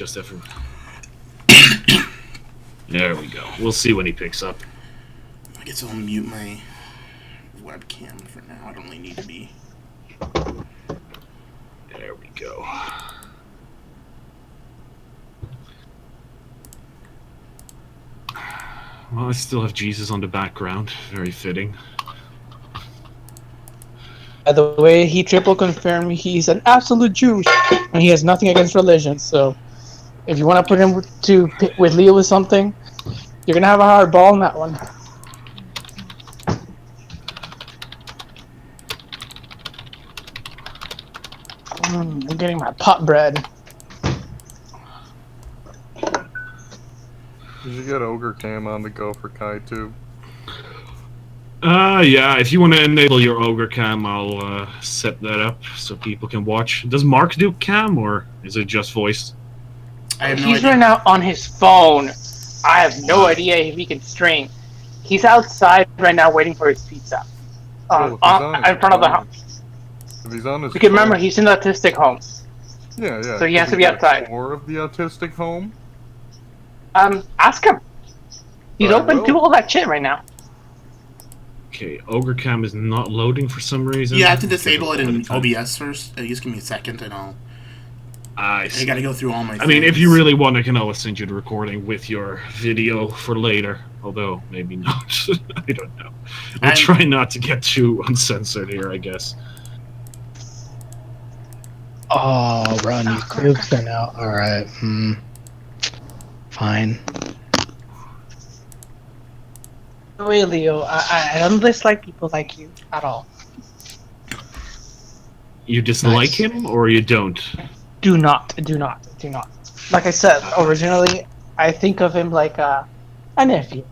Just everyone. There we go. We'll see when he picks up. I guess I'll mute my webcam for now. I don't really need to be. There we go. Well, I still have Jesus on the background. Very fitting. By the way, he triple confirmed he's an absolute Jew, and he has nothing against religion. So, if you want to put him with Leo with something, you're gonna have a hard ball in that one. I'm getting my pot bread. Did you get Ogre Cam on the go for Kai too? Yeah, if you want to enable your Ogre Cam, I'll set that up so people can watch. Does Mark do cam, or is it just voice? I have no He's idea. right now on his phone. I have no idea if he can stream. He's outside right now waiting for his pizza. Well, if he's on his In front of the phone- house. If he's on his Because remember, phone- he's in the autistic home. yeah. so he has Is to be at outside. Or of the autistic home. Ask him. He's I open will. to all that shit right now. Okay, Ogre Cam is not loading for some reason. Yeah, I have to disable it in OBS first. Just give me a second and I'll... I I gotta go through all my I mean, if things. you really want, I can always send you the recording with your video for later. Although, maybe not. I don't know. I'll try not to get too uncensored here, I guess. Oh, run, you cubes there now. Alright, fine. No way, Leo. I don't dislike people like you at all. You dislike Nice. him, or you don't? Do not. Like I said, originally, I think of him like a nephew.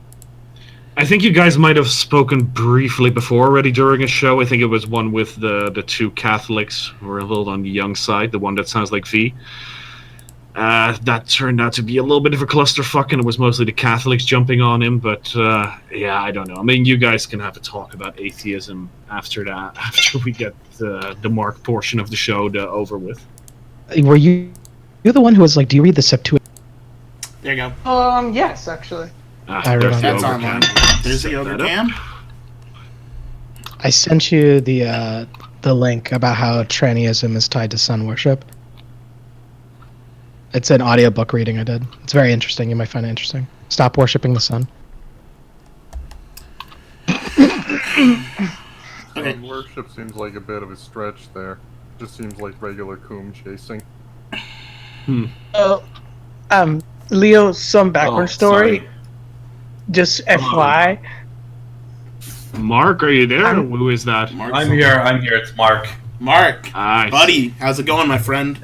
I think you guys might have spoken briefly before already during a show. I think it was one with the two Catholics who were a little on the young side, the one that sounds like V. That turned out to be a little bit of a clusterfuck, and it was mostly the Catholics jumping on him, but yeah, I don't know. I mean, you guys can have a talk about atheism after that, after we get the Mark portion of the show over with. Were you're the one who was like, do you read the Septuagint? There you go. Yes, actually. I read There's on the That's Ogre online. Cam. There's the Set Ogre that up. Cam. I sent you the link about how trannyism is tied to sun worship. It's an audiobook reading I did. It's very interesting. You might find it interesting. Stop worshiping the sun. Okay. Worship seems like a bit of a stretch there. Just seems like regular coom chasing. Leo, some background Oh, story. sorry. Just FYI. Mark, are you there? Who is that? Mark. I'm here. It's Mark. Mark, Nice. buddy, how's it going, my friend?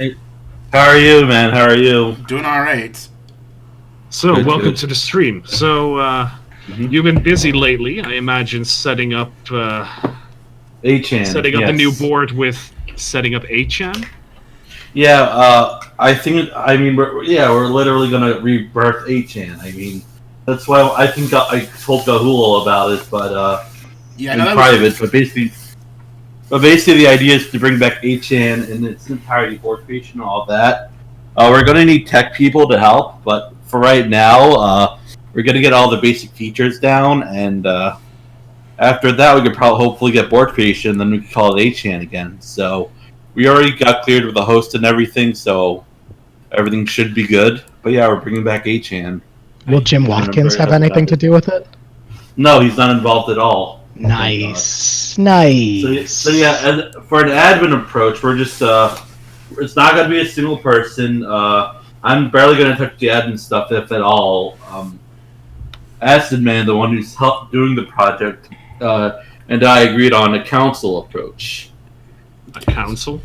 How are you, man? How are you? Doing all right. So, Good, welcome good. to the stream. So, you've been busy lately, I imagine, setting up A-Chan. setting up yes. a new board with setting up 8chan. Yeah, we're literally gonna rebirth A-Chan. I mean, that's why I think I told Gahul about it, but Yeah, in no, that private. was, But basically, the idea is to bring back A-Chan in its entirety, board creation, and all that. We're gonna need tech people to help, but for right now, we're gonna get all the basic features down, and after that, we could probably hopefully get board creation, then we can call it A-Chan again. So we already got cleared with the host and everything, so everything should be good. But yeah, we're bringing back A-Chan. Will Jim Watkins have anything to do with it? No, he's not involved at all. Nice. Nice. So yeah, and for an admin approach, we're just it's not gonna be a single person. I'm barely gonna touch the admin stuff, if at all. Acid Man, the one who's doing the project, and I agreed on a council approach. A council?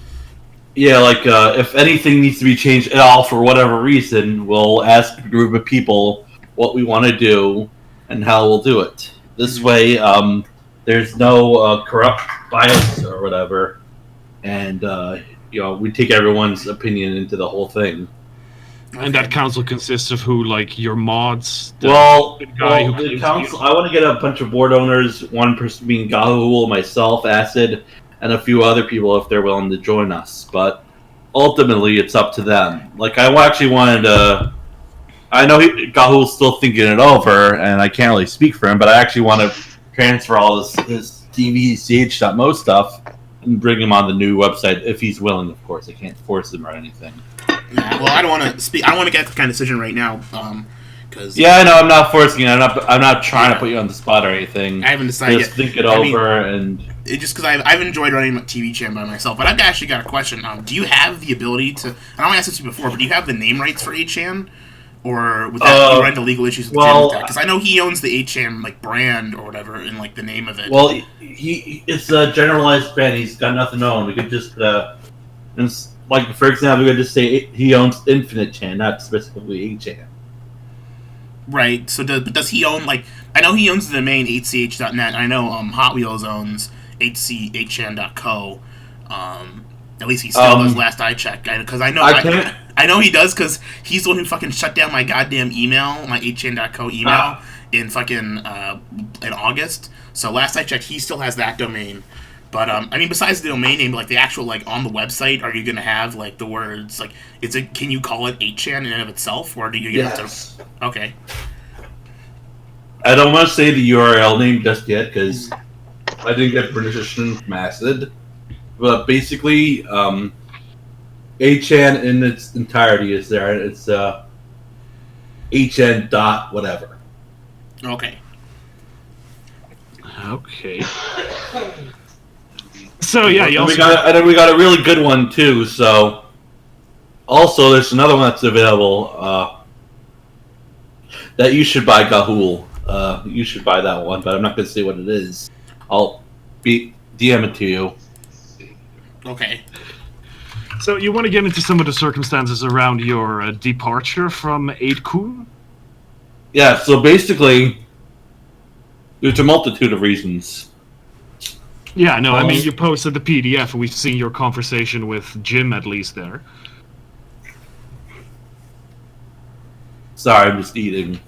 Yeah, like if anything needs to be changed at all for whatever reason, we'll ask a group of people what we want to do and how we'll do it. This way, there's no corrupt bias or whatever, and we take everyone's opinion into the whole thing. And that council consists of who, like your mods? The Well, guy who the claims council. to I want to get a bunch of board owners. One person being Gahul, myself, Acid, and a few other people if they're willing to join us. But ultimately it's up to them. Like I actually wanted to. I know Gahul's still thinking it over, and I can't really speak for him, but I actually want to transfer all his tvch.mo stuff and bring him on the new website if he's willing. Of course, I can't force him or anything. Yeah, well, I don't want to speak. I don't want to get that kind of decision right now, because Yeah, I know. I'm not forcing it. I'm not trying to put you on the spot or anything. I haven't decided Just yet. think it I mean, over and. It's just because I've enjoyed running a TV channel by myself, but I've actually got a question. Do you have the ability to? I don't asked this to you before, but do you have the name rights for 8chan, or would that you run into legal issues with that? Because I know he owns the 8chan like brand or whatever, and like the name of it. Well, it's a generalized brand. He's got nothing owned. We could just like for example, we could just say he owns Infinite Chan, not specifically 8chan. Right. So does he own like? I know he owns the domain 8ch.net. I know Hot Wheels owns 8chan.co. At least he still does. Last I checked, because I know he does, because he's the one who fucking shut down my goddamn email, my 8chan.co email in fucking in August. So last I checked, he still has that domain. But I mean, besides the domain name, like the actual like on the website, are you gonna have like the words like can you call it 8chan in and of itself, or do you have to? Okay. I don't want to say the URL name just yet because I didn't get permission from Acid. But basically, 8chan in its entirety is there. It's 8chan dot whatever. Okay. Okay. So yeah, you also we got a really good one too. So also, there's another one that's available that you should buy, Gahul. You should buy that one, but I'm not going to say what it is. I'll DM it to you. Okay. So you want to get into some of the circumstances around your departure from 8kun? Yeah. So basically, there's a multitude of reasons. Yeah, no, I mean, you posted the PDF, and we've seen your conversation with Jim, at least, there. Sorry, I'm just eating.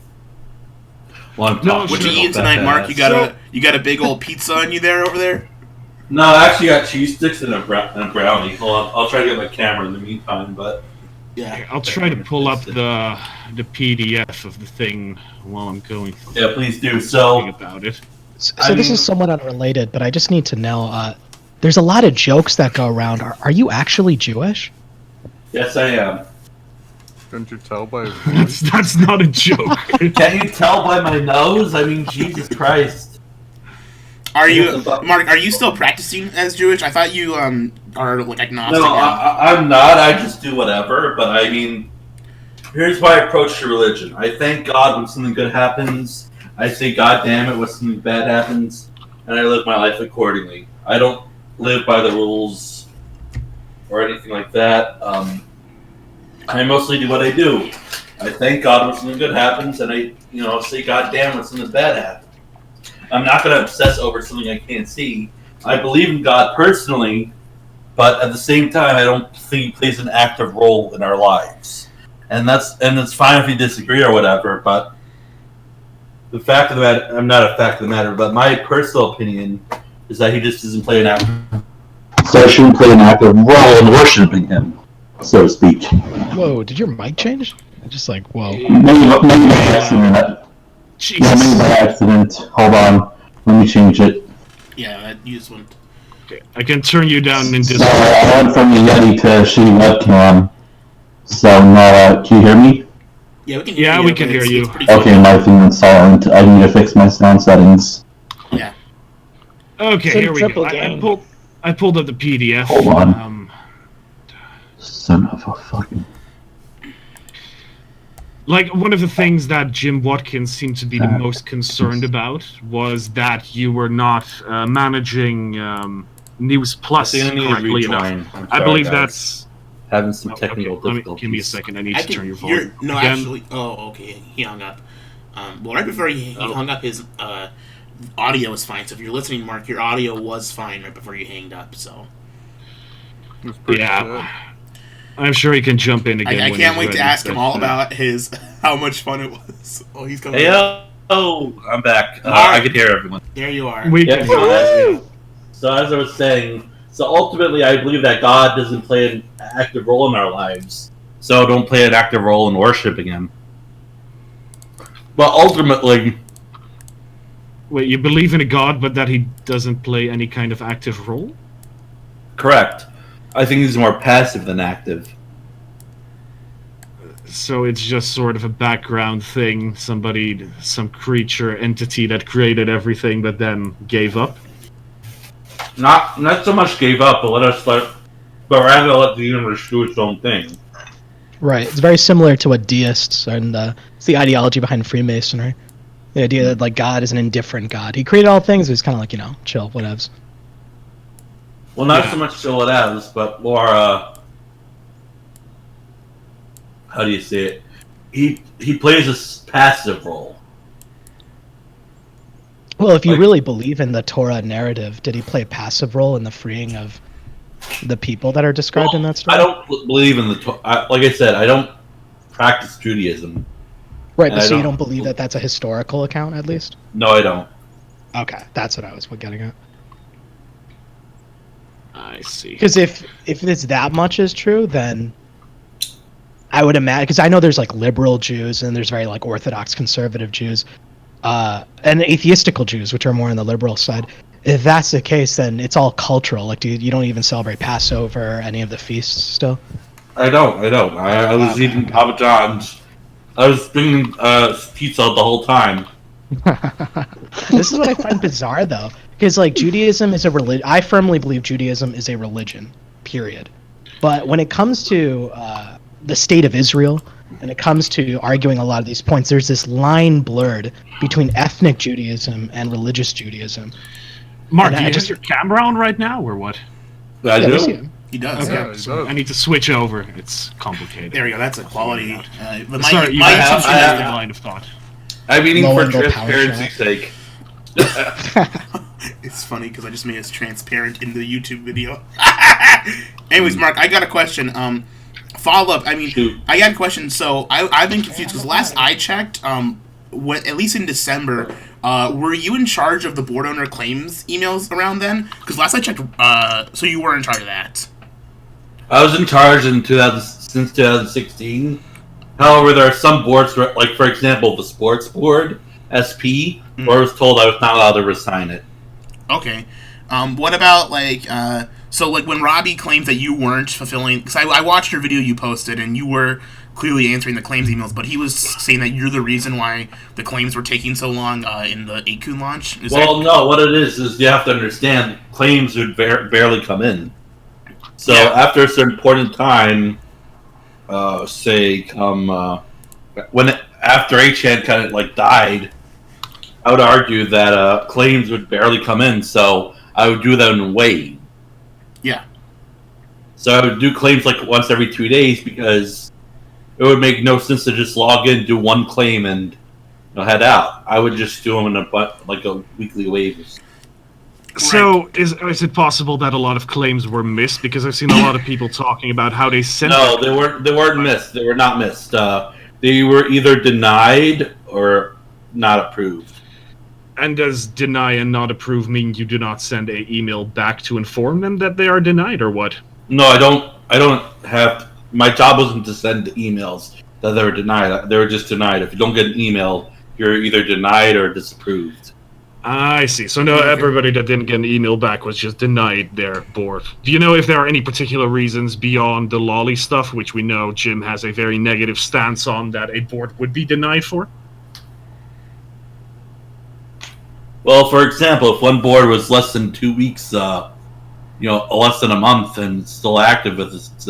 What you eating tonight, Mark? You got a big old pizza on you over there? No, I actually got cheese sticks and a brownie. Hold on, I'll try to get my camera in the meantime, but... Yeah. Okay, I'll try to pull up the PDF of the thing while I'm going through. Yeah, please do. So about it. So this is somewhat unrelated, but I just need to know, there's a lot of jokes that go around. Are you actually Jewish? Yes, I am. Couldn't you tell by his voice? That's not a joke. Can you tell by my nose? I mean, Jesus Christ. Are you, Mark, are you still practicing as Jewish? I thought you are like agnostic. No, I'm not. I just do whatever. But I mean, here's my approach to religion. I thank God when something good happens. I say, God damn it, when something bad happens. And I live my life accordingly. I don't live by the rules or anything like that. I mostly do what I do. I thank God when something good happens, and I, say God damn when something bad happens. I'm not going to obsess over something I can't see. I believe in God personally, but at the same time, I don't think He plays an active role in our lives. And it's fine if you disagree or whatever, but the fact of the matter, I'm not a fact of the matter, but my personal opinion is that He just doesn't play an active role. So I shouldn't play an active role in worshiping Him, so to speak. Whoa, did your mic change? Just like, whoa. Maybe by accident. Jesus. Yeah, maybe by accident. Hold on. Let me change it. Yeah, that you just went. Okay, I can turn you down in Discord. Sorry, I went from the Yeti to a shitty webcam. So now, can you hear me? Yeah, we can hear you. Yeah, we can hear you. Okay, my thing is silent. I need to fix my sound settings. Yeah. Okay, here we go. I pulled up the PDF. Hold on. Son of a fucking... Like, one of the things that Jim Watkins seemed to be the most concerned about was that you were not managing News Plus correctly enough. I believe that's... Having some technical difficulties. Give me a second, I need to turn your volume No, again. actually... Oh, okay, he hung up. Well, right before he hung up, his audio was fine. So if you're listening, Mark, your audio was fine right before you hanged up, so... Yeah. Good. I'm sure he can jump in again. I can't wait to ask him all about how much fun it was. Oh, he's coming. Hey, I'm back. I can hear everyone. There you are. We can So as I was saying, So ultimately, I believe that God doesn't play an active role in our lives. So don't play an active role in worshiping Him. But ultimately, Wait, you believe in a god, but that he doesn't play any kind of active role? correct. I think he's more passive than active. So it's just sort of a background thing, some creature, entity that created everything but then gave up? Not so much gave up, but rather let the universe do its own thing. Right. It's very similar to what deists and it's the ideology behind Freemasonry. The idea that like God is an indifferent God. He created all things, but he's kind of like, chill, whatevs. Well, not so much so whatevs, but more, how do you say it? He plays a passive role. Well, if you really believe in the Torah narrative, did he play a passive role in the freeing of the people that are described in that story? I don't believe in like I said, I don't practice Judaism. Right, but so you don't believe that that's a historical account, at least? No, I don't. Okay, that's what I was getting at. I see. Because if it's that much is true, then I would imagine, because I know there's like liberal Jews and there's very like Orthodox conservative Jews, and atheistical Jews, which are more on the liberal side. If that's the case, then it's all cultural. Like, you don't even celebrate Passover, any of the feasts still? I don't. I was eating Papa John's. I was bringing pizza the whole time. This is what I find bizarre, though, because like Judaism is a religion. I firmly believe Judaism is a religion, period. But when it comes to the state of Israel, and it comes to arguing a lot of these points, there's this line blurred between ethnic Judaism and religious Judaism. Mark, do you have your camera on right now, or what? I Yeah, we see do. him. He does. Okay, he so does. I need to switch over. It's complicated. There we go. That's a quality. But Sorry, my I assumption have is the line of thought. I'm eating Low for angle power transparency's shot. sake. it's funny because I just made it transparent in the YouTube video. Anyways, Mark, I got a question. Follow up. I mean, Shoot. I got a question. So I've been confused because last I checked, at least in December, were you in charge of the board owner claims emails around then? Because last I checked, so you were in charge of that. I was in charge since 2016. However, there are some boards, like for example, the sports board (SP), where I was told I was not allowed to resign it. Okay. What about so when Robbie claims that you weren't fulfilling? Because I watched your video you posted and you were clearly answering the claims emails, but he was saying that you're the reason why the claims were taking so long in the 8kun launch. No. What it is you have to understand claims would barely come in. So after a certain point in time, after 8chan kind of like died, I would argue that claims would barely come in. So I would do that in wave. Yeah. So I would do claims like once every 2 days because it would make no sense to just log in, do one claim, and head out. I would just do them in a weekly wave. So, is it possible that a lot of claims were missed? Because I've seen a lot of people talking about how they sent. No, they weren't missed. They were not missed. They were either denied or not approved. And does deny and not approve mean you do not send an email back to inform them that they are denied, or what? No, I don't have. My job wasn't to send emails that they were denied. They were just denied. If you don't get an email, you're either denied or disapproved. I see. So no, everybody that didn't get an email back was just denied their board. Do you know if there are any particular reasons beyond the lolly stuff, which we know Jim has a very negative stance on, that a board would be denied for? Well, for example, if one board was less than 2 weeks, less than a month, and still active with its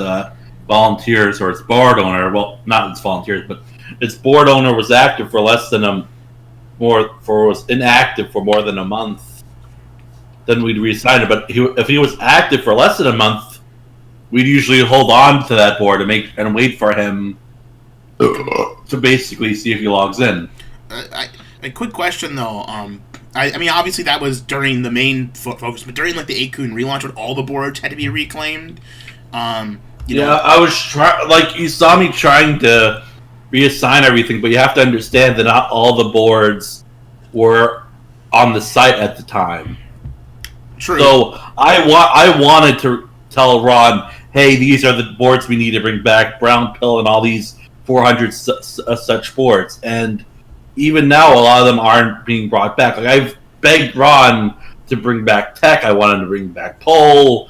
volunteers or its board owner, well, not its volunteers, but its board owner was active for less than was inactive for more than a month, then we'd reassign it. But if he was active for less than a month, we'd usually hold on to that board and wait for him to basically see if he logs in. A quick question though. I mean, obviously that was during the main focus, but during the 8kun relaunch, when all the boards had to be reclaimed. I was you saw me trying to reassign everything, but you have to understand that not all the boards were on the site at the time. True. So I wanted to tell Ron, hey, these are the boards we need to bring back, Brown Pill and all these 400 such boards. And even now, a lot of them aren't being brought back. Like, I've begged Ron to bring back Tech. I wanted to bring back Pole.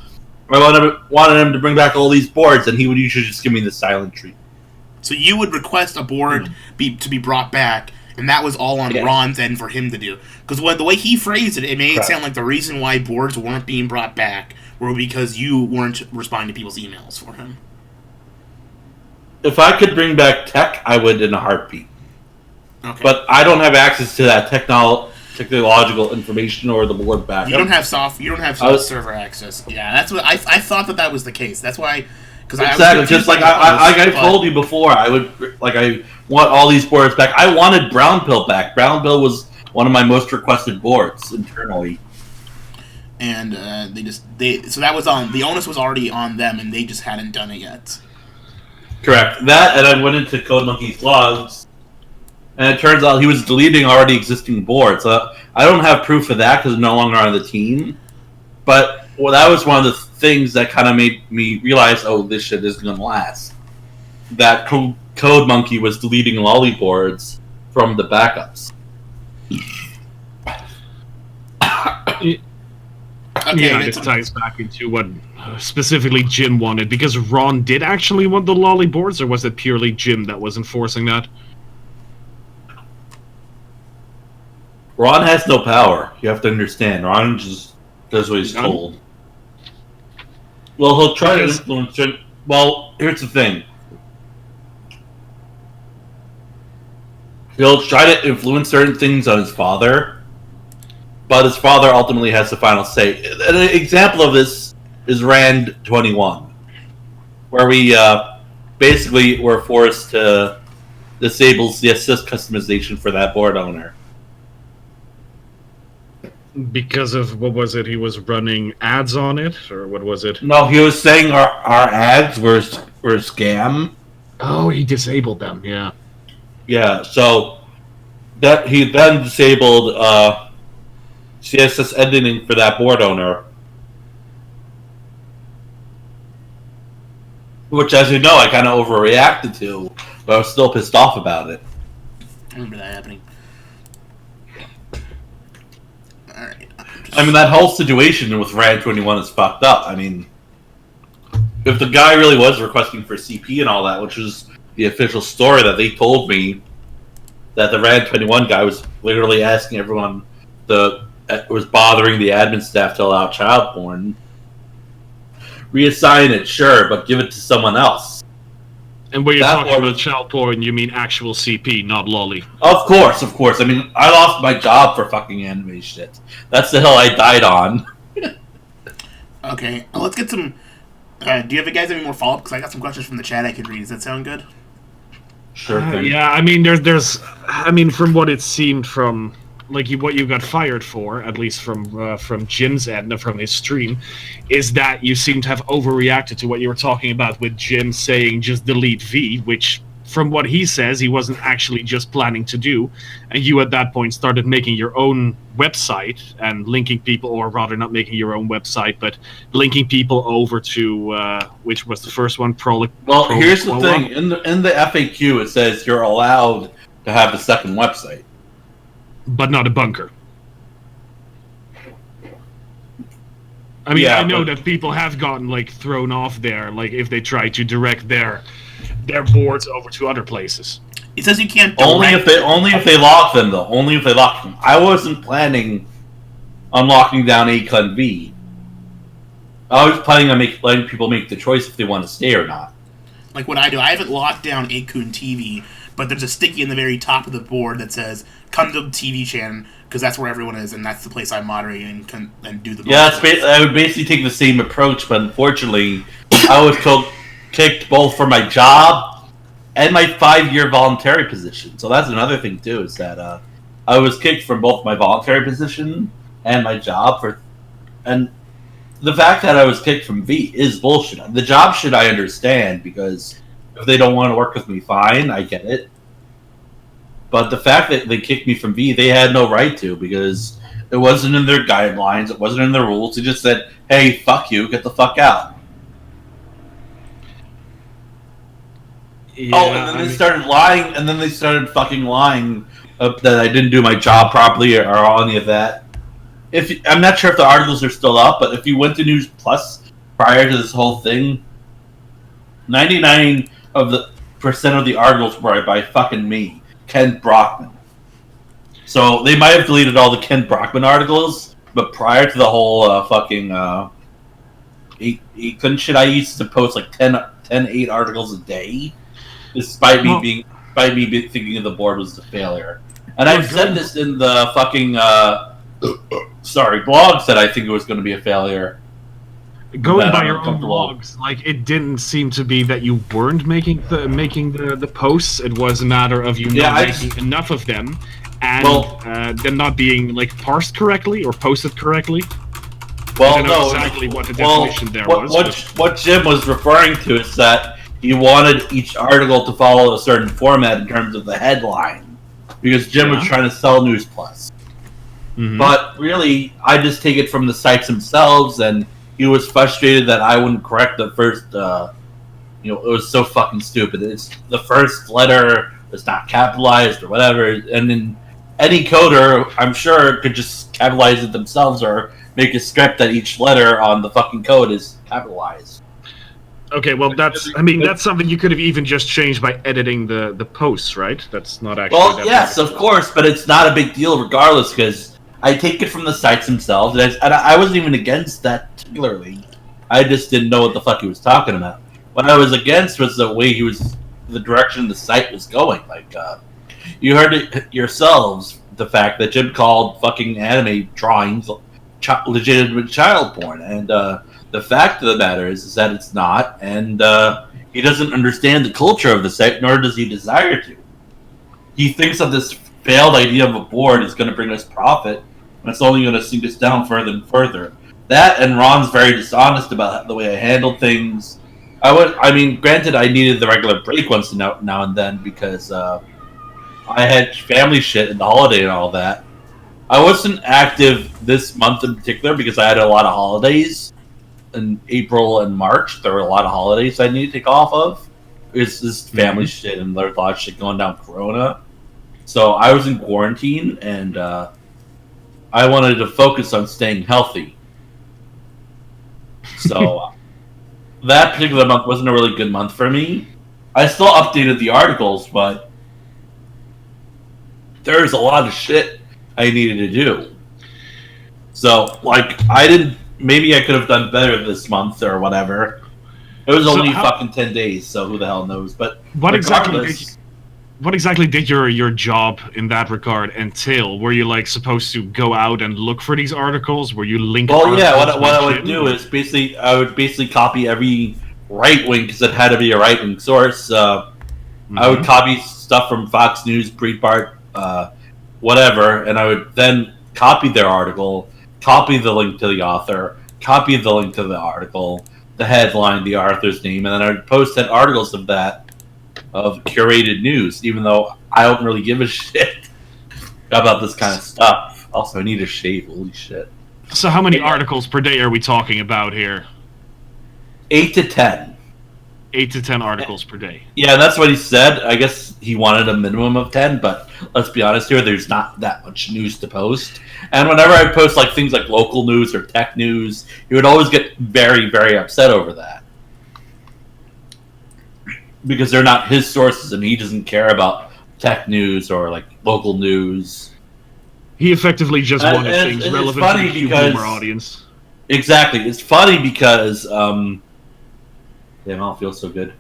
I wanted him to bring back all these boards, and he would usually just give me the silent treatment. So you would request a board to be brought back, and that was all on Ron's end for him to do. Because the way he phrased it, it made it sound like the reason why boards weren't being brought back were because you weren't responding to people's emails for him. If I could bring back Tech, I would in a heartbeat. Okay. But I don't have access to that technological information or the board backup. You don't have server access. Yeah, that's what I thought that was the case. That's why. Exactly, just like I told you before, I want all these boards back. I wanted Brown Pill back. Brown Pill was one of my most requested boards internally. And so that was on the onus was already on them, and they just hadn't done it yet. Correct. That, and I went into CodeMonkey's logs, and it turns out he was deleting already existing boards. I don't have proof of that because I'm no longer on the team, but that was one of the things that kind of made me realize, oh, this shit isn't going to last. That CodeMonkey was deleting lolly boards from the backups. Yeah, this ties back into what specifically Jim wanted, because Ron did actually want the lolly boards, or was it purely Jim that was enforcing that? Ron has no power. You have to understand. Ron just does what he's told. Well, he'll try to influence it. Well, here's the thing. He'll try to influence certain things on his father, but his father ultimately has the final say. An example of this is Rand 21, where we basically were forced to disable the assist customization for that board owner. Because of, what was it, he was running ads on it, or what was it? No, he was saying our ads were a scam. Oh, he disabled them, yeah. Yeah, so that he then disabled CSS editing for that board owner. Which, as you know, I kind of overreacted to, but I was still pissed off about it. I remember that happening. Alright. I mean, that whole situation with Rand 21 is fucked up. I mean, if the guy really was requesting for CP and all that, which was the official story that they told me, that the Rand 21 guy was literally asking everyone was bothering the admin staff to allow child porn. Reassign it, sure, but give it to someone else. And when you're talking about child porn, you mean actual CP, not lolly. Of course. I mean, I lost my job for fucking anime shit. That's the hill I died on. Okay, let's get some... do you guys have any more follow-up? Because I got some questions from the chat I could read. Does that sound good? Sure thing. Yeah, I mean, I mean, from what it seemed from, like, what you got fired for, at least from Jim's end, from his stream, is that you seem to have overreacted to what you were talking about with Jim saying just delete V, which, from what he says, he wasn't actually just planning to do, and you at that point started making your own website and linking people, or rather not making your own website, but linking people over to, which was the first one, Well, here's the thing. In the FAQ, it says you're allowed to have a second website. But not a bunker. I mean, yeah, I know that people have gotten, like, thrown off there, like, if they try to direct their boards over to other places. It says you can't only if they lock them, though. Only if they lock them. I wasn't planning on locking down Acon V. I was planning on letting people make the choice if they want to stay or not. Like what I do, I haven't locked down Akun TV, but there's a sticky in the very top of the board that says, come to the TV channel, because that's where everyone is, and that's the place I moderate and do the... Yeah, I would basically take the same approach, but unfortunately, I was kicked both for my job and my 5-year voluntary position. So that's another thing, too, is that I was kicked from both my voluntary position and my job. And the fact that I was kicked from V is bullshit. The job shit I understand, because if they don't want to work with me, fine, I get it. But the fact that they kicked me from V, they had no right to, because It wasn't in their guidelines. It wasn't in their rules. They just said, "Hey, fuck you, get the fuck out." Yeah, Oh, and then they started lying, and then they started fucking lying that I didn't do my job properly or any of that. I'm not sure if the articles are still up, but if you went to News Plus prior to this whole thing, 99% of the articles were by fucking me, Ken Brockman. So they might have deleted all the Ken Brockman articles, but prior to the whole fucking 8 shit, I used to post like 8 articles a day, despite me thinking the board was a failure. And I've said this in the fucking blog said I think it was going to be a failure. Going by your own blogs, like it didn't seem to be that you weren't making the posts. It was a matter of you not making enough of them, and them not being like parsed correctly or posted correctly. Well, I don't know exactly what the definition there was. What Jim was referring to is that he wanted each article to follow a certain format in terms of the headline, because Jim was trying to sell News Plus. Mm-hmm. But really, I just take it from the sites themselves, and he was frustrated that I wouldn't correct the first. It was so fucking stupid. It's the first letter is not capitalized or whatever, and then any coder, I'm sure, could just capitalize it themselves or make a script that each letter on the fucking code is capitalized. Okay, well, that's something you could have even just changed by editing the posts, right? That's not actually... Well, yes, of course, but it's not a big deal regardless, because I take it from the sites themselves, and I wasn't even against that particularly. I just didn't know what the fuck he was talking about. What I was against was the direction the site was going. Like, you heard it yourselves, the fact that Jim called fucking anime drawings legitimate child porn, and the fact of the matter is that it's not, and he doesn't understand the culture of the site, nor does he desire to. He thinks that this failed idea of a board is going to bring us profit, and it's only going to sink us down further and further. That, and Ron's very dishonest about the way I handled things. Granted, I needed the regular break once now and then because I had family shit and the holiday and all that. I wasn't active this month in particular because I had a lot of holidays. In April and March, there were a lot of holidays I need to take off of. It's this family shit, and there's a lot of shit going down Corona. So I was in quarantine, and I wanted to focus on staying healthy. So that particular month wasn't a really good month for me. I still updated the articles, but there's a lot of shit I needed to do. So, maybe I could have done better this month or whatever. It was only fucking 10 days, so who the hell knows? But what exactly did your job in that regard entail? Were you supposed to go out and look for these articles? Were you linking? Well, yeah. What I would do is I would copy every right wing because it had to be a right wing source. I would copy stuff from Fox News, Breitbart, whatever, and I would then copy their article. Copy the link to the author, copy the link to the article, the headline, the author's name, and then I would post 10 articles of curated news, even though I don't really give a shit about this kind of stuff. Also, I need a shave, holy shit. So how many articles per day are we talking about here? 8 to 10. 8 to 10 articles per day. Yeah, that's what he said. I guess he wanted a minimum of 10, but let's be honest here, there's not that much news to post. And whenever I post things like local news or tech news, he would always get very, very upset over that. Because they're not his sources and he doesn't care about tech news or local news. He effectively just wanted things relevant to the boomer audience. Exactly. It's funny because damn, I don't feel so good.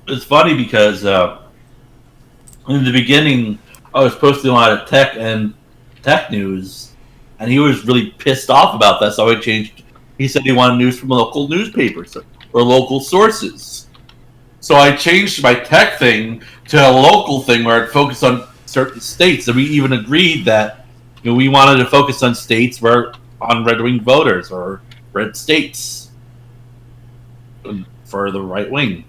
It's funny because in the beginning, I was posting a lot of tech news, and he was really pissed off about that, so I changed. He said he wanted news from local newspapers or local sources. So I changed my tech thing to a local thing where I'd focus on certain states, and we even agreed that we wanted to focus on states on red-wing voters or red states for the right wing.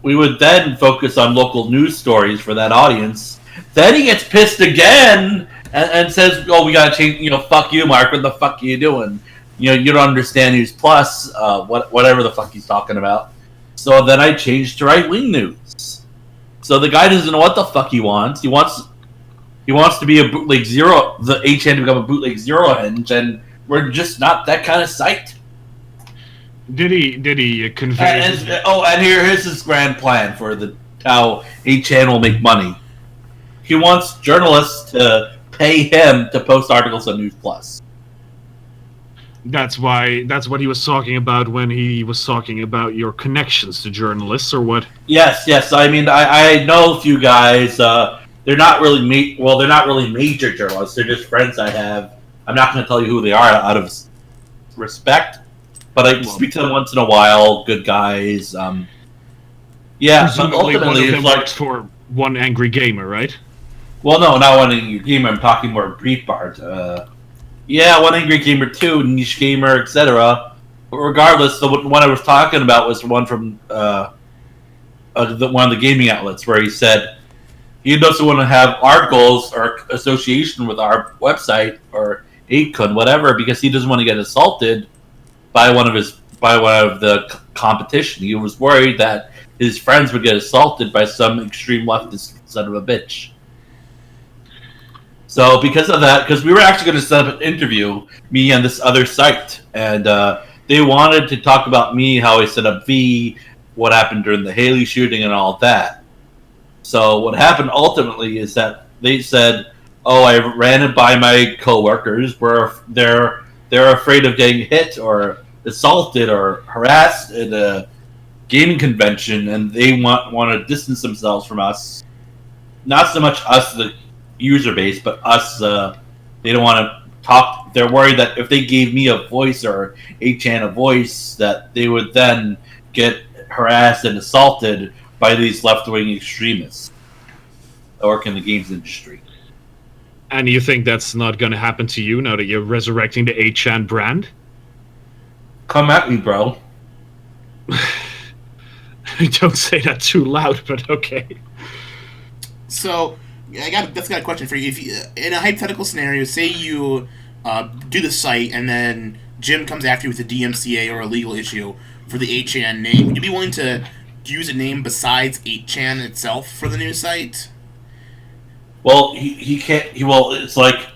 We would then focus on local news stories for that audience. Then he gets pissed again and says, "Oh, we gotta change. Fuck you, Mark. What the fuck are you doing? You don't understand News Plus. Whatever the fuck he's talking about." So then I changed to right wing news. So the guy doesn't know what the fuck he wants. He wants to be a bootleg zero, the 8chan to become a bootleg zero hinge, and we're just not that kind of site. Did he convey? And here's his grand plan for how 8chan will make money. He wants journalists to pay him to post articles on News Plus. That's what he was talking about when he was talking about your connections to journalists, or what? Yes. I mean, I know a few guys. They're not really they're not really major journalists. They're just friends I have. I'm not going to tell you who they are out of respect, but I speak to them once in a while. Good guys. Yeah, Presumably ultimately, one of them it's like, works for One Angry Gamer, right? well, no, not One Angry Gamer. I'm talking more brief part. Yeah, One Angry Gamer 2, Niche Gamer, etc. But regardless, the one I was talking about was one from one of the gaming outlets where he said he doesn't want to have articles or association with our website or 8kun, whatever, because he doesn't want to get assaulted by one of the competition. He was worried that his friends would get assaulted by some extreme leftist son of a bitch. So because of that, because we were actually going to set up an interview, me and this other site, and they wanted to talk about me, how I set up V, what happened during the Haley shooting, and all that. So what happened ultimately is that they said, "Oh, I ran it by my coworkers. They're afraid of getting hit or assaulted or harassed at a gaming convention, and they want to distance themselves from us. Not so much us, the user base, but us. They don't want to talk. They're worried that if they gave me a voice or 8chan a voice, that they would then get harassed and assaulted by these left-wing extremists that work in the games industry." And you think that's not going to happen to you now that you're resurrecting the 8chan brand? Come at me, bro. Don't say that too loud, but okay. So, that's got a question for you. If you, in a hypothetical scenario, say you do the site and then Jim comes after you with a DMCA or a legal issue for the 8chan name, would you be willing to use a name besides 8chan itself for the new site? Well, he can't. It's like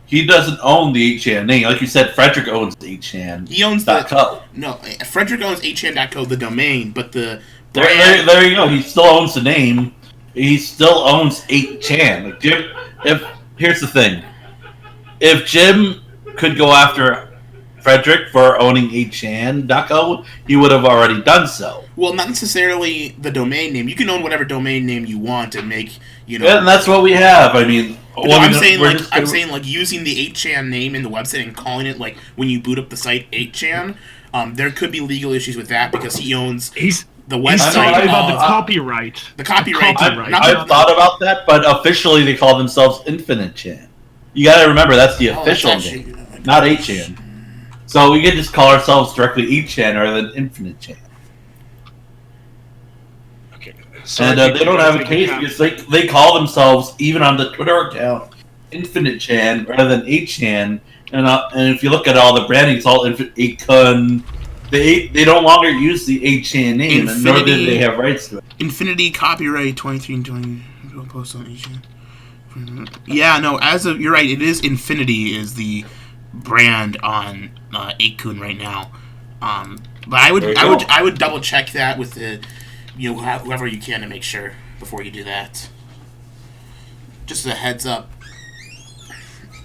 he doesn't own the 8chan name. Like you said, Frederick owns 8chan. He owns .co. No, Frederick owns 8chan.co, the domain, but the there you go. He still owns the name. He still owns 8chan. Like Jim, here's the thing: if Jim could go after Frederick for owning 8chan.co, he would have already done so. Well, not necessarily the domain name. You can own whatever domain name you want and make, Yeah, and that's what we have. I mean, I'm saying like using the 8chan name in the website and calling it like when you boot up the site 8chan. There could be legal issues with that because he owns the website. He's talking about the copyright. The copyright. I've thought about that, but officially they call themselves Infinite Chan. You got to remember that's the official name, not 8chan. So we can just call ourselves directly 8chan rather than Infinite Chan. Okay. And they don't have a case because they call themselves, even on the Twitter account, Infinite Chan rather than 8chan. And if you look at all the branding, it's all 8kun. They no longer use the 8chan name, and nor do they have rights to it. Infinity copyright 23 and 20. Post on 8chan. Yeah, no. You're right. It is Infinity is the brand on 8kun right now. But I would double check that with the whoever you can to make sure before you do that. Just a heads up.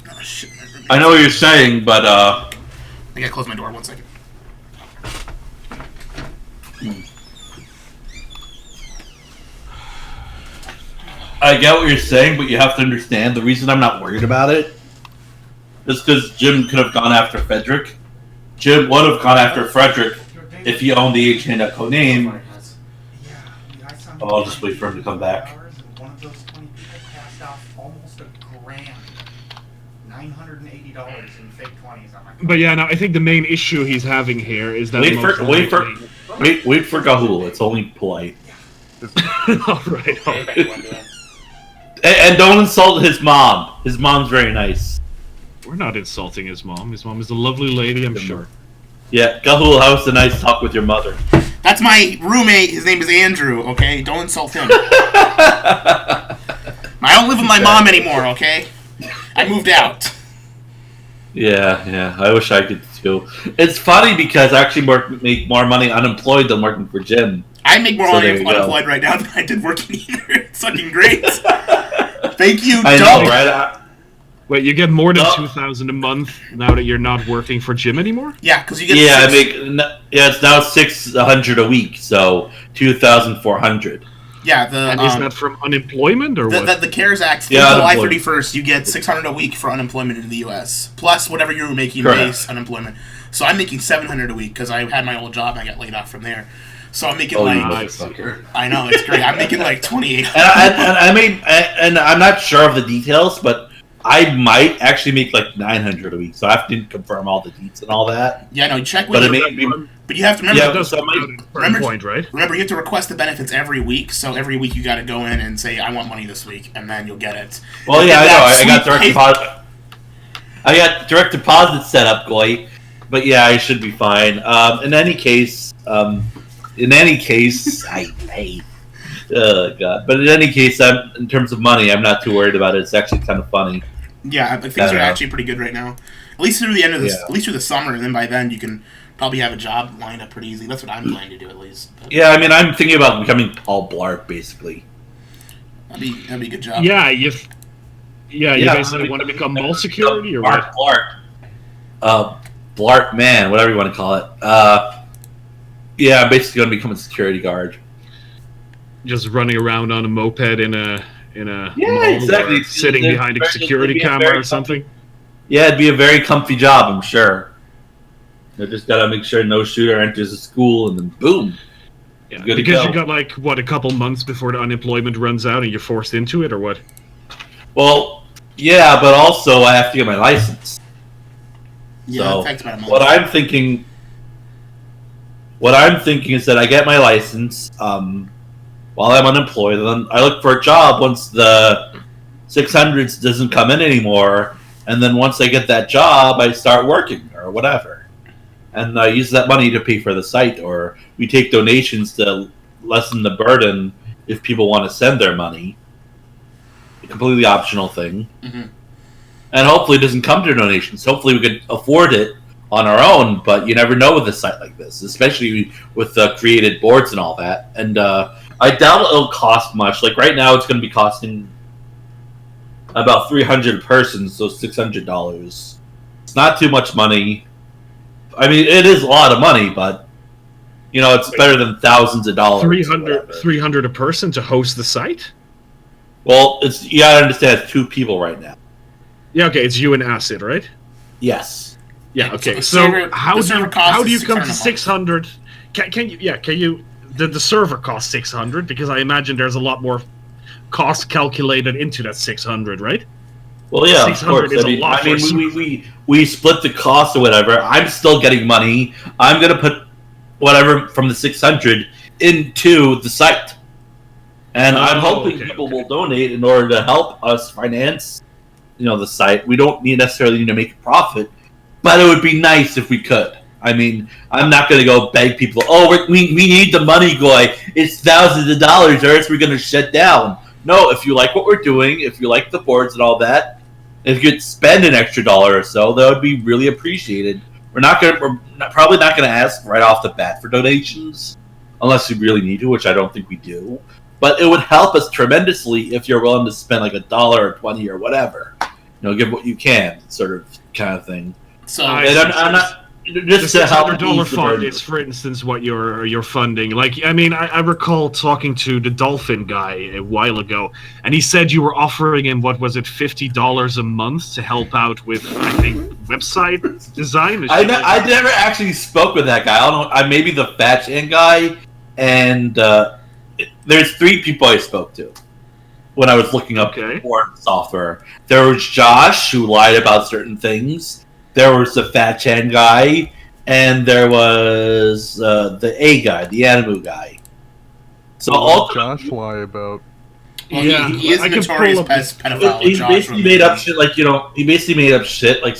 Oh, shit. I know what you're saying, but I gotta close my door. 1 second. I get what you're saying, but you have to understand the reason I'm not worried about it is because Jim could have gone after Frederick. Jim would have gone after Frederick if he owned the 8chan.co name. I'll just wait for him to come back. One of those 20 people passed out almost $1,000, $980 in fake 20s. But yeah, no, I think the main issue he's having here is that Wait for Gahul. It's only polite. all right. And don't insult his mom. His mom's very nice. We're not insulting his mom. His mom is a lovely lady, I'm sure. Yeah, Gahul, how was the nice talk with your mother? That's my roommate. His name is Andrew. Okay, don't insult him. I don't live with my mom anymore. Okay, I moved out. Yeah, I wish I could too. It's funny because I actually make more money unemployed than working for Jim. I make more money there you go. unemployed right now than I did working here. It's fucking great. Thank you, I Doug. know, right? Wait, you get more than No. 2,000 a month now that you're not working for Jim anymore? Yeah, because you get Yeah, six- it's now 600 a week, so 2,400. yeah the And is that from unemployment or what? the CARES Act. Yeah, July unemployment. 31st, you get $600 a week for unemployment in the U.S. plus whatever you were making Correct. base unemployment. So I'm making $700 a week because I had my old job and I got laid off from there. So I'm making Oh, like you Nice. motherfucker. I know it's great. I'm making like 28. And I'm not sure of the details, but I might actually make like 900 a week, so I have to confirm all the deets and all that. Yeah, no, check with But it your- may be, but you have to remember. Yeah, It does so come my- out at a certain remember- point, right? Remember, you have to request the benefits every week. So every week you got to go in and say, "I want money this week," and then you'll get it. well, You'll yeah, I get know. that I got sweet direct pay- deposit. I got direct deposit set up, Goy. But yeah, I should be fine. In any case, I hate. Oh god! But in any case, in terms of money, I'm not too worried about it. It's actually kind of funny. Yeah, things I are don't know. actually pretty good right now. At least through the end of this, Yeah. at least through the summer, and then by then you can probably have a job lined up pretty easy. That's what I'm planning to do at least. But Yeah, I mean, I'm thinking about becoming Paul Blart, basically. that'd be a good job. Yeah, you Yeah, basically want to become mall security or Mark what? Blart. Blart man, whatever you want to call it. Yeah, I'm basically going to become a security guard. Just running around on a moped in a Yeah, mall exactly. or sitting It's behind a very- security it'd be a camera very or something. Yeah, it'd be a very comfy job, I'm sure. You just got to make sure no shooter enters the school, and then boom. Yeah, Good to because go. you got like what a couple months before the unemployment runs out and you're forced into it, or what? Well, yeah, but also I have to get my license. Yeah, So, it takes about a month. What I'm thinking is that I get my license while I'm unemployed, and then I look for a job once the 600s doesn't come in anymore, and then once I get that job, I start working or whatever, and I use that money to pay for the site, or we take donations to lessen the burden if people want to send their money. A completely optional thing. Mhm. And hopefully it doesn't come to donations. Hopefully we could afford it on our own, but you never know with a site like this, especially with the created boards and all that. And I doubt it'll cost much. Like right now it's going to be costing about 300 persons, so $600. It's not too much money. I mean, it is a lot of money, but you know, it's better than thousands of dollars. 300 a person to host the site? Well, it's you gotta understand it's two people right now. Yeah, okay, it's you and Acid, right? Yes. Yeah, So okay. the So server- how the do server you cost how do is you come to 600 600? Can you the server costs 600 because I imagine there's a lot more cost calculated into that 600, right? Well, yeah, of 600 course. is a lot for We split the cost or whatever. I'm still getting money. I'm gonna put whatever from the 600 into the site, and I'm hoping people will donate in order to help us finance, the site. We don't necessarily need to make a profit, but it would be nice if we could. I mean, I'm not going to go beg people, we need the money, Goy. It's thousands of dollars, or else we're going to shut down. No, if you like what we're doing, if you like the boards and all that, if you could spend an extra dollar or so, that would be really appreciated. We're probably not going to ask right off the bat for donations, unless we really need to, which I don't think we do. But it would help us tremendously if you're willing to spend like $1 or $20 or whatever. Give what you can, kind of thing. So I- And I'm not just The to help $600 ease the fund burden. is, for instance, what you're funding. Like, I mean, I recall talking to the Dolphin guy a while ago, and he said you were offering him, what was it, $50 a month to help out with, I think, website design. I never actually spoke with that guy. I don't know. Maybe the Fat Chan guy, and there's 3 people I spoke to when I was looking up board software. There was Josh, who lied about certain things. There was the Fat Chan guy, and there was the A guy, the Animu guy. So What all did Josh lie about? Well, Yeah, he is I can notorious pull up- pedophile. He Josh basically from made the- up shit, like, he basically made up shit, like,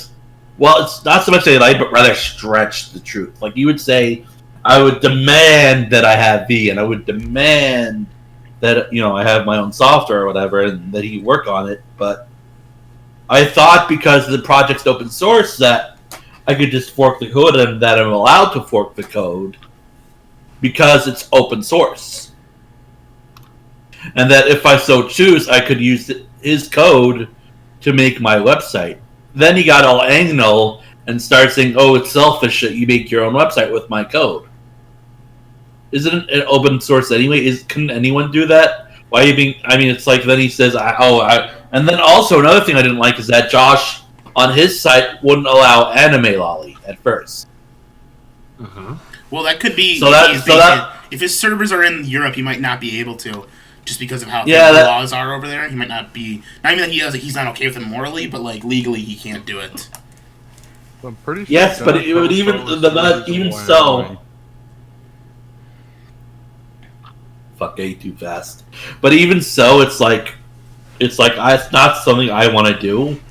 well, it's not so much they lied, but rather stretched the truth. Like, you would say, I would demand that I have V, and I would demand that, I have my own software or whatever, and that he work on it, but I thought because the project's open source that I could just fork the code and that I'm allowed to fork the code because it's open source. And that if I so choose, I could use his code to make my website. Then he got all anal and started saying, "Oh, it's selfish that you make your own website with my code." Isn't it open source anyway? Can anyone do that? Why even? I mean, it's like then he says, and then also another thing I didn't like is that Josh on his site wouldn't allow anime lolly at first. Uh-huh. Well, that could be. If his servers are in Europe, he might not be able to, just because of how the laws are over there. He might not be. Not even that he's not okay with them morally, but like legally, he can't do it. I'm pretty sure. Yes, but even so. Fuck, ate too fast. But even so, it's not something I want to do.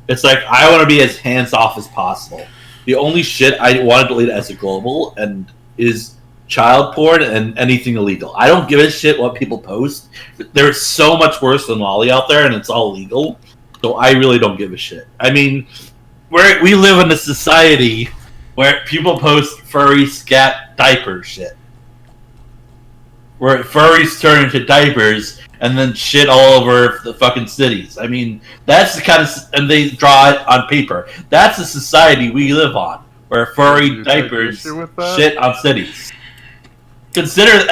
It's like I want to be as hands off as possible. The only shit I want to delete as a global and is child porn and anything illegal. I don't give a shit what people post. There's so much worse than lolly out there, and it's all legal. So I really don't give a shit. I mean, we live in a society where people post furry scat diaper shit. Where furries turn into diapers and then shit all over the fucking cities. I mean, that's the kind of... And they draw it on paper. That's the society we live on. Where furry diapers shit on cities. Consider...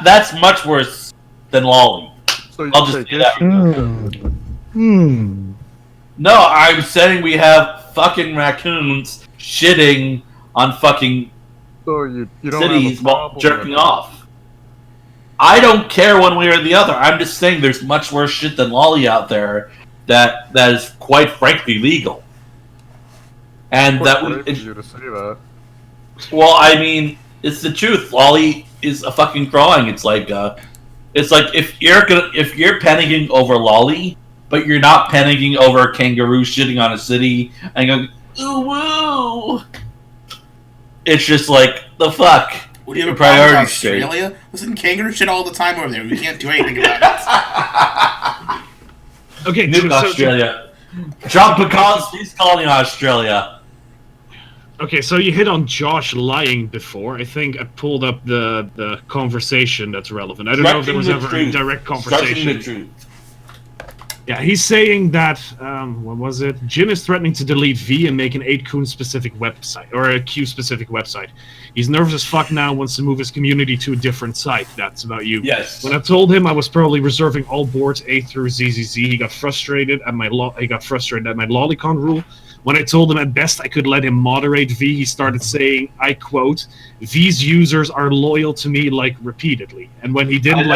That's much worse than lolly. So I'll just do that. No, I'm saying we have fucking raccoons shitting on fucking you don't cities have a while problem jerking with off. I don't care one way or the other. I'm just saying there's much worse shit than lolly out there that is quite frankly legal. And It's that brave of you to say that. well, I mean, it's the truth. Lolly is a fucking drawing. It's like if you're panicking over lolly, but you're not panicking over a kangaroo shitting on a city and going, ooh woo. It's just like the fuck. What do you have a problem with Australia? Listen, kangaroo shit all the time over there. We can't do anything about it. Okay, Nuke Australia. Drop because he's calling Australia. Okay, so you hit on Josh lying before. I think I pulled up the conversation that's relevant. I don't know if there was ever a direct conversation. The truth. Yeah, he's saying that, what was it? Jin is threatening to delete V and make an 8kun-specific website, or a Q-specific website. He's nervous as fuck now, wants to move his community to a different site. That's about you. Yes. When I told him I was probably reserving all boards A through ZZZ, he got frustrated at my lolicon rule. When I told him at best I could let him moderate V, he started saying, I quote, V's users are loyal to me, like, repeatedly. And when he didn't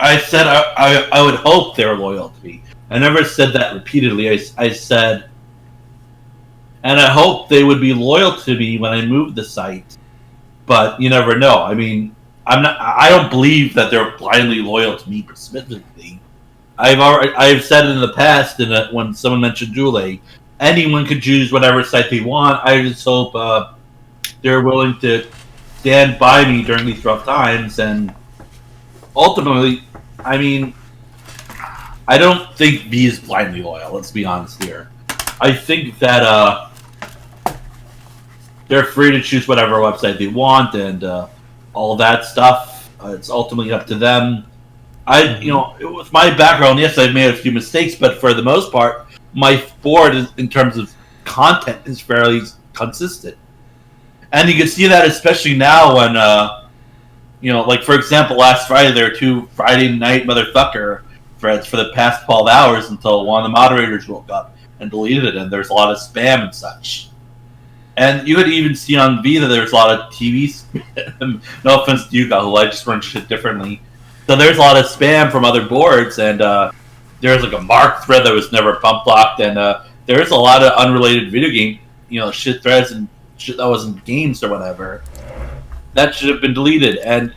I said I would hope they were loyal to me. I never said that repeatedly. I said, and I hope they would be loyal to me when I move the site. But you never know. I mean, I don't believe that they're blindly loyal to me specifically. I've said it in the past, when someone mentioned Dule, anyone could choose whatever site they want. I just hope they're willing to stand by me during these rough times. And ultimately, I mean, I don't think V is blindly loyal, let's be honest here. I think that they're free to choose whatever website they want and all that stuff. It's ultimately up to them. With my background, yes, I've made a few mistakes, but for the most part, my board, in terms of content, is fairly consistent. And you can see that especially now when... like, for example, last Friday, there were 2 Friday night motherfucker threads for the past 12 hours until one of the moderators woke up and deleted it, and there's a lot of spam and such. And you could even see on V that there's a lot of TV spam. No offense to you, who I just run shit differently. So there's a lot of spam from other boards, and there's like a Mark thread that was never pump blocked, and there's a lot of unrelated video game, shit threads and shit that wasn't games or whatever. That should have been deleted, and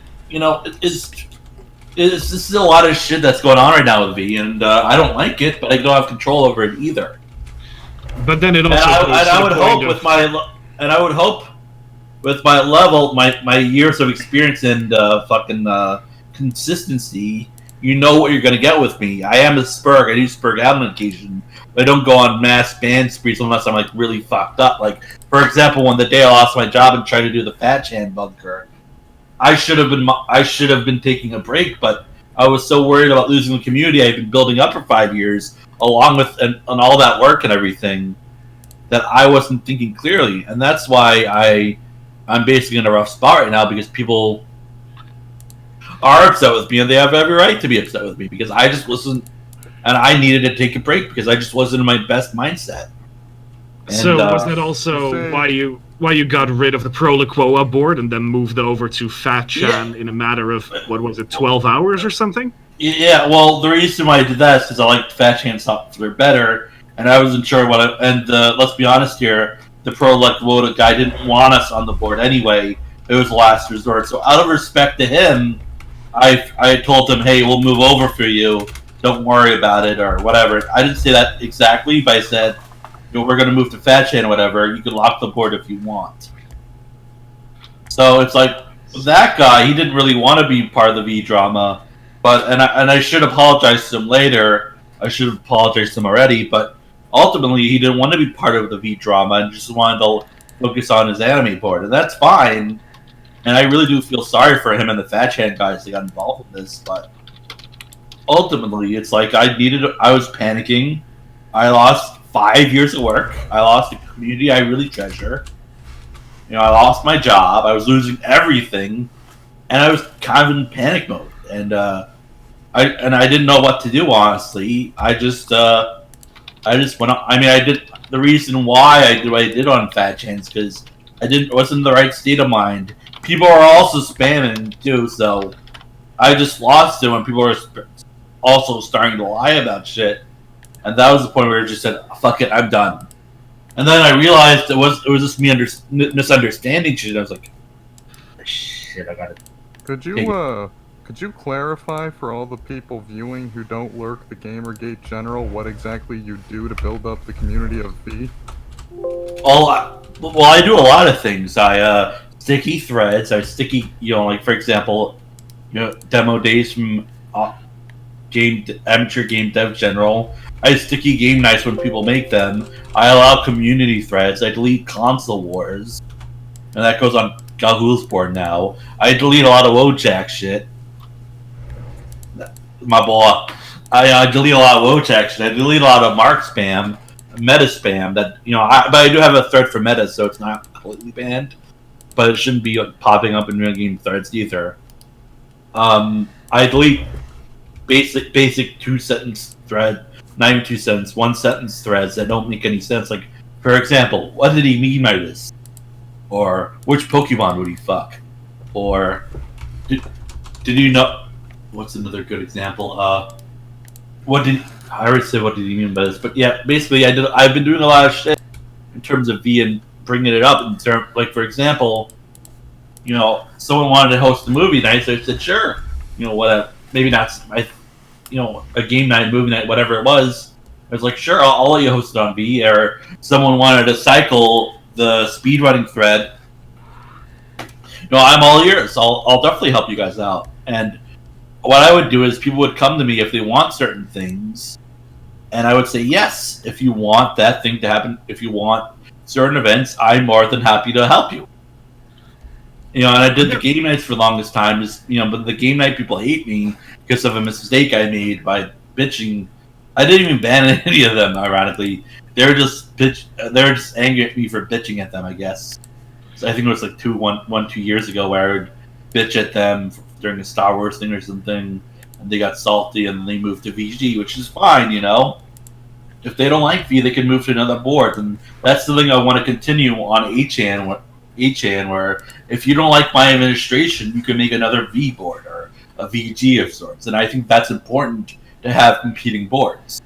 this is a lot of shit that's going on right now with V, and I don't like it, but I don't have control over it either. But then it And also I would hope with my level, my years of experience and fucking consistency, you know what you're gonna get with me. I am a Spurg. I do Spurg out on occasion. But I don't go on mass ban sprees unless I'm like really fucked up. Like, for example, when the day I lost my job and tried to do the Fat Chan bunker, I should have been taking a break, but I was so worried about losing the community I've been building up for 5 years, along with and all that work and everything, that I wasn't thinking clearly, and that's why I'm basically in a rough spot right now, because people are upset with me, and they have every right to be upset with me, because I just wasn't, and I needed to take a break because I just wasn't in my best mindset. And, so was that also why you got rid of the Proliquoa board and then moved over to Fat Chan in a matter of, what was it, 12 hours or something? Yeah, well, the reason why I did that is because I liked Fat Chan software better, and I wasn't sure let's be honest here, the Proliquoa guy didn't want us on the board anyway. It was a last resort. So out of respect to him, I told him, hey, we'll move over for you. Don't worry about it, or whatever. I didn't say that exactly, but I said, we're going to move to Fat Chan or whatever. You can lock the board if you want. So it's like, that guy, he didn't really want to be part of the V drama, and I should apologize to him later. I should have apologized to him already, but ultimately he didn't want to be part of the V drama and just wanted to focus on his anime board, and that's fine. And I really do feel sorry for him and the Fat Chan guys that got involved in this, but ultimately it's like I was panicking. I lost 5 years of work. I lost a community I really treasure. I lost my job. I was losing everything, and I was kind of in panic mode. And I didn't know what to do. Honestly, I just went on. I mean, I did the reason why I did what I did on Fat Chance because wasn't in the right state of mind. People are also spamming too, so I just lost it when people were also starting to lie about shit. And that was the point where I just said, "Fuck it, I'm done." And then I realized it was just misunderstanding shit. I was like, "Shit, I got it." Could you clarify for all the people viewing who don't lurk the Gamergate General what exactly you do to build up the community of V? Well, I do a lot of things. I sticky threads. I sticky, like for example, demo days from amateur game dev general. I sticky game nights when people make them. I allow community threads. I delete console wars, and that goes on Galhool's board now. I delete a lot of Wojak shit. My boy, I delete a lot of Wojak shit. I delete a lot of Mark spam, meta spam. That but I do have a thread for meta, so it's not completely banned. But it shouldn't be popping up in real game threads either. I delete basic 2-sentence thread. Not even 2 sentence, 1 sentence threads that don't make any sense. Like, for example, what did he mean by this? Or which Pokemon would he fuck? Or did you know? What's another good example? I already said what did he mean by this, but yeah, basically I've been doing a lot of shit in terms of V and bringing it up in terms, like for example, someone wanted to host a movie night, so I said sure, whatever, maybe not a game night, movie night, whatever it was. I was like, sure, I'll let you host it on V. Or someone wanted to cycle the speedrunning thread. I'm all ears. I'll definitely help you guys out. And what I would do is people would come to me if they want certain things, and I would say, yes, if you want that thing to happen, if you want certain events, I'm more than happy to help you. And I did the game nights for the longest time. But the game night people hate me because of a mistake I made by bitching. I didn't even ban any of them. Ironically, they were just angry at me for bitching at them. I guess. So I think it was like 2 years ago where I would bitch at them during a Star Wars thing or something, and they got salty and then they moved to VG, which is fine. If they don't like V, they can move to another board, and that's the thing I want to continue on 8chan, where if you don't like my administration, you can make another V board or a VG of sorts, and I think that's important to have competing boards.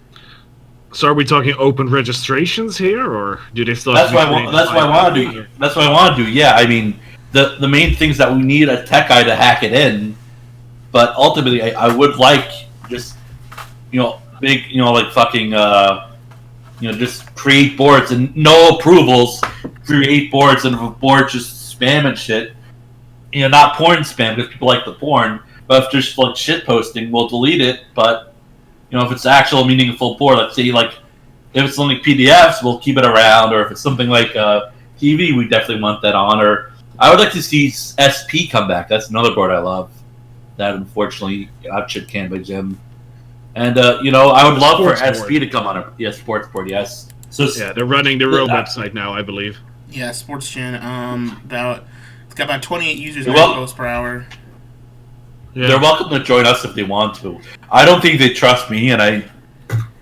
So are we talking open registrations here, or do they still? That's what I want to do. That's what I want to do. Yeah, I mean, the main things that we need a tech guy to hack it in, but ultimately, I would like just, big, like fucking, just create boards and no approvals, create boards, and if a board just spam and shit, not porn spam because people like the porn, but if just like shit posting, we'll delete it. But if it's actual meaningful board, let's say like if it's only PDFs, we'll keep it around, or if it's something like TV, we definitely want that on. Or I would like to see SP come back. That's another board I love. That unfortunately got shit canned by Jim. And I would love for SP to come on. Yeah, sports board. Yes. So they're running their own website now, I believe. Yeah, Sports Gen. It's got about 28 users posts per hour. Yeah. They're welcome to join us if they want to. I don't think they trust me, and I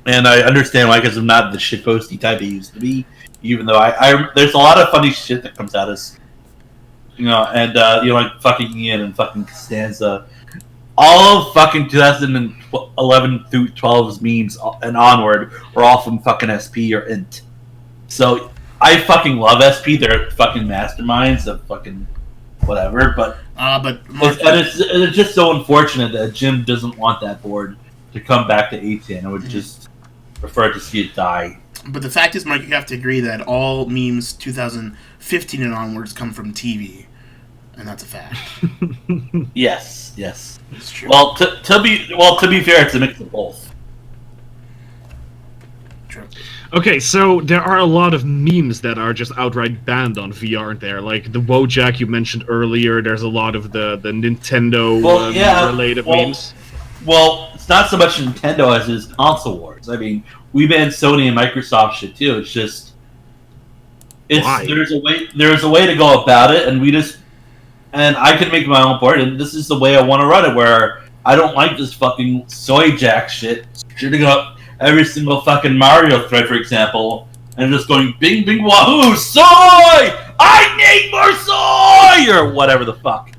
understand why, because I'm not the shitposty type I used to be. Even though I there's a lot of funny shit that comes at us, like fucking Ian and fucking Costanza. All of fucking 2011 through 12's memes and onward were all from fucking SP or Int. So I fucking love SP. They're fucking masterminds of fucking whatever. But it's just so unfortunate that Jim doesn't want that board to come back to 18. I would just prefer to see it die. But the fact is, Mike, you have to agree that all memes 2015 and onwards come from TV, and that's a fact. Yes. It's true. Well, to be fair, it's a mix of both. True. Okay, so there are a lot of memes that are just outright banned on VR, aren't there? Like the Wojak you mentioned earlier. There's a lot of the Nintendo related memes. Well, it's not so much Nintendo as it is console wars. I mean, we banned Sony and Microsoft shit too. It's just, there's a way to go about it, and I can make my own board, and this is the way I want to run it. Where I don't like this fucking soy jack shit shooting up every single fucking Mario thread, for example, and just going bing bing wahoo soy. I need more soy or whatever the fuck.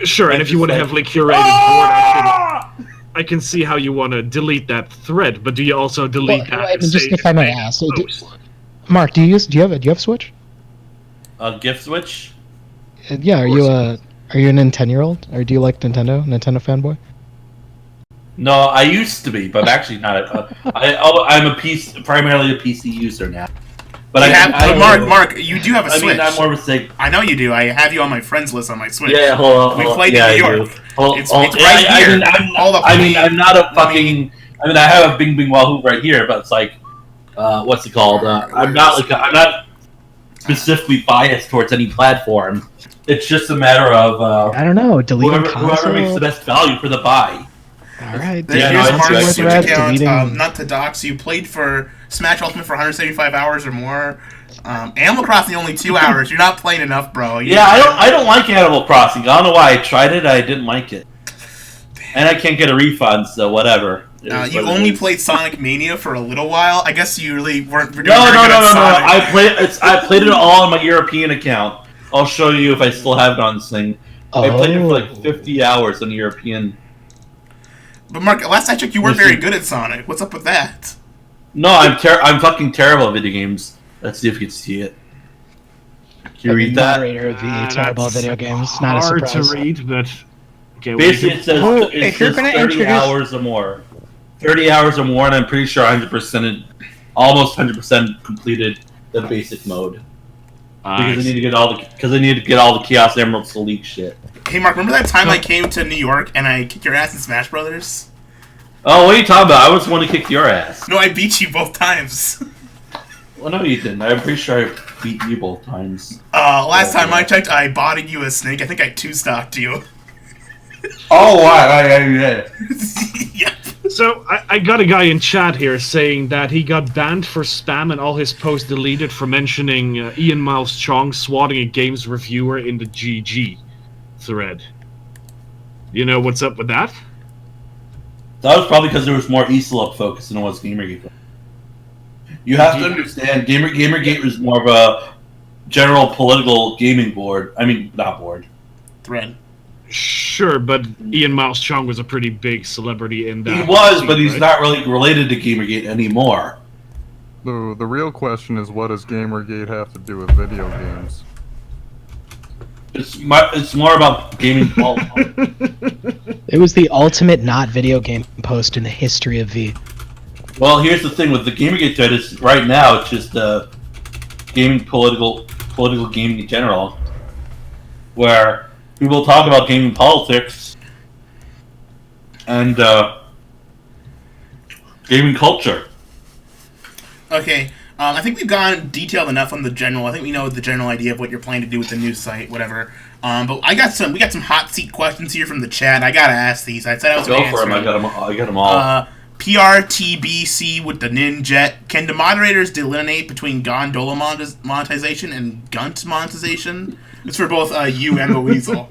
Sure, and if you want to have like curated board, I can see how you want to delete that thread, but do you also delete that? Just if I may ask, Mark, do you have Switch? Gift Switch? Yeah, are you a 10-year-old, or do you like Nintendo fanboy? No, I used to be, but I'm actually not. I'm primarily a PC user now. But Mark, you do have a Switch. I'm more of a Sig. I know you do. I have you on my friends list on my Switch. Yeah, hold on. We played in New York. It's right here. I'm not a fucking. I have a Bing Bing Wahoo right here, but it's like, what's it called? I'm not specifically biased towards any platform. It's just a matter of I don't know. Deleting whoever makes the best value for the buy. All right. Here's Mark's Switch account. Not to dox you, played for Smash Ultimate for 175 hours or more. Animal Crossing only 2 hours. You're not playing enough, bro. I don't like Animal Crossing. I don't know why I tried it. I didn't like it, and I can't get a refund. So whatever. You only played Sonic Mania for a little while. I guess you really weren't. No. I played it all on my European account. I'll show you if I still have it on this thing. I played it for like 50 hours on the European. But Mark, last I checked, you weren't very good at Sonic. What's up with that? No, I'm fucking terrible at video games. Let's see if you can see it. Can you read that? Moderator of the terrible video games. Not a surprise. Hard to read, but okay, basically it says 30 hours or more. 30 hours or more, and I'm pretty sure almost 100% completed the basic mode. Because I need to get all the Chaos Emeralds to leak shit. Hey Mark, remember that time I came to New York and I kicked your ass in Smash Brothers? Oh, what are you talking about? I was the one to kick your ass. No, I beat you both times. Well, no, you didn't. I'm pretty sure I beat you both times. Last time I checked, I botted you a snake. I think I 2-stocked you. Oh, wow. Yeah. Yep. So, I got a guy in chat here saying that he got banned for spam and all his posts deleted for mentioning Ian Miles Chong swatting a games reviewer in the GG thread. You know what's up with that? That was probably because there was more ESLUP focus than it was Gamergate. You have to understand, Gamergate was more of a general political gaming board. I mean, not board. Thread. Sure, but Ian Miles Chong was a pretty big celebrity in that. He was, but he's not really related to Gamergate anymore. The real question is, what does Gamergate have to do with video games? It's more about gaming politics. It was the ultimate not video game post in the history of V. Well, here's the thing with the Gamergate thread is right now it's just gaming political gaming in general, where people talk about gaming politics and gaming culture. Okay, I think we've gone detailed enough on the general. I think we know the general idea of what you're planning to do with the new site, whatever. But we got some hot seat questions here from the chat. I gotta ask these. I said I was Go gonna for them. answer I got them all. PRTBC with the Ninjet. Can the moderators delineate between gondola monetization and Gunt monetization? It's for both you and the Weasel.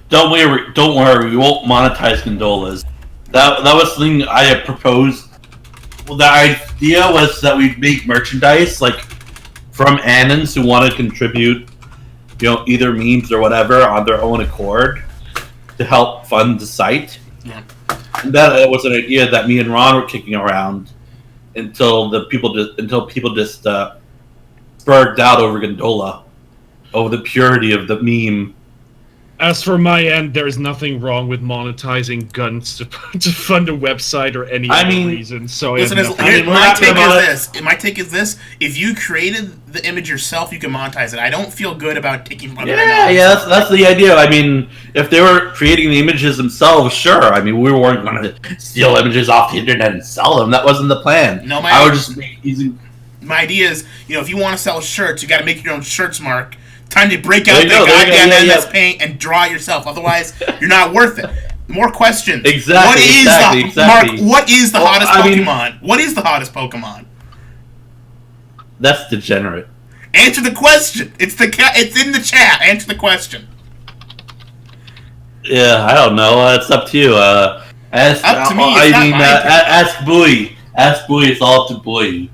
Don't worry. We won't monetize gondolas. That was something I had proposed. Well, the idea was that we'd make merchandise like from Anons who want to contribute, either memes or whatever on their own accord to help fund the site. Yeah. And that was an idea that me and Ron were kicking around until people just spurred out over gondola, over the purity of the meme. As for my end, there's nothing wrong with monetizing guns to fund a website or any other reason. So listen, my take is this: if you created the image yourself, you can monetize it. I don't feel good about taking money. Yeah, that's the idea. I mean, if they were creating the images themselves, sure. I mean, we weren't going to steal images off the internet and sell them. That wasn't the plan. No, I would just make easy. My idea is, if you want to sell shirts, you got to make your own shirts, Mark. Time to break out the goddamn MS Paint and draw it yourself. Otherwise, you're not worth it. More questions. Exactly. Mark, what is the hottest Pokemon? What is the hottest Pokemon? That's degenerate. Answer the question. It's in the chat. Answer the question. Yeah, I don't know. It's up to you. Ask Bowie. Ask Bowie. It's all up to Bowie.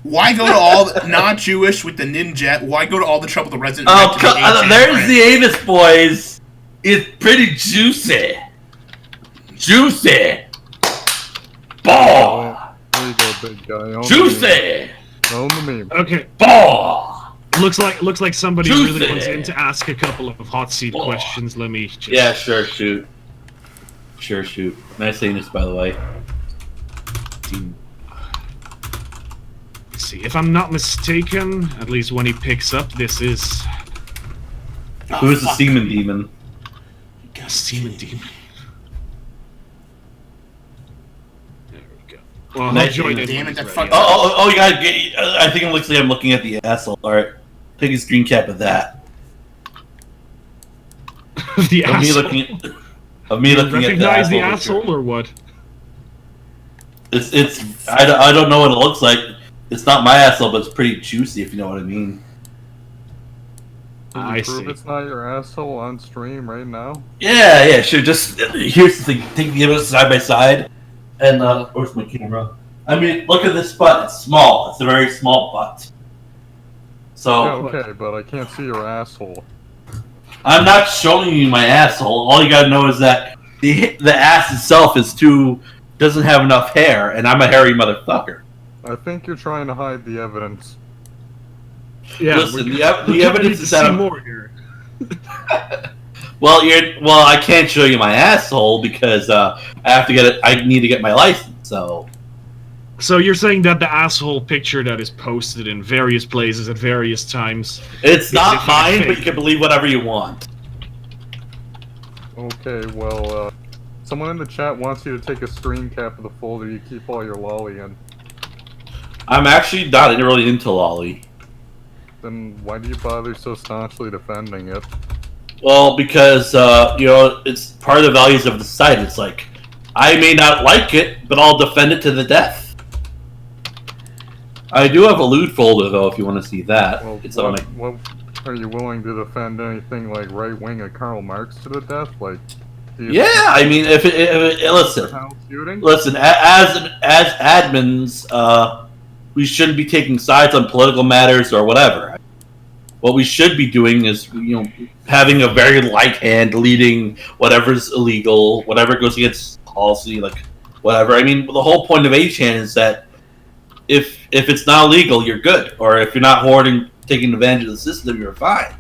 Why go to all not Jewish with the Ninjet? Why go to all the trouble the resident? There's the anus, boys. It's pretty juicy. Ball. There you go, big guy. Juicy. Own the meme. Okay. Ball. Looks like somebody Juicy. really wants in to ask a couple of hot seat questions. Let me just... Yeah, sure, shoot. Nice anus, by the way. See, if I'm not mistaken, at least when he picks up, this is... Who's the semen demon? Semen demon. There we go. Well, Nice I'll join in. Damn it, that Ready. fucking... You gotta get... I think it looks like I'm looking at the asshole. Alright. Take a screen cap of that. The Of me asshole. looking at the Recognize the asshole. asshole or what? It's I don't know what it looks like. It's not my asshole, but it's pretty juicy, if you know what I mean. Can you prove see. it's not your asshole on stream right now? Yeah, sure. Just here's the thing: take the images side by side, and where's my camera? I mean, look at this butt. It's small. It's a very small butt. So Yeah, okay, but I can't see your asshole. I'm not showing you my asshole. All you gotta know is that the ass itself doesn't have enough hair, and I'm a hairy motherfucker. I think you're trying to hide the evidence. Yeah, Listen, we the evidence need is to that see I'm- more here. Well, I can't show you my asshole because I have to get it. I need to get my license. So you're saying that the asshole picture that is posted in various places at various times... It's not in fact mine, fake. but you can believe whatever you want. Okay, well, someone in the chat wants you to take a screen cap of the folder you keep all your lolly in. I'm actually not really into lolly. Then why do you bother so staunchly defending it? Well, because it's part of the values of the site. It's like I may not like it, but I'll defend it to the death. I do have a lewd folder though, if you want to see that. Well, It's on what are you willing to defend anything like right wing of Karl Marx to the death? Like, do you Yeah, I mean, if listen, house shooting? as admins, we shouldn't be taking sides on political matters or whatever. What we should be doing is, having a very light hand leading whatever's illegal, whatever goes against policy, like whatever. I mean, the whole point of 8chan is that if it's not illegal, you're good. Or if you're not hoarding, taking advantage of the system, you're fine.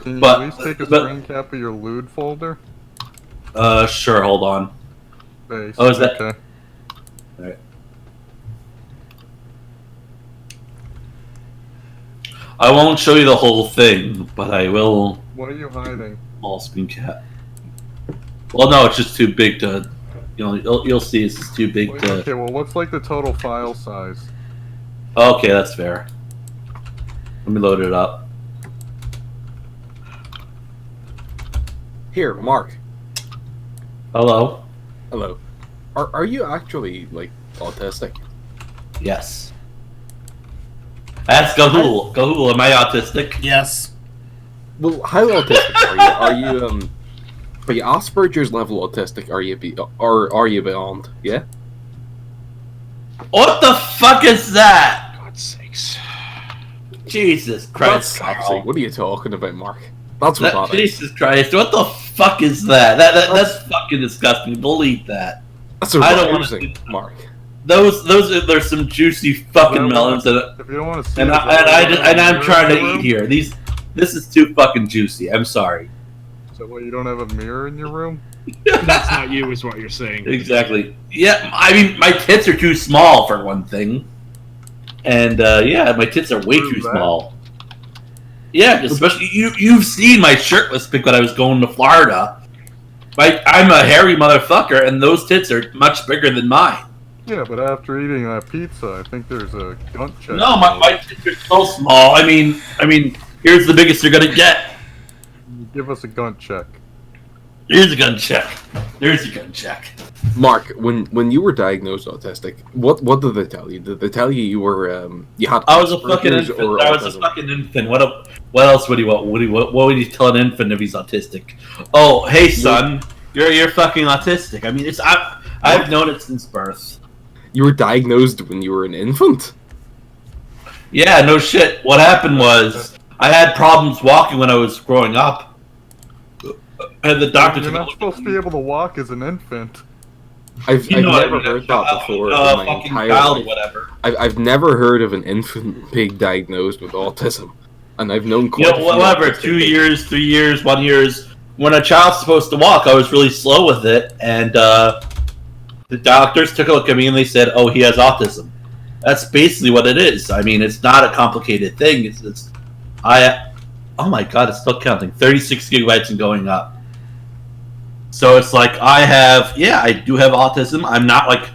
Can you But- at least take a but- screen cap of your lewd folder? Sure. Hold on. Base. Oh, is that- okay? I won't show you the whole thing, but I will. What are you hiding? Small screen cap. Well, no, it's just too big to. You'll see. It's just too big to. Okay, well, what's like the total file size? Okay, that's fair. Let me load it up. Here, Mark. Hello. Hello. Are you actually like autistic? Yes. Ask Gahul. Gahul, am I autistic? Yes. Well, how autistic are you? Are you Asperger's level autistic? Are you beyond? Yeah. What the fuck is that? God's sakes. Jesus That's Christ, sexy. Carl. What are you talking about, Mark? That's what that is. Jesus Christ, what the fuck is that? That's fucking disgusting. Delete that. That's I don't wanna arousing, Mark. There's some juicy fucking melons that, If you don't want to see and it, I'm trying to eat here. This is too fucking juicy. I'm sorry. So what, you don't have a mirror in your room? That's not you, is what you're saying. Exactly. Yeah, I mean, my tits are too small for one thing, and yeah, my tits are way too that? small. Yeah, especially you've seen my shirtless pic when I was going to Florida. I'm a hairy motherfucker, and those tits are much bigger than mine. Yeah, but after eating that pizza, I think there's a gun check. No, my tits are so small. I mean, here's the biggest you're gonna get. Give us a gun check. Here's a gun check. There's a gun check. Mark, when you were diagnosed autistic, what did they tell you? Did they tell you were you had? I was a fucking Asperger's infant. or I was a autism? fucking infant. What else would he want? What would he tell an infant if he's autistic? Oh, hey son, you're fucking autistic. I mean, I've known it since birth. You were diagnosed when you were an infant. Yeah, no shit. What happened was I had problems walking when I was growing up, and the doctor You're took a not look supposed at to be me. able to walk as an infant. I've You know, never I mean, heard that before in my fucking entire child or life. whatever. I've never heard of an infant being diagnosed with autism, and I've known You quite know, a few whatever. autistic 2 people. years, 3 years, 1 year. When a child's supposed to walk, I was really slow with it, and the doctors took a look at me and they said, "Oh, he has autism." That's basically what it is. I mean, it's not a complicated thing. Oh my god, it's still counting. 36 gigabytes and going up. So it's like I do have autism. I'm not like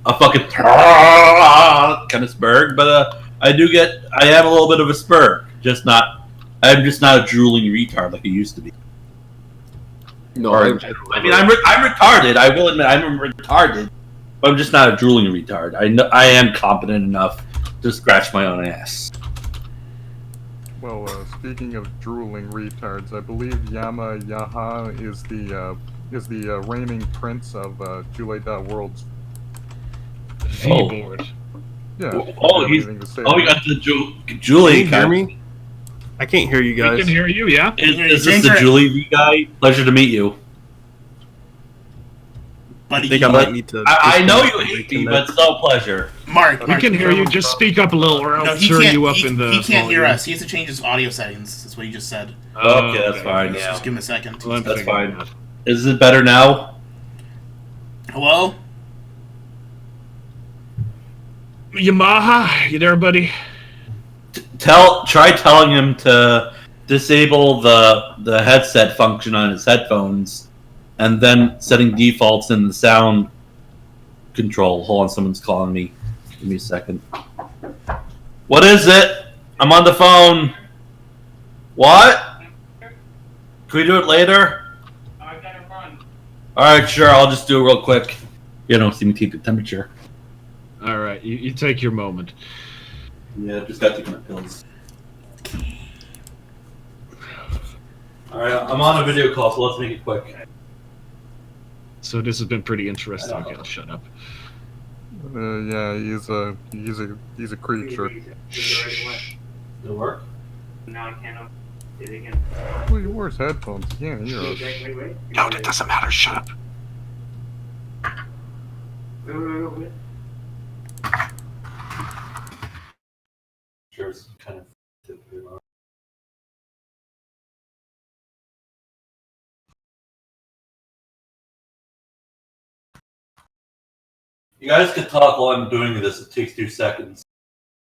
a fucking kind of spurg, but I am a little bit of a spurg. I'm just not a drooling retard like I used to be. No, I mean, I'm retarded. I will admit I'm retarded, but I'm just not a drooling retard. I am competent enough to scratch my own ass. Well, speaking of drooling retards, I believe Yama Yaha is the reigning prince of Judaism. V-board. Yeah. Oh, if you he's have anything to say we about got the Julie. Can you hear me? I can't hear you We guys. can hear you, yeah. Is this the Julie V guy? Pleasure to meet you. Buddy, I think I might need to. I know you disconnect hate my me, connect. but it's no pleasure. Mark. We Mark, can hear you. Just speak up a little, or No, I'll he turn can't. you up He, in the. he can't hear volume. us. He has to change his audio settings. That's what he just said. Okay, that's fine. Just give him a second. Well, I'm That's figuring fine. it out. Is it better now? Hello? Yamaha, you there, buddy? Try telling him to disable the headset function on his headphones, and then setting defaults in the sound control. Hold on, someone's calling me. Give me a second. What is it? I'm on the phone. What? Can we do it later? I gotta run. Alright, sure, I'll just do it real quick. You know, see me keep the temperature. All right, you take your moment. Yeah, just got to take my pills. Alright, I'm on a video call, so let's make it quick. So this has been pretty interesting. Okay, I'll shut up. Yeah, he's a creature. It'll work? No, I can't. Did it again. Well, he wears headphones. He can't hear us. Wait. No, that doesn't matter. Shut up. Wait. You guys can talk while I'm doing this. It takes 2 seconds.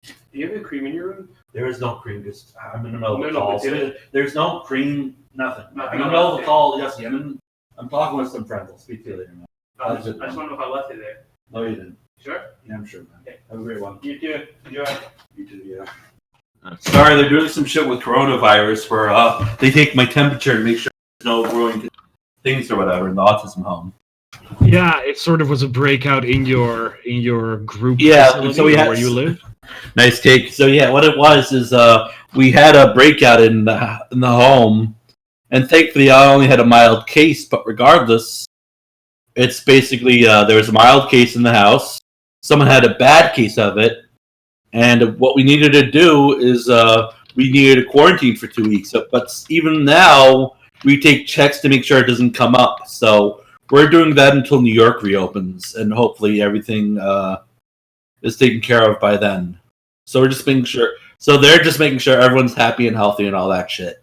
Do you have any cream in your room? There is no cream because I'm in the middle of a No, call. but So there's no cream, nothing. Nothing. I'm in the middle of a call. Yes, I'm talking with some friends. I'll speak to you later. Man. I just want to know if I left it there. No, you didn't. Sure? Yeah, I'm sure, man. Okay. Have a great one. You too. Enjoy. You too, yeah. Sorry, they're doing some shit with coronavirus where they take my temperature and make sure there's no growing things or whatever in the autism home. Yeah, it sort of was a breakout in your group. Yeah, facility so we had where you live. Nice take. So yeah, what it was is we had a breakout in the home, and thankfully I only had a mild case. But regardless, it's basically there was a mild case in the house. Someone had a bad case of it, and what we needed to do is we needed to quarantine for 2 weeks. But even now, we take checks to make sure it doesn't come up. So we're doing that until New York reopens, and hopefully everything is taken care of by then. So we're just making sure. So they're just making sure everyone's happy and healthy and all that shit.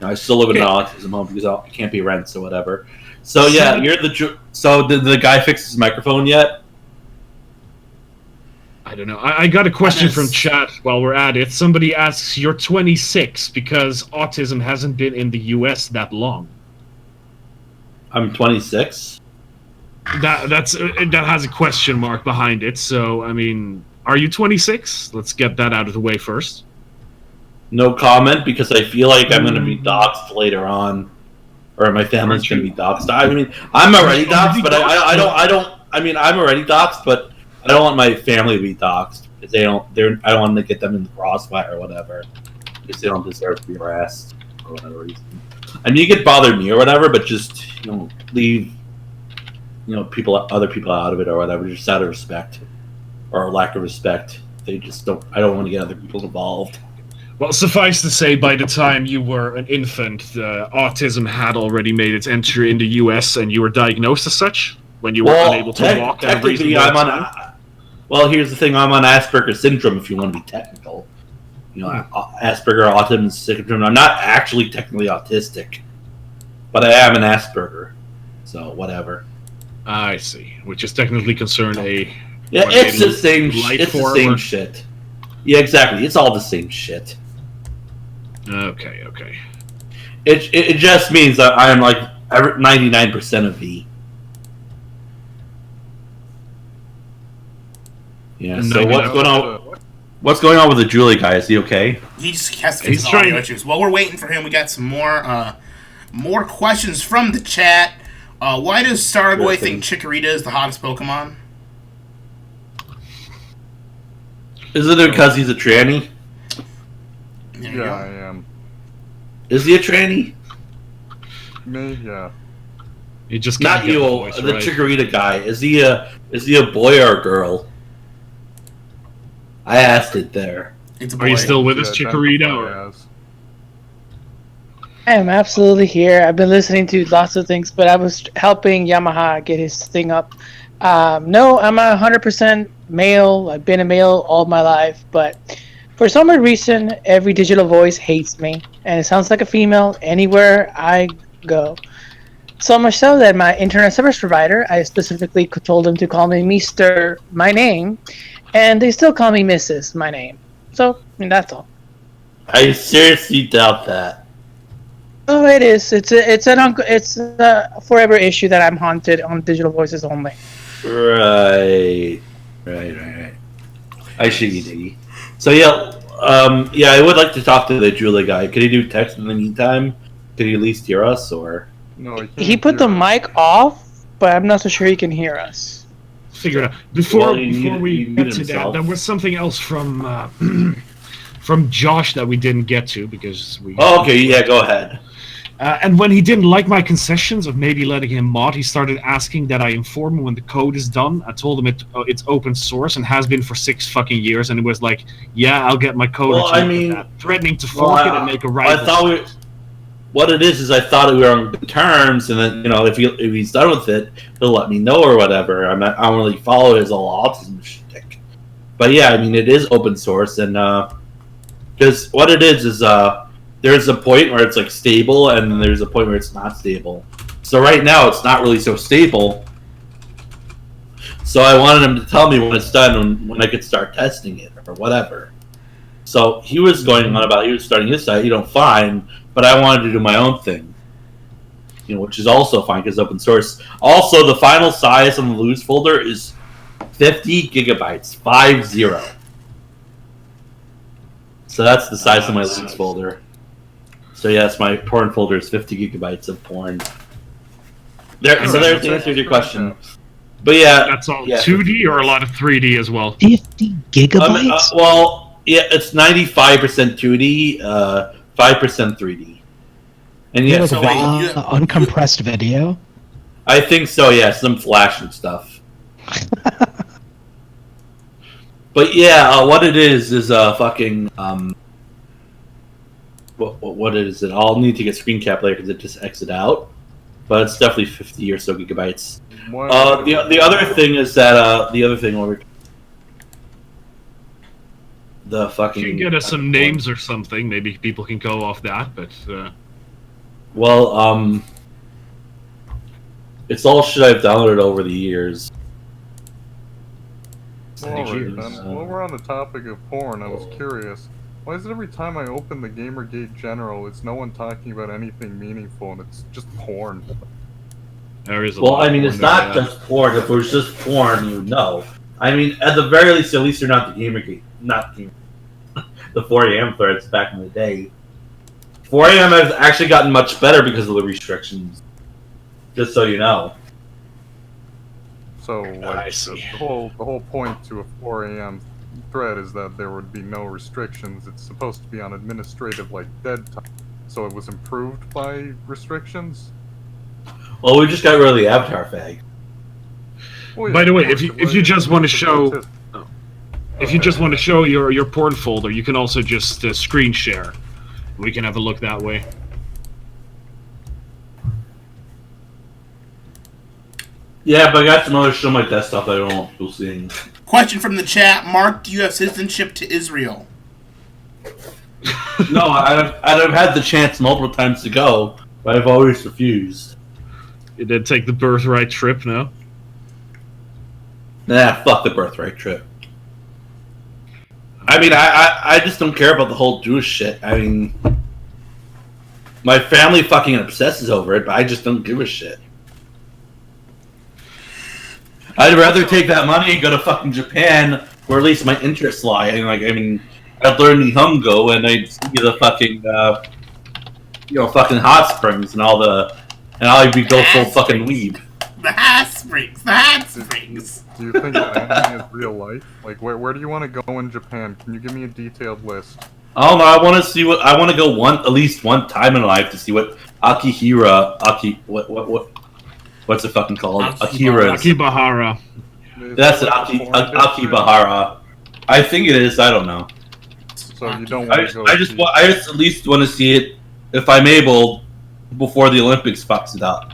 Now, I still live in an autism home because I can't pay rent or whatever. So yeah, So did the guy fix his microphone yet? I don't know. I got a question from chat while we're at it. Somebody asks, "You're 26 because autism hasn't been in the U.S. that long." I'm 26. That has a question mark behind it. So I mean, are you 26? Let's get that out of the way first. No comment because I feel like I'm going to be doxxed later on, or my family's going to be doxxed. I mean, I'm already doxxed, but I don't. I mean, I'm already doxxed, but I don't want my family to be doxxed because I don't want to get them in the crossfire or whatever because they don't deserve to be harassed for whatever reason. I mean, you could bother me or whatever, but just leave other people out of it or whatever, just out of respect or lack of respect. They just don't. I don't want to get other people involved. Well, suffice to say, by the time you were an infant, autism had already made its entry in the U.S. and you were diagnosed as such when you were unable to walk. Technically, well, here's the thing: I'm on Asperger's syndrome. If you want to be technical, Asperger autism syndrome. I'm not actually technically autistic, but I am an Asperger. So whatever. I see. Which is technically concerned it's the same. It's the same shit. Yeah, exactly. It's all the same shit. Okay. It just means that I am like 99% of V. Yeah. So what's going on? What's going on with the Julie guy? Is he okay? He just has to fix his audio issues. While we're waiting for him, we got some more questions from the chat. Why does Starboy think Chikorita is the hottest Pokemon? Is it because he's a tranny? Yeah, I am. Is he a tranny? Me, yeah. You just not you, the Chikorita guy. Is he a boy or a girl? I asked it there. It's a boy. Are you still with us, Chikorita? I am absolutely here. I've been listening to lots of things, but I was helping Yamaha get his thing up. No, I'm 100% male. I've been a male all my life, but for some reason, every digital voice hates me, and it sounds like a female anywhere I go. So much so that my internet service provider, I specifically told them to call me Mr. My name, and they still call me Mrs. My name. So, that's all. I seriously doubt that. Oh, it is. It's a forever issue that I'm haunted on digital voices only. Right. I see you, Diggy. So yeah, I would like to talk to the Julie guy. Could he do text in the meantime? Could he at least hear us, or? No, he put the mic off, but I'm not so sure he can hear us. Figure it out. Before we get to that, there was something else from from Josh that we didn't get to because we. Oh, okay. Yeah, go ahead. And when he didn't like my concessions of maybe letting him mod, he started asking that I inform him when the code is done. I told him it's open source and has been for 6 fucking years, and it was like, yeah, I'll get my code. Well, threatening to fork it and make a rival. I thought what it is I thought we were on good terms, and then if he's done with it, he'll let me know or whatever. I don't really follow his all autism shtick, but yeah, I mean it is open source, and because what it is there's a point where it's like stable, and then there's a point where it's not stable. So right now it's not really so stable. So I wanted him to tell me when it's done and when I could start testing it or whatever. So he was going on about he was starting his site, fine, but I wanted to do my own thing. Which is also fine because open source. Also, the final size on the loose folder is 50 gigabytes, 50. So that's the size of my loose folder. So yes, my porn folder is 50 gigabytes of porn. So there's the answer to your question. But yeah, that's all 2D or a lot of 3D as well. 50 gigabytes. Well, yeah, it's 95% 2D, 5% 3D. And yeah, so uncompressed video. I think so. Yeah, some Flash and stuff. But yeah, what it is fucking what is it? I'll need to get screen cap later because it just exit out. But it's definitely 50 or so gigabytes. The other thing is that the fucking. You can get us some names or something. Maybe people can go off that, but. Well, it's all shit I've downloaded over the years. Well, while we're on the topic of porn, I was curious. Why is it every time I open the Gamergate General, it's no one talking about anything meaningful, and it's just porn? There is well, I mean, it's not just porn. If it was just porn, you would know. I mean, at the very least, you're not the Gamergate, not the 4 a.m. threads back in the day. 4 a.m. has actually gotten much better because of the restrictions. Just so you know. So, like, the whole point to a 4 a.m. thread is that there would be no restrictions. It's supposed to be on administrative, like, dead time. So it was improved by restrictions? Well, we just got rid of the avatar fag. Well, yeah, by the way, if you just want to show... If you just want to show your porn folder, you can also just screen share. We can have a look that way. Yeah, but I got some other shit on my desktop that I don't want people seeing. Question from the chat. Mark, do you have citizenship to Israel? No, I've had the chance multiple times to go, but I've always refused. You did take the birthright trip, no? Nah, fuck the birthright trip. I mean, I just don't care about the whole Jewish shit. I mean, my family fucking obsesses over it, but I just don't give a shit. I'd rather take that money and go to fucking Japan, where at least my interests lie. And like, I mean, I'd learn Nihongo and I'd see the fucking, fucking hot springs and I'd be go full fucking weeb. The hot springs. Do you think that anime is real life? Like, where do you want to go in Japan? Can you give me a detailed list? I don't know. I want to go at least one time in life to see what what's it fucking called? Akibahara. That's it. Akibahara. I think it is. I don't know. So you don't want to go? I just at least want to see it if I'm able before the Olympics fucks it up.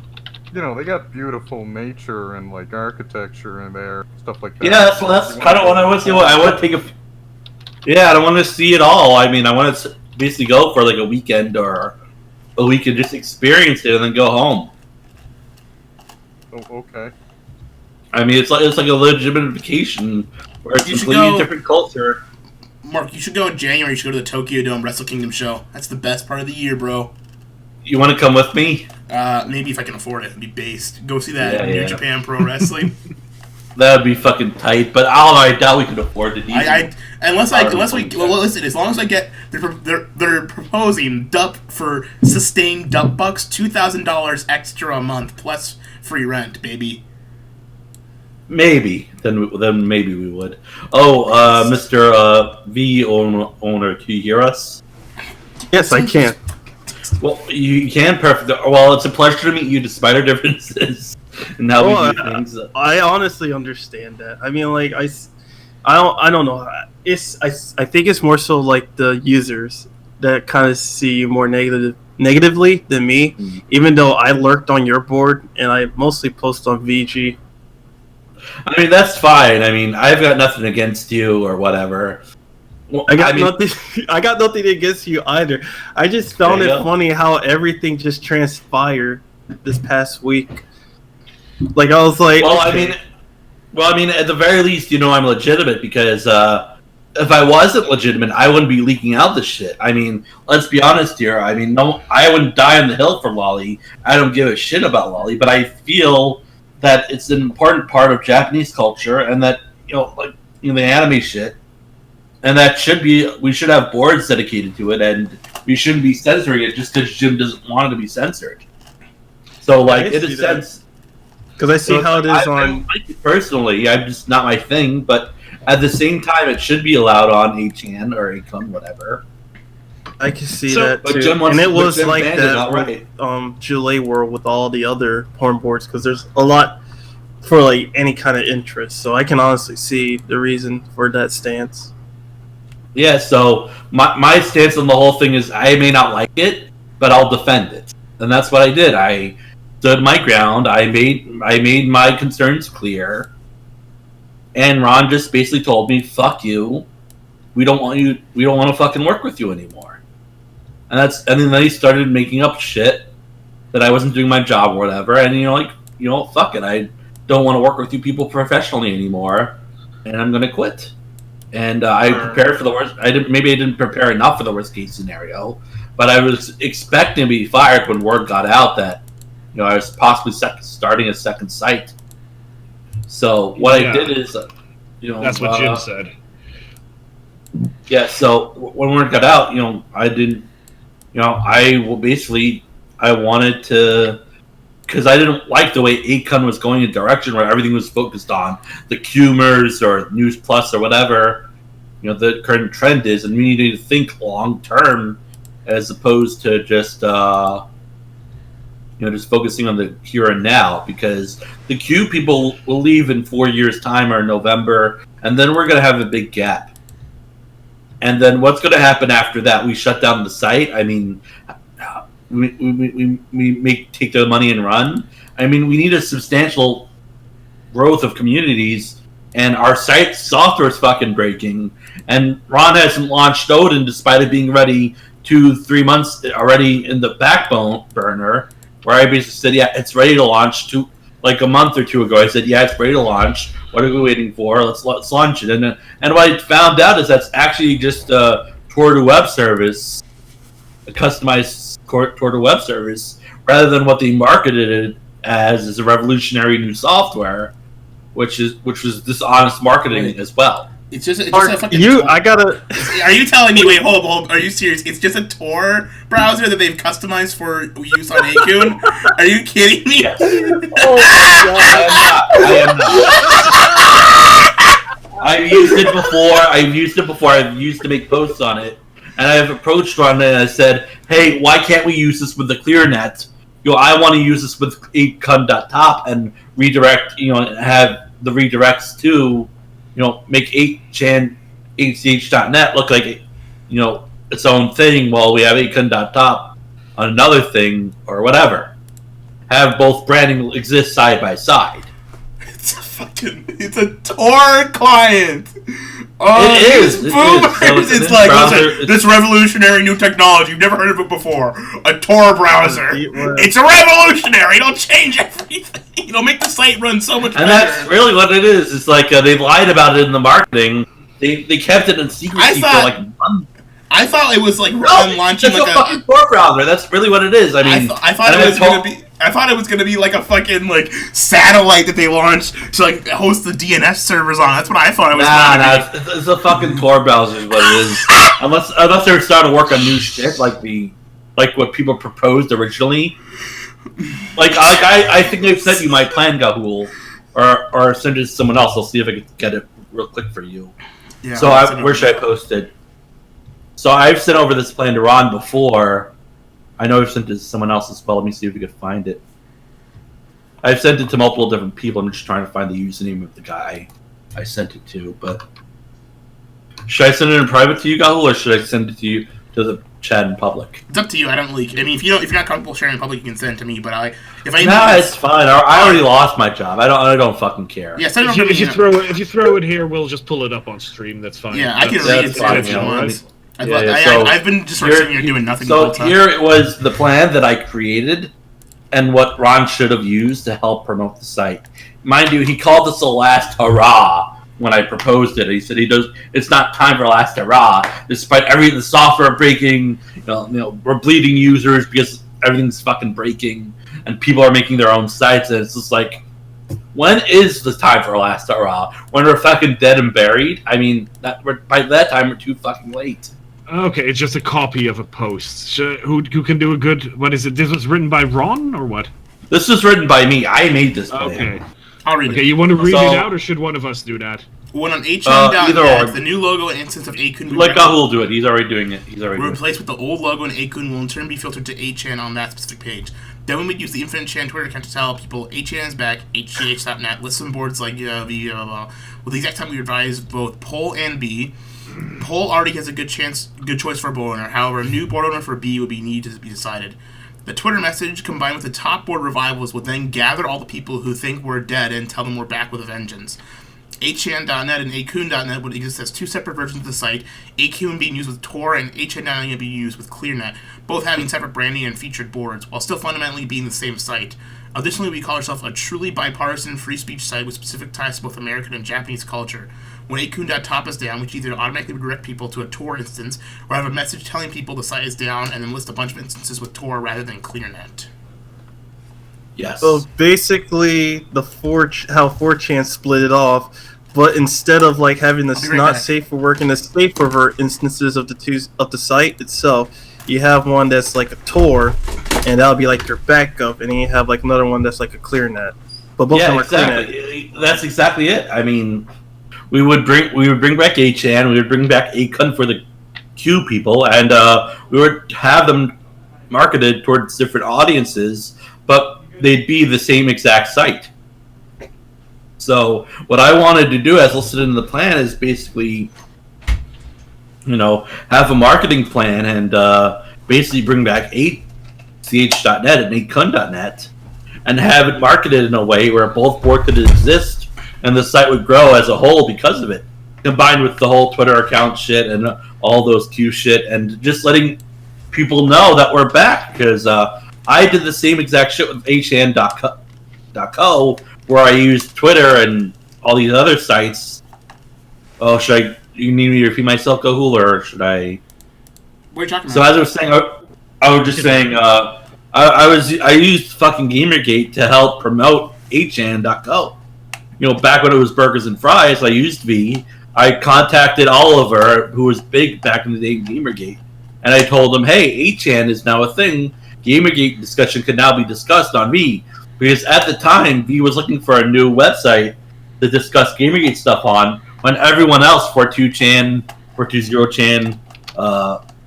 You know, they got beautiful nature and like architecture in there, stuff like that. Yeah, that's kind of what I want to see. I want to take a. Yeah, I don't want to see it all. I mean, I want to basically go for like a weekend or a week and just experience it and then go home. Oh, okay. I mean, it's like a legitimate vacation where it's completely different culture. Mark, you should go in January. You should go to the Tokyo Dome Wrestle Kingdom show. That's the best part of the year, bro. You want to come with me? Maybe if I can afford it. It'd be based. Go see that New Japan Pro Wrestling. That would be fucking tight, but I doubt we can afford it. As long as I get, they're proposing for sustained dub bucks, $2,000 extra a month plus free rent, baby. Maybe then maybe we would. Oh, Mr. V owner, can you hear us? Yes, I can. Well, you can perfect. Well, it's a pleasure to meet you, despite our differences and how we do things. I honestly understand that. I mean, like I don't know. I think it's more so like the users that kind of see you more negatively than me. Mm-hmm. Even though I lurked on your board and I mostly post on VG. I mean, that's fine. I mean, I've got nothing against you or whatever. Well, I got nothing against you either. I just found it funny how everything just transpired this past week. Like I was like, well, I mean, Well, I mean, at the very least, I'm legitimate because if I wasn't legitimate, I wouldn't be leaking out this shit. I mean, let's be honest here. I mean, no, I wouldn't die on the hill for Lolly. I don't give a shit about Lolly, but I feel that it's an important part of Japanese culture, and that the anime shit, and that we should have boards dedicated to it, and we shouldn't be censoring it just because Jim doesn't want it to be censored. So, like, in a sense, because I see how it is I on. like it personally, I'm just not my thing, but at the same time, it should be allowed on 8chan or 8kun, whatever. I can see that but too, Jim wants- and it but was Jim like banned it that outright. with Julie World with all the other porn boards because there's a lot for like any kind of interest. So I can honestly see the reason for that stance. Yeah, so my stance on the whole thing is I may not like it, but I'll defend it, and that's what I did. I stood my ground. I made my concerns clear, and Ron just basically told me, "Fuck you. We don't want you. We don't want to fucking work with you anymore." And then he started making up shit that I wasn't doing my job or whatever. And fuck it. I don't want to work with you people professionally anymore, and I'm gonna quit. And I prepared for the worst. Maybe I didn't prepare enough for the worst case scenario, but I was expecting to be fired when word got out that I was possibly starting a second site. So what I did is, that's what Jim said. Yeah. So when word got out, I didn't. I wanted to. Because I didn't like the way 8kun was going in a direction where everything was focused on the Cumers or News Plus or whatever, the current trend is, and we need to think long term as opposed to just just focusing on the here and now. Because the Q people will leave in 4 years' time or November, and then we're gonna have a big gap. And then what's gonna happen after that? We shut down the site. I mean. We take the money and run. I mean, we need a substantial growth of communities, and our site software is fucking breaking. And Ron hasn't launched Odin despite it being ready 2-3 months already in the backbone burner. Where I basically said, "Yeah, it's ready to launch." Like a month or two ago, I said, "Yeah, it's ready to launch. What are we waiting for? Let's launch it." And what I found out is that's actually just a Tor to web service, a customized Tor to web service, rather than what they marketed it as a revolutionary new software, which was dishonest marketing as well. It's just a fucking I gotta. Are you telling me? Wait, hold. Are you serious? It's just a Tor browser that they've customized for use on Akun? Are you kidding me? Yes. Oh my god! I am not. I've used it before. I've used to make posts on it. And I've approached Ron and I said, "Hey, why can't we use this with the ClearNet? I want to use this with 8kun.top and redirect, have the redirects to, make 8chan, 8ch.net look like, its own thing while we have 8kun.top on another thing or whatever. Have both branding exist side by side." It's a Tor client. Oh, it is. Boomers! It's like, listen, this revolutionary new technology. You've never heard of it before. A Tor browser. It's a revolutionary. It'll change everything. It'll make the site run so much better. And that's really what it is. It's like they lied about it in the marketing. They kept it in secrecy for like months. I thought it was like launching like a fucking Tor browser. That's really what it is. I mean, I thought it was gonna be. I thought it was gonna be like a fucking like satellite that they launched to like host the DNS servers on. That's what I thought it was. Nah, it's a fucking Tor browser is what it is. unless they're starting to work on new shit like what people proposed originally. I think they've sent you my plan, Gahul, or send it to someone else. I'll see if I can get it real quick for you. Yeah. So where should I post it? So I've sent over this plan to Ron before. I know I've sent it to someone else as well. Let me see if we can find it. I've sent it to multiple different people. I'm just trying to find the username of the guy I sent it to. But should I send it in private to you, Gahul, or should I send it to you to the chat in public? It's up to you. I don't leak. I mean, if you're not comfortable sharing in public, you can send it to me. But it's fine. I already lost my job. I don't fucking care. Yeah, send it if you throw it here, we'll just pull it up on stream. That's fine. Yeah, I can read it if you want. I've been just sitting here doing nothing. So here it was the plan that I created and what Ron should have used to help promote the site. Mind you, he called this the last hurrah when I proposed it. He said it's not time for last hurrah, despite the software breaking. We're bleeding users because everything's fucking breaking, and people are making their own sites, and it's just like, when is the time for last hurrah? When we're fucking dead and buried? I mean, by that time we're too fucking late. Okay, it's just a copy of a post. Who can do a good? What is it? This was written by Ron or what? This was written by me. I made this plan. Okay. I'll read it. Okay, you want to read it out, or should one of us do that? When on either HN.net, or. the new logo and instance of Akun Let Gahu will do it. He's already doing it. will replace with the old logo, and Akun will in turn be filtered to HN on that specific page. Then we would use the Infinite Chan Twitter account to tell people HN is back, hgh.net, listen boards like blah, blah, blah. With the exact time we advise both Poll and B. Poll already has a good choice for a board owner. However, a new board owner for B would be needed to be decided. The Twitter message, combined with the top board revivals, will then gather all the people who think we're dead and tell them we're back with a vengeance. HN.net and Akun.net would exist as two separate versions of the site, Akun being used with Tor and HN.net being used with ClearNet, both having separate branding and featured boards, while still fundamentally being the same site. Additionally, we call ourselves a truly bipartisan free speech site with specific ties to both American and Japanese culture. When Akun.top is down, we can either automatically redirect people to a Tor instance, or have a message telling people the site is down, and then list a bunch of instances with Tor rather than ClearNet. Yes. So basically, how 4chan split it off, but instead of like having this I'll be right not back. safe for work and the safe for instances of the site itself, you have one that's like a Tor, and that'll be like your backup, and then you have like another one that's like a ClearNet. But both of them are ClearNet. exactly. That's exactly it. I mean, we would bring back HN, we would bring back Akun for the Q people, and we would have them marketed towards different audiences, but they'd be the same exact site. So what I wanted to do, as listed in the plan, is basically, have a marketing plan and basically bring back ch.net and akun.net and have it marketed in a way where both boards could exist and the site would grow as a whole because of it, combined with the whole Twitter account shit and all those Q shit, and just letting people know that we're back, because I did the same exact shit with hn.co, where I used Twitter and all these other sites. Oh, you need me to repeat myself, Gahul, or should I? What are you talking So about? as I was saying, I was just saying, I used fucking Gamergate to help promote hn.co. Back when it was Burgers and Fries, I used V. I contacted Oliver, who was big back in the day in Gamergate, and I told him, hey, HN is now a thing. Gamergate discussion can now be discussed on V. Because at the time, V was looking for a new website to discuss Gamergate stuff on, when everyone else, 420chan, 420chan,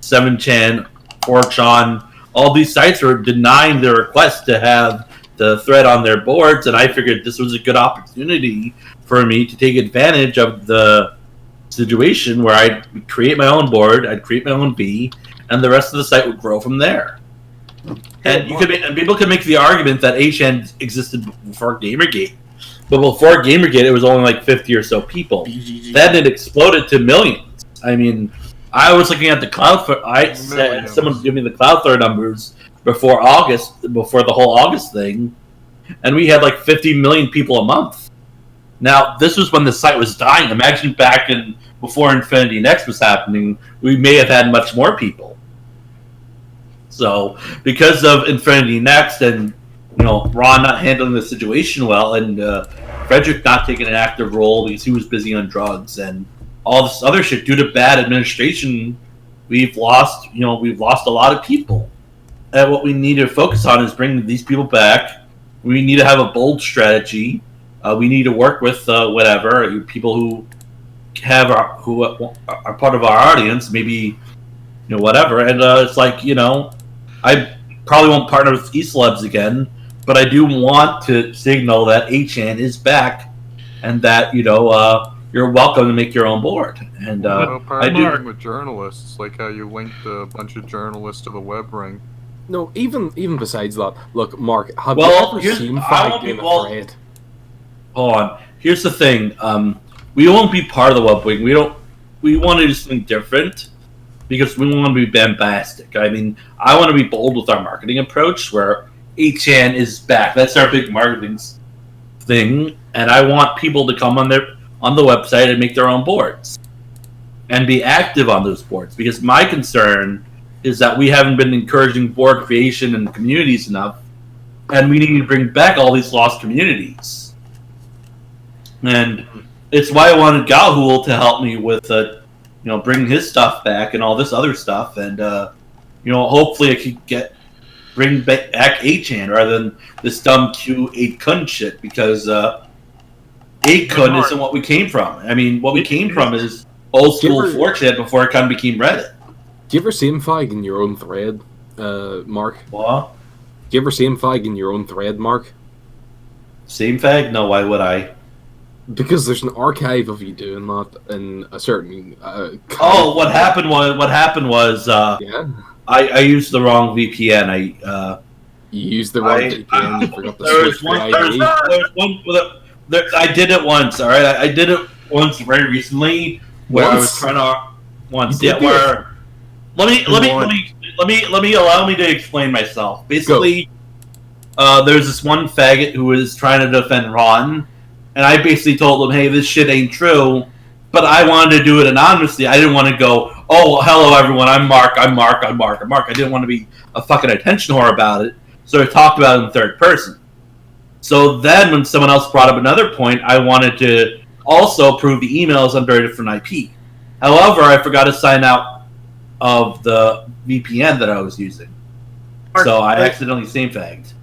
7chan, 4chan, all these sites were denying their request to have the thread on their boards, and I figured this was a good opportunity for me to take advantage of the situation where I'd create my own board, I'd create my own V, and the rest of the site would grow from there. And people could make the argument that HN existed before Gamergate, but before Gamergate, it was only like 50 or so people. BGG. Then it exploded to millions. I mean, I was looking at the Cloudflare. I said someone give me the Cloudflare numbers before the whole August thing, and we had like 50 million people a month. Now, this was when the site was dying. Imagine before Infinity Next was happening, we may have had much more people. So, because of Infinity Next and Ron not handling the situation well, and Frederick not taking an active role because he was busy on drugs and all this other shit due to bad administration, we've lost a lot of people. And what we need to focus on is bringing these people back. We need to have a bold strategy. We need to work with people who who are part of our audience, maybe whatever. And it's like I probably won't partner with eCelebs again, but I do want to signal that HN is back, and that you're welcome to make your own board. And partnering with journalists, like how you linked a bunch of journalists to the web ring. No, even besides that, look, Mark, have you ever seen Fight Game Afraid? Hold on. Here's the thing. We won't be part of the web wing. We want to do something different because we want to be bombastic. I mean, I want to be bold with our marketing approach, where 8chan is back. That's our big marketing thing, and I want people to come on the website and make their own boards and be active on those boards, because my concern is that we haven't been encouraging board creation in communities enough, and we need to bring back all these lost communities. And it's why I wanted Galhul to help me with bring his stuff back and all this other stuff, and hopefully I could bring back 8chan rather than this dumb Q8kun shit, because 8kun isn't what we came from. I mean, what we came from is old school 4chan before it kind of became Reddit. Do you ever see him fag in your own thread, Mark? What? Do you ever see him fag in your own thread, Mark? Same fag? No, why would I? Because there's an archive of you doing that in a certain. What happened was yeah. I used the wrong VPN. You used the wrong VPN. You forgot the there was switch one. ID. I did it once. All right, I did it once very recently where I was trying to let me allow me to explain myself. Basically, there's this one faggot who was trying to defend Ron, and I basically told him, "Hey, this shit ain't true." But I wanted to do it anonymously. I didn't want to go, "Oh, hello everyone, I'm Mark. I didn't want to be a fucking attention whore about it. So I talked about it in third person. So then when someone else brought up another point, I wanted to also prove the emails under a different IP. However, I forgot to sign out of the VPN that I was using. So I accidentally same-fagged.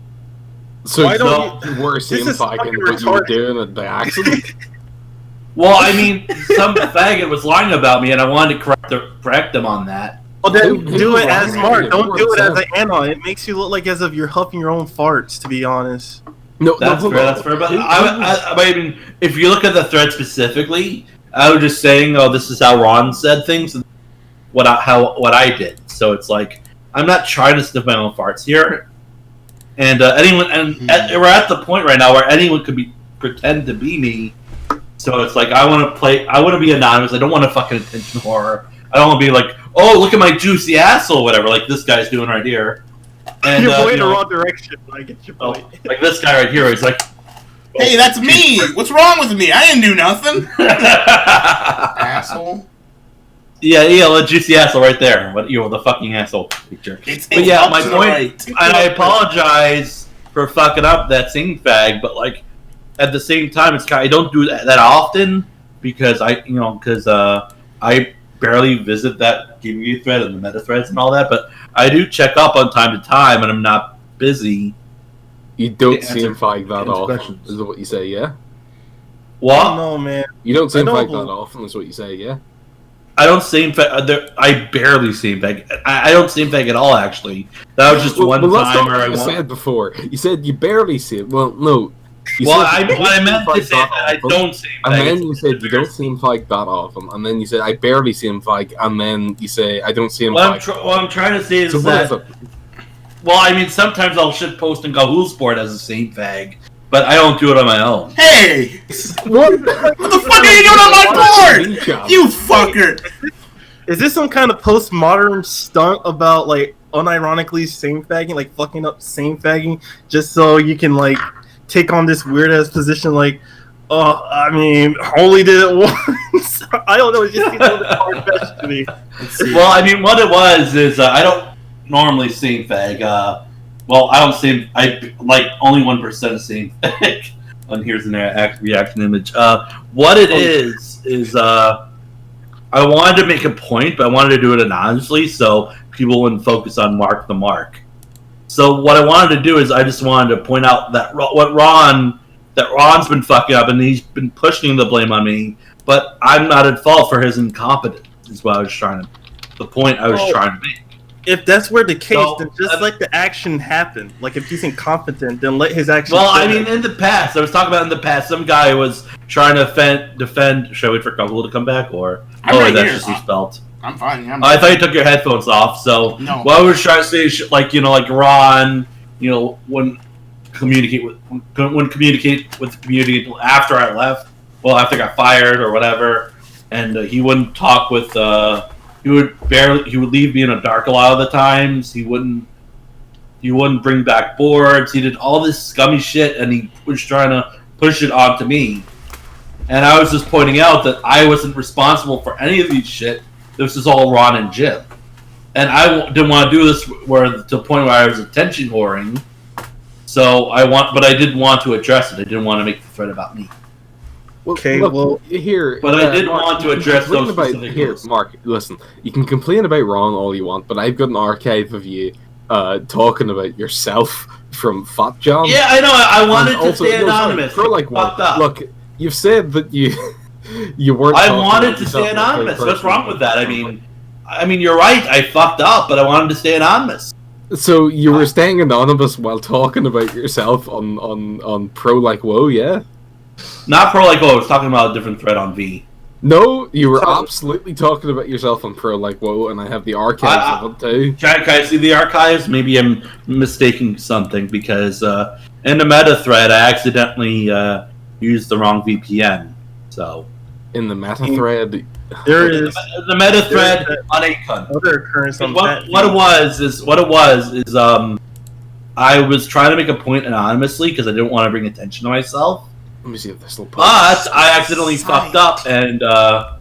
So why don't you were same-fagging, but you were doing it by accident? Well, I mean, some faggot was lying about me, and I wanted to correct them on that. Well, then do it as Mark. Don't do it as an anon. It makes you look like as if you're huffing your own farts, to be honest. No, that's fair. But I mean, if you look at the thread specifically, I was just saying, "Oh, this is how Ron said things," and what I did. So it's like I'm not trying to sniff my own farts here. And we're at the point right now where anyone could pretend to be me. So it's like I want to be anonymous. I don't want to fucking attention whore. I don't want to be like, "Oh, look at my juicy asshole," whatever, like this guy's doing right here. And, you're going the wrong direction. I get your point. Like this guy right here, he's like, "Hey, that's me. What's wrong with me? I didn't do nothing." Asshole. Yeah, the juicy asshole right there. What the fucking asshole picture. But yeah, my point. And I apologize for fucking up that same fag, but like at the same time, I don't do that often because I barely visit that Gamergate thread and the meta threads and all that, but I do check up on time to time when I'm not busy. You don't seem like that often, is what you say, yeah? What? No, man. You don't seem like that often, is what you say, yeah? I don't same fag. I barely same fag. I don't same fag at all, actually. That was just one time where I said before. You said you barely see it. Well, no. I meant to say that I don't seem and then you said you don't seem like that often, and then you said I barely see him like, and then you say I don't see him like. What I'm trying to say is that. Well, I mean, sometimes I'll shit post in Gahul's board as a same fag, but I don't do it on my own. Hey! What the fuck are you doing on my board? You fucker! Is this some kind of postmodern stunt about like unironically same fagging, like fucking up same fagging, just so you can like take on this weird ass position like, oh, I mean, only did it once. I don't know, it just seems a little far-fetched to me. Well, I mean, what it was is I don't normally same fag. I like only 1% of same fag. And here's an reaction image. What it is I wanted to make a point, but I wanted to do it anonymously so people wouldn't focus on Mark the Mark. So what I wanted to do is I just wanted to point out that Ron's been fucking up and he's been pushing the blame on me, but I'm not at fault for his incompetence. Is what I was trying to make. If that's where the case, then just let the action happen. Like if he's incompetent, then let his action. Well, I mean, in the past, I was talking about in the past, some guy was trying to defend. Should I wait for Google to come back, or right that's here. just his belt? I'm fine. I thought you took your headphones off. So no. What I was trying to say is, like Ron, when communicate with the community after I left. Well, after I got fired or whatever, and he wouldn't talk with. He would leave me in the dark a lot of the times. He wouldn't He wouldn't bring back boards. He did all this scummy shit, and he was trying to push it onto me. And I was just pointing out that I wasn't responsible for any of these shit. This is all Ron and Jim. And I didn't want to do this to the point where I was attention whoring. But I didn't want to address it. I didn't want to make the thread about me. Okay, well, here. But I did want to address those specific here, Mark, listen, you can complain about Ron all you want, but I've got an archive of you talking about yourself from Fat John. Yeah, I know. I wanted to stay anonymous. Look, you've said that you weren't. I wanted to stay anonymous. What's wrong with that? I mean, you're right. I fucked up, but I wanted to stay anonymous. So you were staying anonymous while talking about yourself on Pro Like Whoa, yeah? Not Pro Like Whoa. I was talking about a different thread on V. No, you were absolutely talking about yourself on Pro Like Whoa, and I have the archives of it too. Can I see the archives? Maybe I'm mistaking something because in the meta thread I accidentally used the wrong VPN. So in the meta thread, there is the meta thread on Acon. Other occurrence on what it was is I was trying to make a point anonymously because I didn't want to bring attention to myself. Let me see if this will. But I accidentally fucked up, and I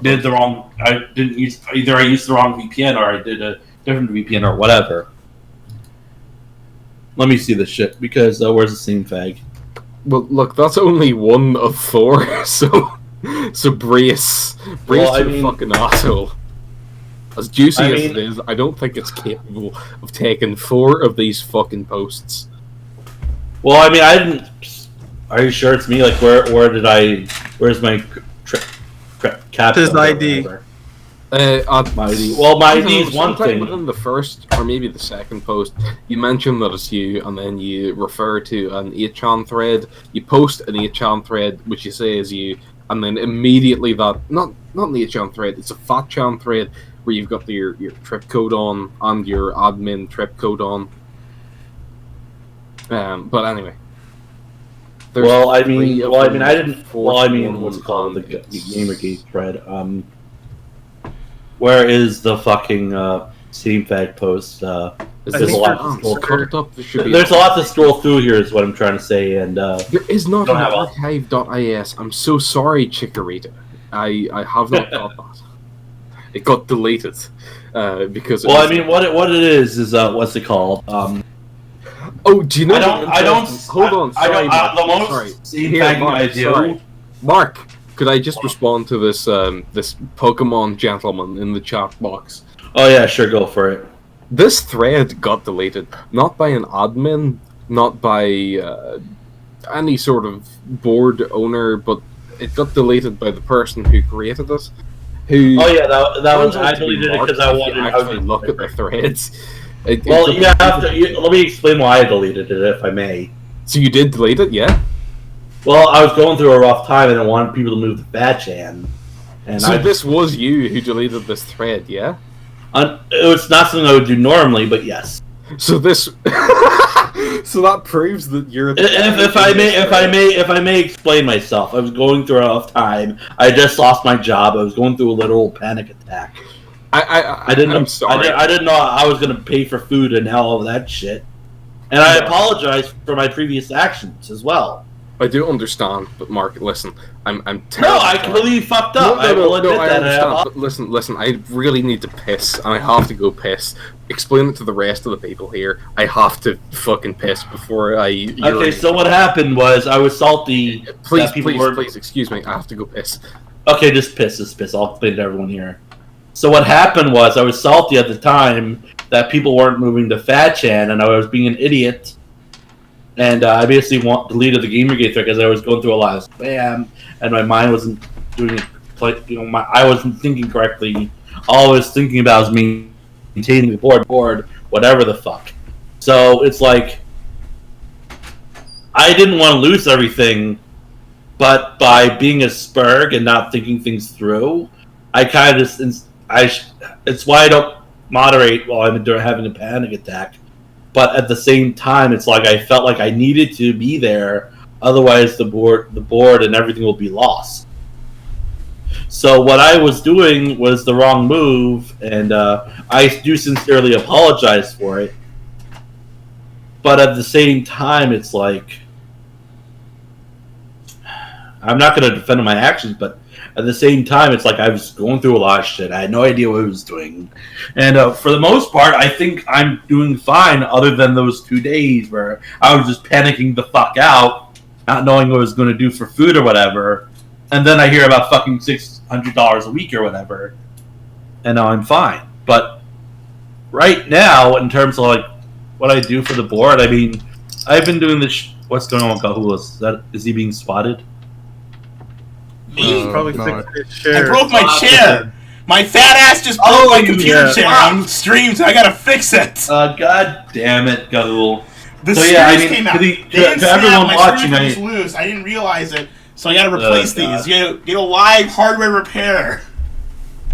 did the wrong. I didn't use either. I used the wrong VPN, or I did a different VPN, or whatever. Let me see this shit because where's the scene fag? Well, look, that's only one of 4, so brace to the fucking asshole. As juicy as it is, I don't think it's capable of taking 4 of these fucking posts. Well, I didn't. Are you sure it's me? Like, where's my caption? His ID. My ID. Well, my ID is one thing. Within the first or maybe the second post, you mention that it's you, and then you refer to an 8chan thread. You post an 8chan thread, which you say is you, and then immediately not an 8chan thread. It's a Fatchan thread where you've got your trip code on and your admin trip code on. But anyway. I didn't. What's it called? The Gamergate thread. Where is the fucking Steam Fag post? There's a lot to scroll through here, is what I'm trying to say, and there is not an archive.is. I'm so sorry, Chikorita. I have not got that. It got deleted because. Well, what it is what's it called? Oh, do you know? Hold on. Sorry. Mark, could I just respond to this this Pokemon gentleman in the chat box? Oh yeah, sure, go for it. This thread got deleted, not by an admin, not by any sort of board owner, but it got deleted by the person who created it. That was I deleted it because I wanted to actually look at the threads. Let me explain why I deleted it, if I may. So you did delete it, yeah? Well, I was going through a rough time and I wanted people to move the Batchan. This was you who deleted this thread, yeah? It's not something I would do normally, but yes. So this, so that proves that you're. If I may explain myself, I was going through a rough time. I just lost my job. I was going through a literal panic attack. I'm sorry. I didn't know I was going to pay for food and all of that shit. And I apologize for my previous actions as well. I do understand, but Mark, listen, I'm terrible. No, I completely fucked up. I understand, but listen, I really need to piss, and I have to go piss. Explain it to the rest of the people here. I have to fucking piss before I... Okay, so what happened was, I was salty... Please, excuse me, I have to go piss. Okay, just piss. I'll explain to everyone here. So what happened was, I was salty at the time that people weren't moving to Fatchan, and I was being an idiot. And I basically deleted the Gamergate thread because I was going through a lot of spam, and my mind wasn't doing it. I wasn't thinking correctly. All I was thinking about was maintaining the board, whatever the fuck. So it's like I didn't want to lose everything, but by being a spurg and not thinking things through, I kind of it's why I don't moderate while I'm having a panic attack. But at the same time, it's like I felt like I needed to be there, otherwise the board and everything will be lost. So what I was doing was the wrong move, and I do sincerely apologize for it. But at the same time, it's like, I'm not going to defend my actions, but at the same time, it's like I was going through a lot of shit. I had no idea what I was doing. And for the most part, I think I'm doing fine, other than those 2 days where I was just panicking the fuck out, not knowing what I was going to do for food or whatever. And then I hear about fucking $600 a week or whatever. And now I'm fine. But right now, in terms of like what I do for the board, I mean, I've been doing this. What's going on with Kahula? Is he being spotted? Me? Probably no, fixing his chair. I broke my chair. My fat ass just broke my computer chair on stream, so I gotta fix it. God damn it, Gahul. The So, screws yeah, I mean, came out. to They didn't snap, everyone my watching, screws were just loose. I didn't realize it, so I gotta replace these. God. Get a live hardware repair.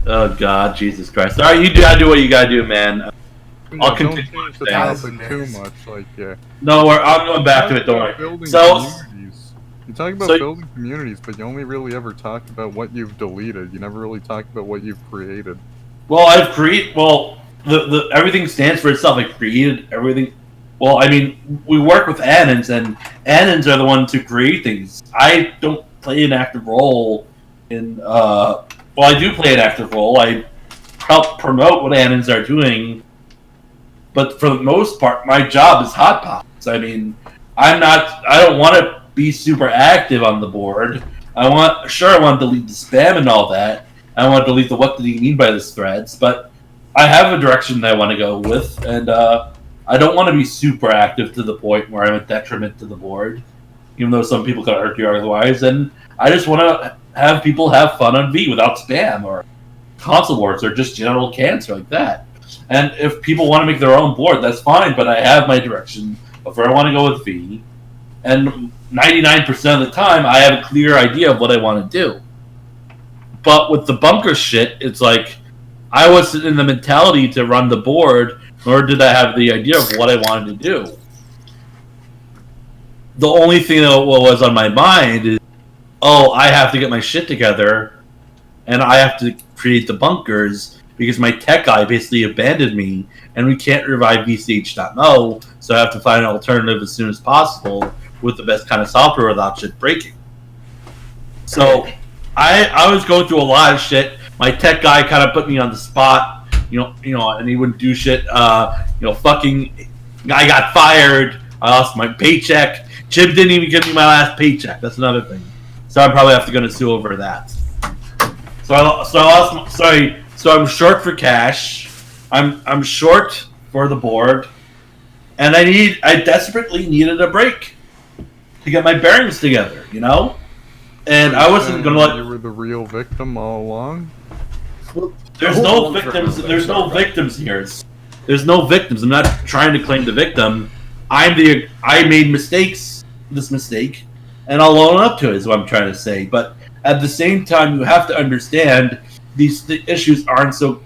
Oh God, Jesus Christ! All right, you gotta do what you gotta do, man. I'll don't continue. change the Thanks. topic too much. Like, yeah. No, I'm going back to it. Don't worry. Building So, communities. You talk about So- building communities, but you only really ever talked about what you've deleted. You never really talked about what you've created. well, I've created. Well, the everything stands for itself. I created everything. Well, I mean, we work with Anons, and Anons are the ones who create things. I don't play an active role in. Well, I do play an active role. I help promote what Anons are doing. But for the most part, my job is hot pots. I mean, I don't want to be super active on the board. I want to delete the spam and all that. I want to delete the what did he mean by this threads, but I have a direction that I want to go with, and I don't want to be super active to the point where I'm a detriment to the board, even though some people could argue otherwise. And I just want to have people have fun on V without spam or console wars or just general cancer like that. And if people want to make their own board, that's fine, but I have my direction of where I want to go with V. And 99% of the time, I have a clear idea of what I want to do. But with the bunker shit, it's like, I wasn't in the mentality to run the board, nor did I have the idea of what I wanted to do. The only thing that was on my mind is, oh, I have to get my shit together, and I have to create the bunkers, because my tech guy basically abandoned me, and we can't revive VCH.no, so I have to find an alternative as soon as possible with the best kind of software without shit breaking. So I was going through a lot of shit. My tech guy kind of put me on the spot, you know, and he wouldn't do shit. Fucking, I got fired. I lost my paycheck. Jim didn't even give me my last paycheck. That's another thing. So I probably have to go to sue over that. So I'm short for cash. I'm short for the board, and I desperately needed a break to get my bearings together, you know. And I wasn't gonna let. You were the real victim all along. There's no victims. There's no victims here. There's no victims. I'm not trying to claim the victim. I made mistakes. This mistake, and I'll own up to it. Is what I'm trying to say. But at the same time, you have to understand the issues aren't so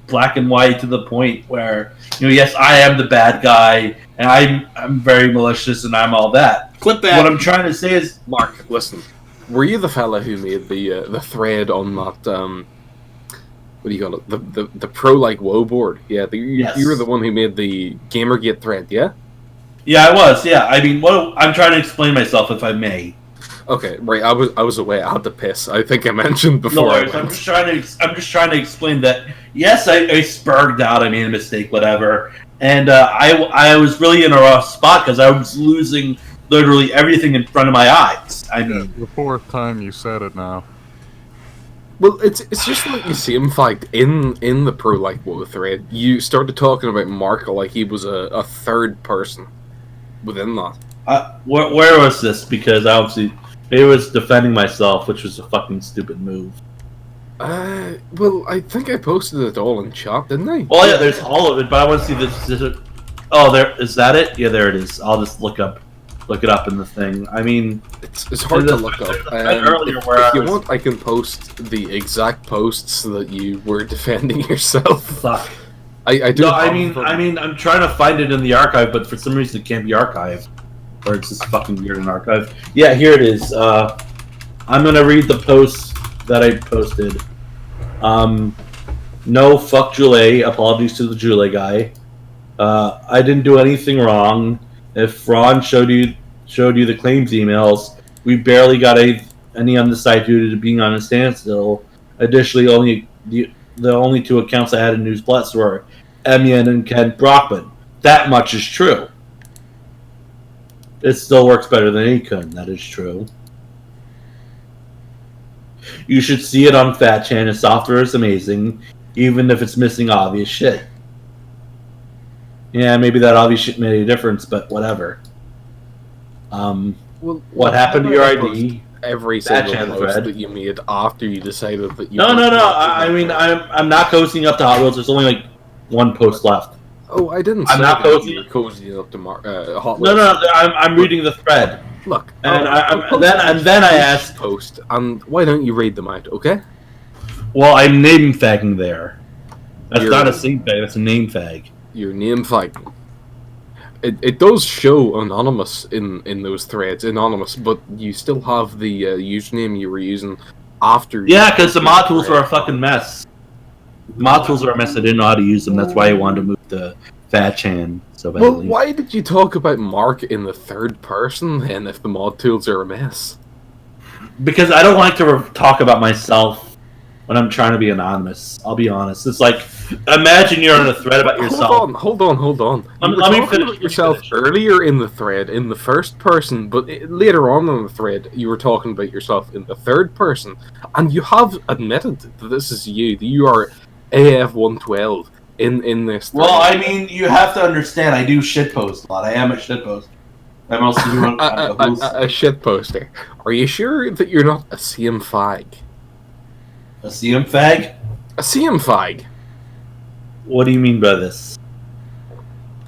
black and white to the point where, you know, yes, I am the bad guy, and I'm very malicious, and I'm all that. Clip that. What I'm trying to say is, Mark, listen. Were you the fella who made the thread on that what do you call it? The pro like WoW board? Yeah, Yes. You were the one who made the Gamergate thread, yeah? yeah, I was. Yeah, I mean, I'm trying to explain myself, if I may. Okay, right. I was away. I had to piss. I think I mentioned No before. worries. I'm just trying to explain that. Yes, I spurged out. I made a mistake, whatever. And I was really in a rough spot because I was losing literally everything in front of my eyes. I mean, The fourth time you said it now. Well, it's just like the same fact in the pro like WoW thread. You started talking about Mark like he was a third person within that. where was this? Because obviously it was defending myself, which was a fucking stupid move. Well, I think I posted it all in chat, didn't I? Well, yeah, there's all of it, but I want to see this. Oh, there is that it? Yeah, there it is. I'll just look it up in the thing. I mean, It's hard to look up. Earlier If where you I was- want, I can post the exact posts that you were defending yourself. Fuck. I do. No, have I mean, I'm trying to find it in the archive, but for some reason it can't be archived, or it's just fucking weird in archive. Yeah, here it is. I'm gonna read the post that I posted. No, fuck Jule. Apologies to the Jule guy. I didn't do anything wrong. If Ron showed you the claims emails, we barely got any on the site due to being on a standstill. Additionally, the only 2 accounts I had in News Plus were Emyan and Ken Brockman. That much is true. It still works better than Akon, that is true. You should see it on FatChan. His software is amazing, even if it's missing obvious shit. Yeah, maybe that obvious shit made a difference, but whatever. What happened to your ID? Every single post that you made after you decided that you... No. I mean, I'm not cozying up to Hot Wheels. There's only like 1 post left. Oh, I didn't say I'm not cozying up to Hot Wheels. No, I'm reading the thread. Look, and then I asked... Post, and why don't you read them out, okay? Well, I'm name fagging there. That's not a sing fag, that's a name fag. You're name fagging. It does show anonymous in those threads, anonymous, but you still have the username you were using after... Yeah, because the mod tools are a fucking mess. Mod tools are a mess. I didn't know how to use them. That's why I wanted to move to FatChan so badly. Well, why did you talk about Mark in the 3rd person then if the mod tools are a mess? Because I don't like to talk about myself when I'm trying to be anonymous. I'll be honest. It's like, imagine you're in a thread about yourself. Hold on. Let me finish about yourself earlier in the thread in the 1st person, but later on in the thread you were talking about yourself in the 3rd person, and you have admitted that this is you. That you are AF112 in this thread. Well, I mean, you have to understand, I do shitpost a lot. I am a shitpost. I'm also doing a shitposter. Are you sure that you're not a CM fag? A CM fag? A CM fag. What do you mean by this?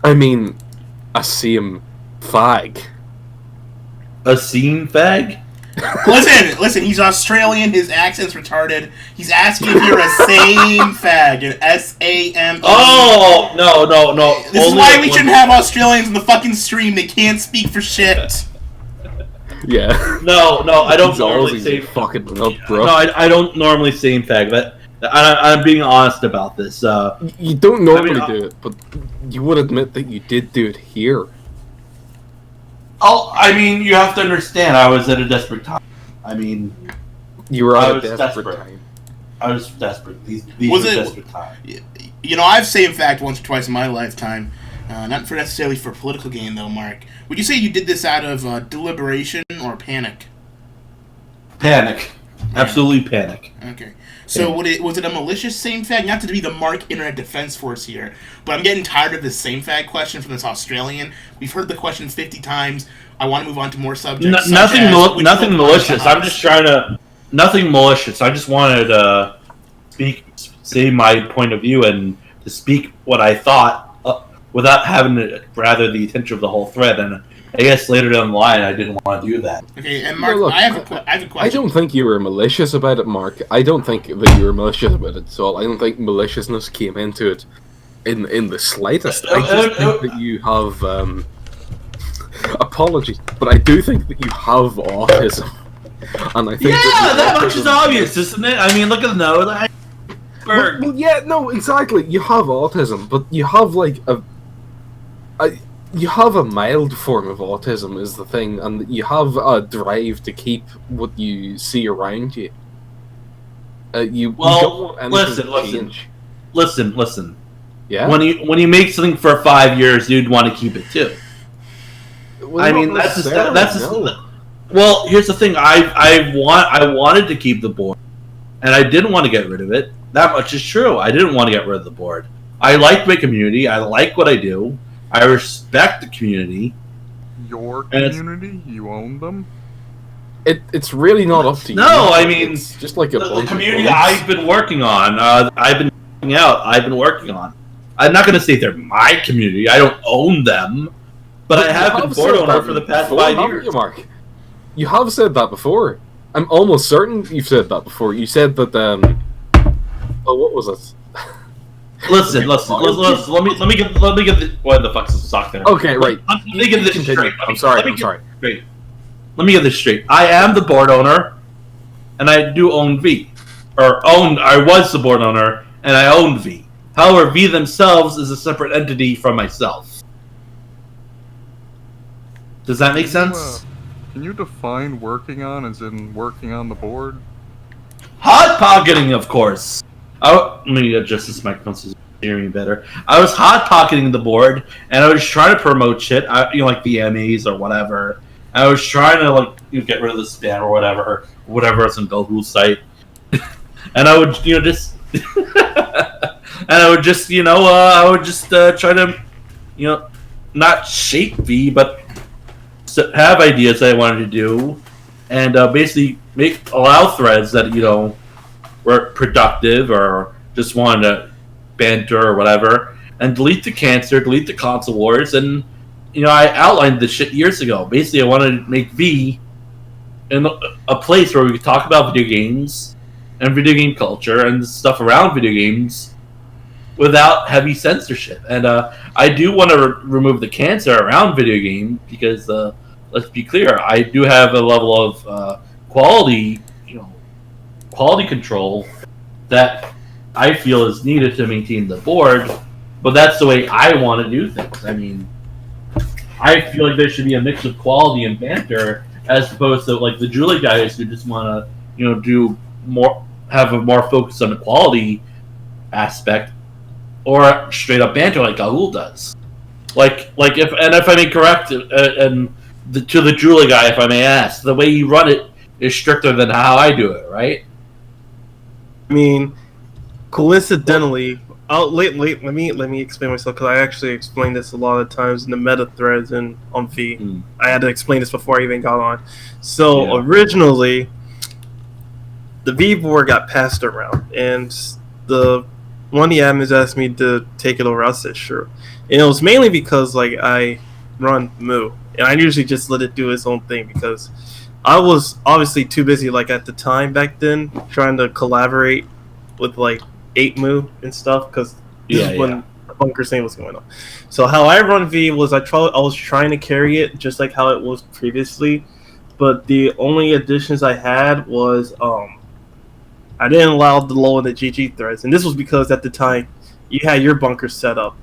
I mean, a CM fag. A scene fag? Listen, he's Australian, his accent's retarded. He's asking if you're a same fag, an S-A-M-E. Oh, no. This is why we shouldn't have Australians in the fucking stream. They can't speak for shit. Yeah. No, I don't normally say fucking up, bro. No, I don't normally say fag. I'm being honest about this. You don't normally do it, but you would admit that you did do it here. I mean, you have to understand, I was at a desperate time. I mean... You were at a desperate time. I was desperate. These were desperate times. You know, I've said fact once or twice in my lifetime. Not necessarily for political gain, though, Mark. Would you say you did this out of deliberation or panic? Panic. Absolutely panic. Okay. So was it a malicious same fag? Not to be the Mark Internet Defense Force here, but I'm getting tired of this same fag question from this Australian. We've heard the question 50 times. I want to move on to more subjects. Nothing malicious. I'm just trying to... Nothing malicious. I just wanted to say my point of view and to speak what I thought without having to rather the attention of the whole thread. And I guess later down the line, I didn't want to do that. Okay, and Mark, I have a question. I don't think you were malicious about it, Mark. I don't think that you were malicious about it at all. I don't think maliciousness came into it in the slightest. I just think that you have... apologies, but I do think that you have autism. And I think that much is obvious, isn't it? I mean, look at the nose. Well, yeah, no, exactly. You have autism, but you have like you have a mild form of autism is the thing, and you have a drive to keep what you see around you. You don't want anything to change. Listen. Yeah. When you make something for 5 years, you'd want to keep it too. Well, I mean, well, here's the thing. I wanted to keep the board, and I didn't want to get rid of it. That much is true. I didn't want to get rid of the board. I like my community. I like what I do. I respect the community. Your community? You own them? It's really not up to you. No, I mean, it's just like the community I've been working on. I've been working on. I'm not going to say they're my community. I don't own them. But I have been board owner for the past 5 years. You, Mark? You have said that before. I'm almost certain you've said that before. You said that, oh, what was it? Listen. Let me get the... What the fuck's the sock there? Okay, right. Let me get this straight. I'm sorry. Great. Let me get this straight. I am the board owner. and I do own V, I was the board owner, and I owned V. However, V themselves is a separate entity from myself. Does that make sense? Can you define working on as in working on the board? Hot pocketing, of course. Let me adjust this microphone so it's hearing me better. I was hot pocketing the board, and I was trying to promote shit, like VMAs or whatever. I was trying to get rid of the spam or whatever is on Google's site, and I would just, and I would just try to not shape V, but have ideas that I wanted to do, and basically allow threads that were productive or just wanted to banter or whatever, and delete the cancer, delete the console wars, and I outlined this shit years ago. Basically, I wanted to make V in a place where we could talk about video games and video game culture and stuff around video games without heavy censorship. And I do want to remove the cancer around video game because let's be clear, I do have a level of quality control that I feel is needed to maintain the board, but that's the way I want to do things. I mean, I feel like there should be a mix of quality and banter, as opposed to the Julie guys who just want to, do more, have a more focus on the quality aspect, or straight up banter like Gaul does. If I may correct, to the Julie guy, if I may ask, the way you run it is stricter than how I do it, right? I mean, coincidentally, let me explain myself, because I actually explained this a lot of times in the meta threads and on V. I had to explain this before I even got on. So originally, the V board got passed around, and one of the admins asked me to take it over. I said sure, and it was mainly because I run Moo, and I usually just let it do its own thing because I was obviously too busy at the time back then trying to collaborate with 8moo and stuff, because this is when Bunker's thing was going on. So how I run V was I was trying to carry it just like how it was previously, but the only additions I had was I didn't allow the low and the GG threads, and this was because at the time you had your bunker set up.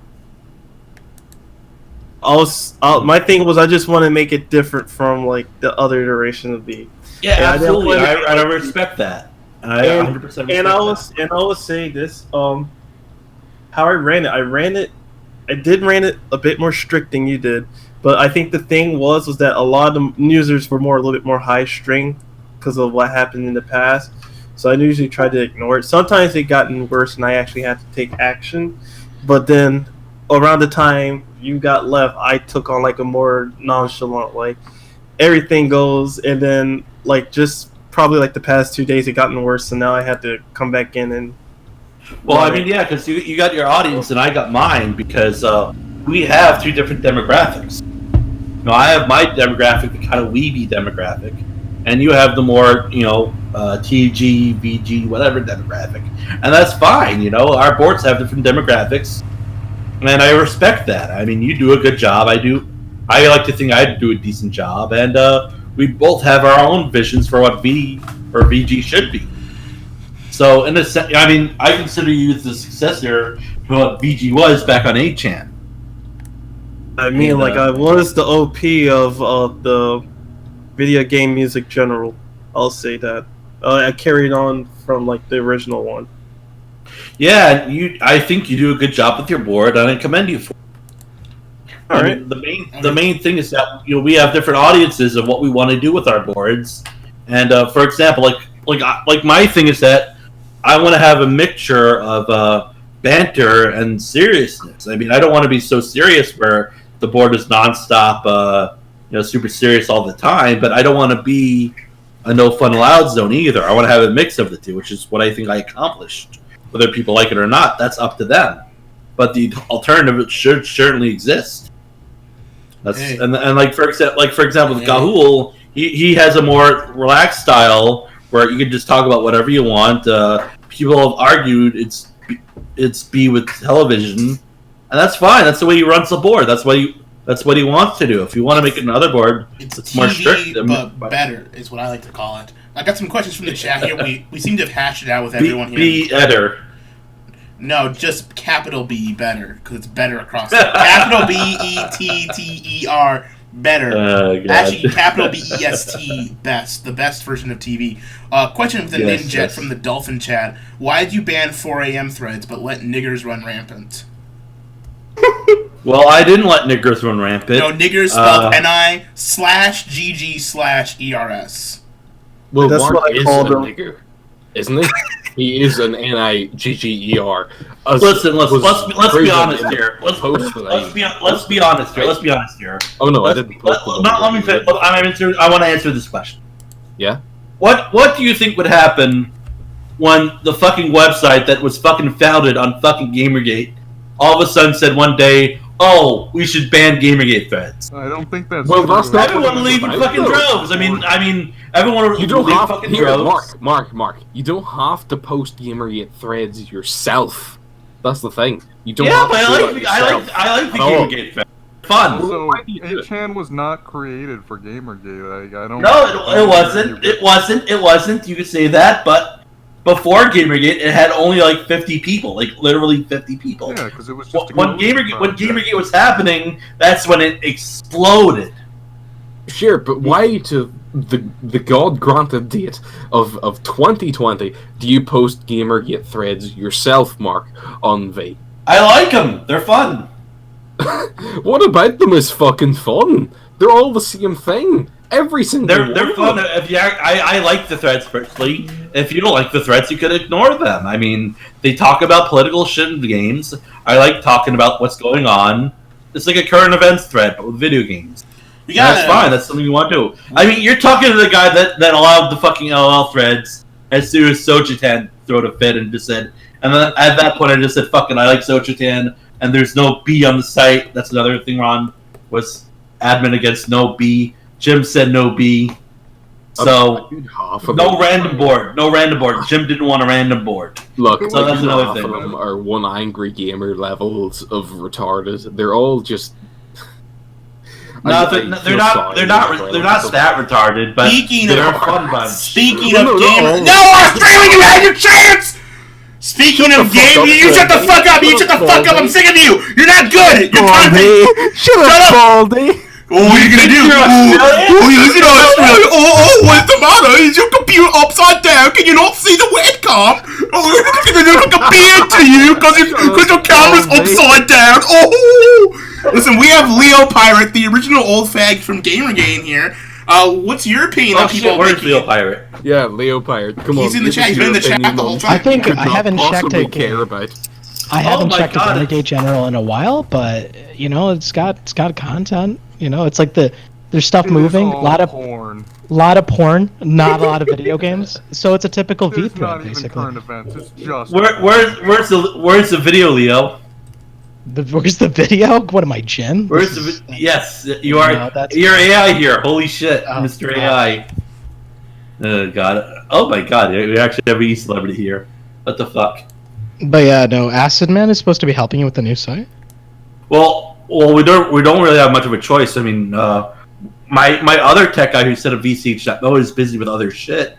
My thing was I just want to make it different from the other iteration of V. Yeah, absolutely. I respect that. I 100% respect that. And I was saying this, how I ran it. I did ran it a bit more strict than you did, but I think the thing was that a lot of the users were a little bit more high string because of what happened in the past. So I usually tried to ignore it. Sometimes it gotten worse, and I actually had to take action. But then around the time you got left, I took on a more nonchalant, everything goes, and then just probably the past 2 days it gotten worse, so now I had to come back in and. Well, I mean, because you got your audience and I got mine, because we have two different demographics. I have my demographic, the kind of weeby demographic, and you have the more TG, VG, whatever demographic, and that's fine. Our boards have different demographics, and I respect that. I mean, you do a good job. I like to think I do a decent job, and we both have our own visions for what V or VG should be. So, in a sense, I mean, I consider you the successor to what VG was back on 8chan. I mean, I was the OP of the video game music general. I'll say that. I carried on from the original one. Yeah, I think you do a good job with your board, and I commend you for it. All right. The main thing is that we have different audiences of what we want to do with our boards, and for example, my thing is that I want to have a mixture of banter and seriousness. I mean, I don't want to be so serious where the board is nonstop, super serious all the time, but I don't want to be a no fun allowed zone either. I want to have a mix of the two, which is what I think I accomplished. Whether people like it or not, that's up to them. But the alternative should certainly exist. That's and for example, with Gahul, he has a more relaxed style where you can just talk about whatever you want. People have argued it's B with television, and that's fine. That's the way he runs the board. That's why That's what he wants to do. If you want to make another board, It's more TV, strict. but better is what I like to call it. I got some questions from the chat here. We seem to have hashed it out with everyone here. Be better. No, just capital B, better, because it's better across the capital BETTER, better. God. Actually, capital BEST, best, the best version of TV. Question of the Ninjet from the Dolphin chat. Why did you ban 4 a.m. threads but let niggers run rampant? Well, I didn't let niggers run rampant. No, niggers spelled NI/GG/ERS. Well, That's Mark what I is called a him. nigger, isn't he? He is an NIGGER. Listen, let's be honest here. Let's be honest here. Oh no, I didn't. Let me finish. I want to answer this question. Yeah. What do you think would happen when the fucking website that was fucking founded on fucking Gamergate all of a sudden said one day, "Oh, we should ban Gamergate threads"? I don't think that's Well, true. that's not- Everyone would leave in fucking droves. I mean, everyone would You don't leave have fucking here, droves. Mark. You don't have to post Gamergate threads yourself. That's the thing. You don't. Yeah, have but to do I that like the yourself. Gamergate threads. Fun. So, why do you do it? 8chan was not created for Gamergate. I don't. No, it wasn't. It wasn't. You could say that, but before Gamergate, it had only like 50 people, like literally 50 people. Yeah, because it was just When Gamergate was happening, that's when it exploded. Sure, but why to the God-granted date of 2020 do you post Gamergate threads yourself, Mark, on V? I like them. They're fun. What about them is fucking fun? They're all the same thing. Every single They're one fun. of them. I like the threads personally. If you don't like the threads, you could ignore them. I mean, they talk about political shit in the games. I like talking about what's going on. It's like a current events thread, but with video games. That's fine. That's something you want to do. I mean, you're talking to the guy that allowed the fucking LL threads as soon as Sochitan threw a fit and just said, and then at that point I just said, fucking, I like Sochitan, and there's no B on the site. That's another thing Ron was admin against no B. Jim said no B. So, no random board. No random board. Jim didn't want a random board. Look, so that's another half thing. of them are one angry gamer levels of retarded. They're all just. No, they're not that retarded, but they're a fun bunch. Speaking of gamers, no, Australia, you had your chance. Speaking of gamers, you shut the fuck up. You shut the fuck up. I'm sick of you. You're not good. You're Baldy. Shut up, Baldy. Oh, what are you gonna do? Oh, you listen to Australia. Oh, what's the matter? Is your computer upside down? Can you not see the webcam? Oh, it's gonna look like a beard to you because your camera's upside down. Oh. Listen, we have Leo Pirate, the original old fag from Gamergate here. What's your opinion on people? Where's Leo Pirate? Yeah, Leo Pirate. Come on. He's in the chat. He's been in the chat the whole time. I think I haven't checked I it. care about. I haven't checked God. the Gamergate General in a while, but you know, it's got content. You know, it's like there's stuff moving, a lot of porn, not a lot of video games. So it's a typical V thread, basically. Current events. It's just Where's the video, Leo? Where's the video? What am I, Jin? Yes, you are. No, you're AI here. Holy shit, Mr. AI. God. Oh my God, we actually have a celebrity here. What the fuck? But yeah, no. Acid Man is supposed to be helping you with the new site. Well, we don't really have much of a choice. I mean, my other tech guy who set up VCH.no is busy with other shit,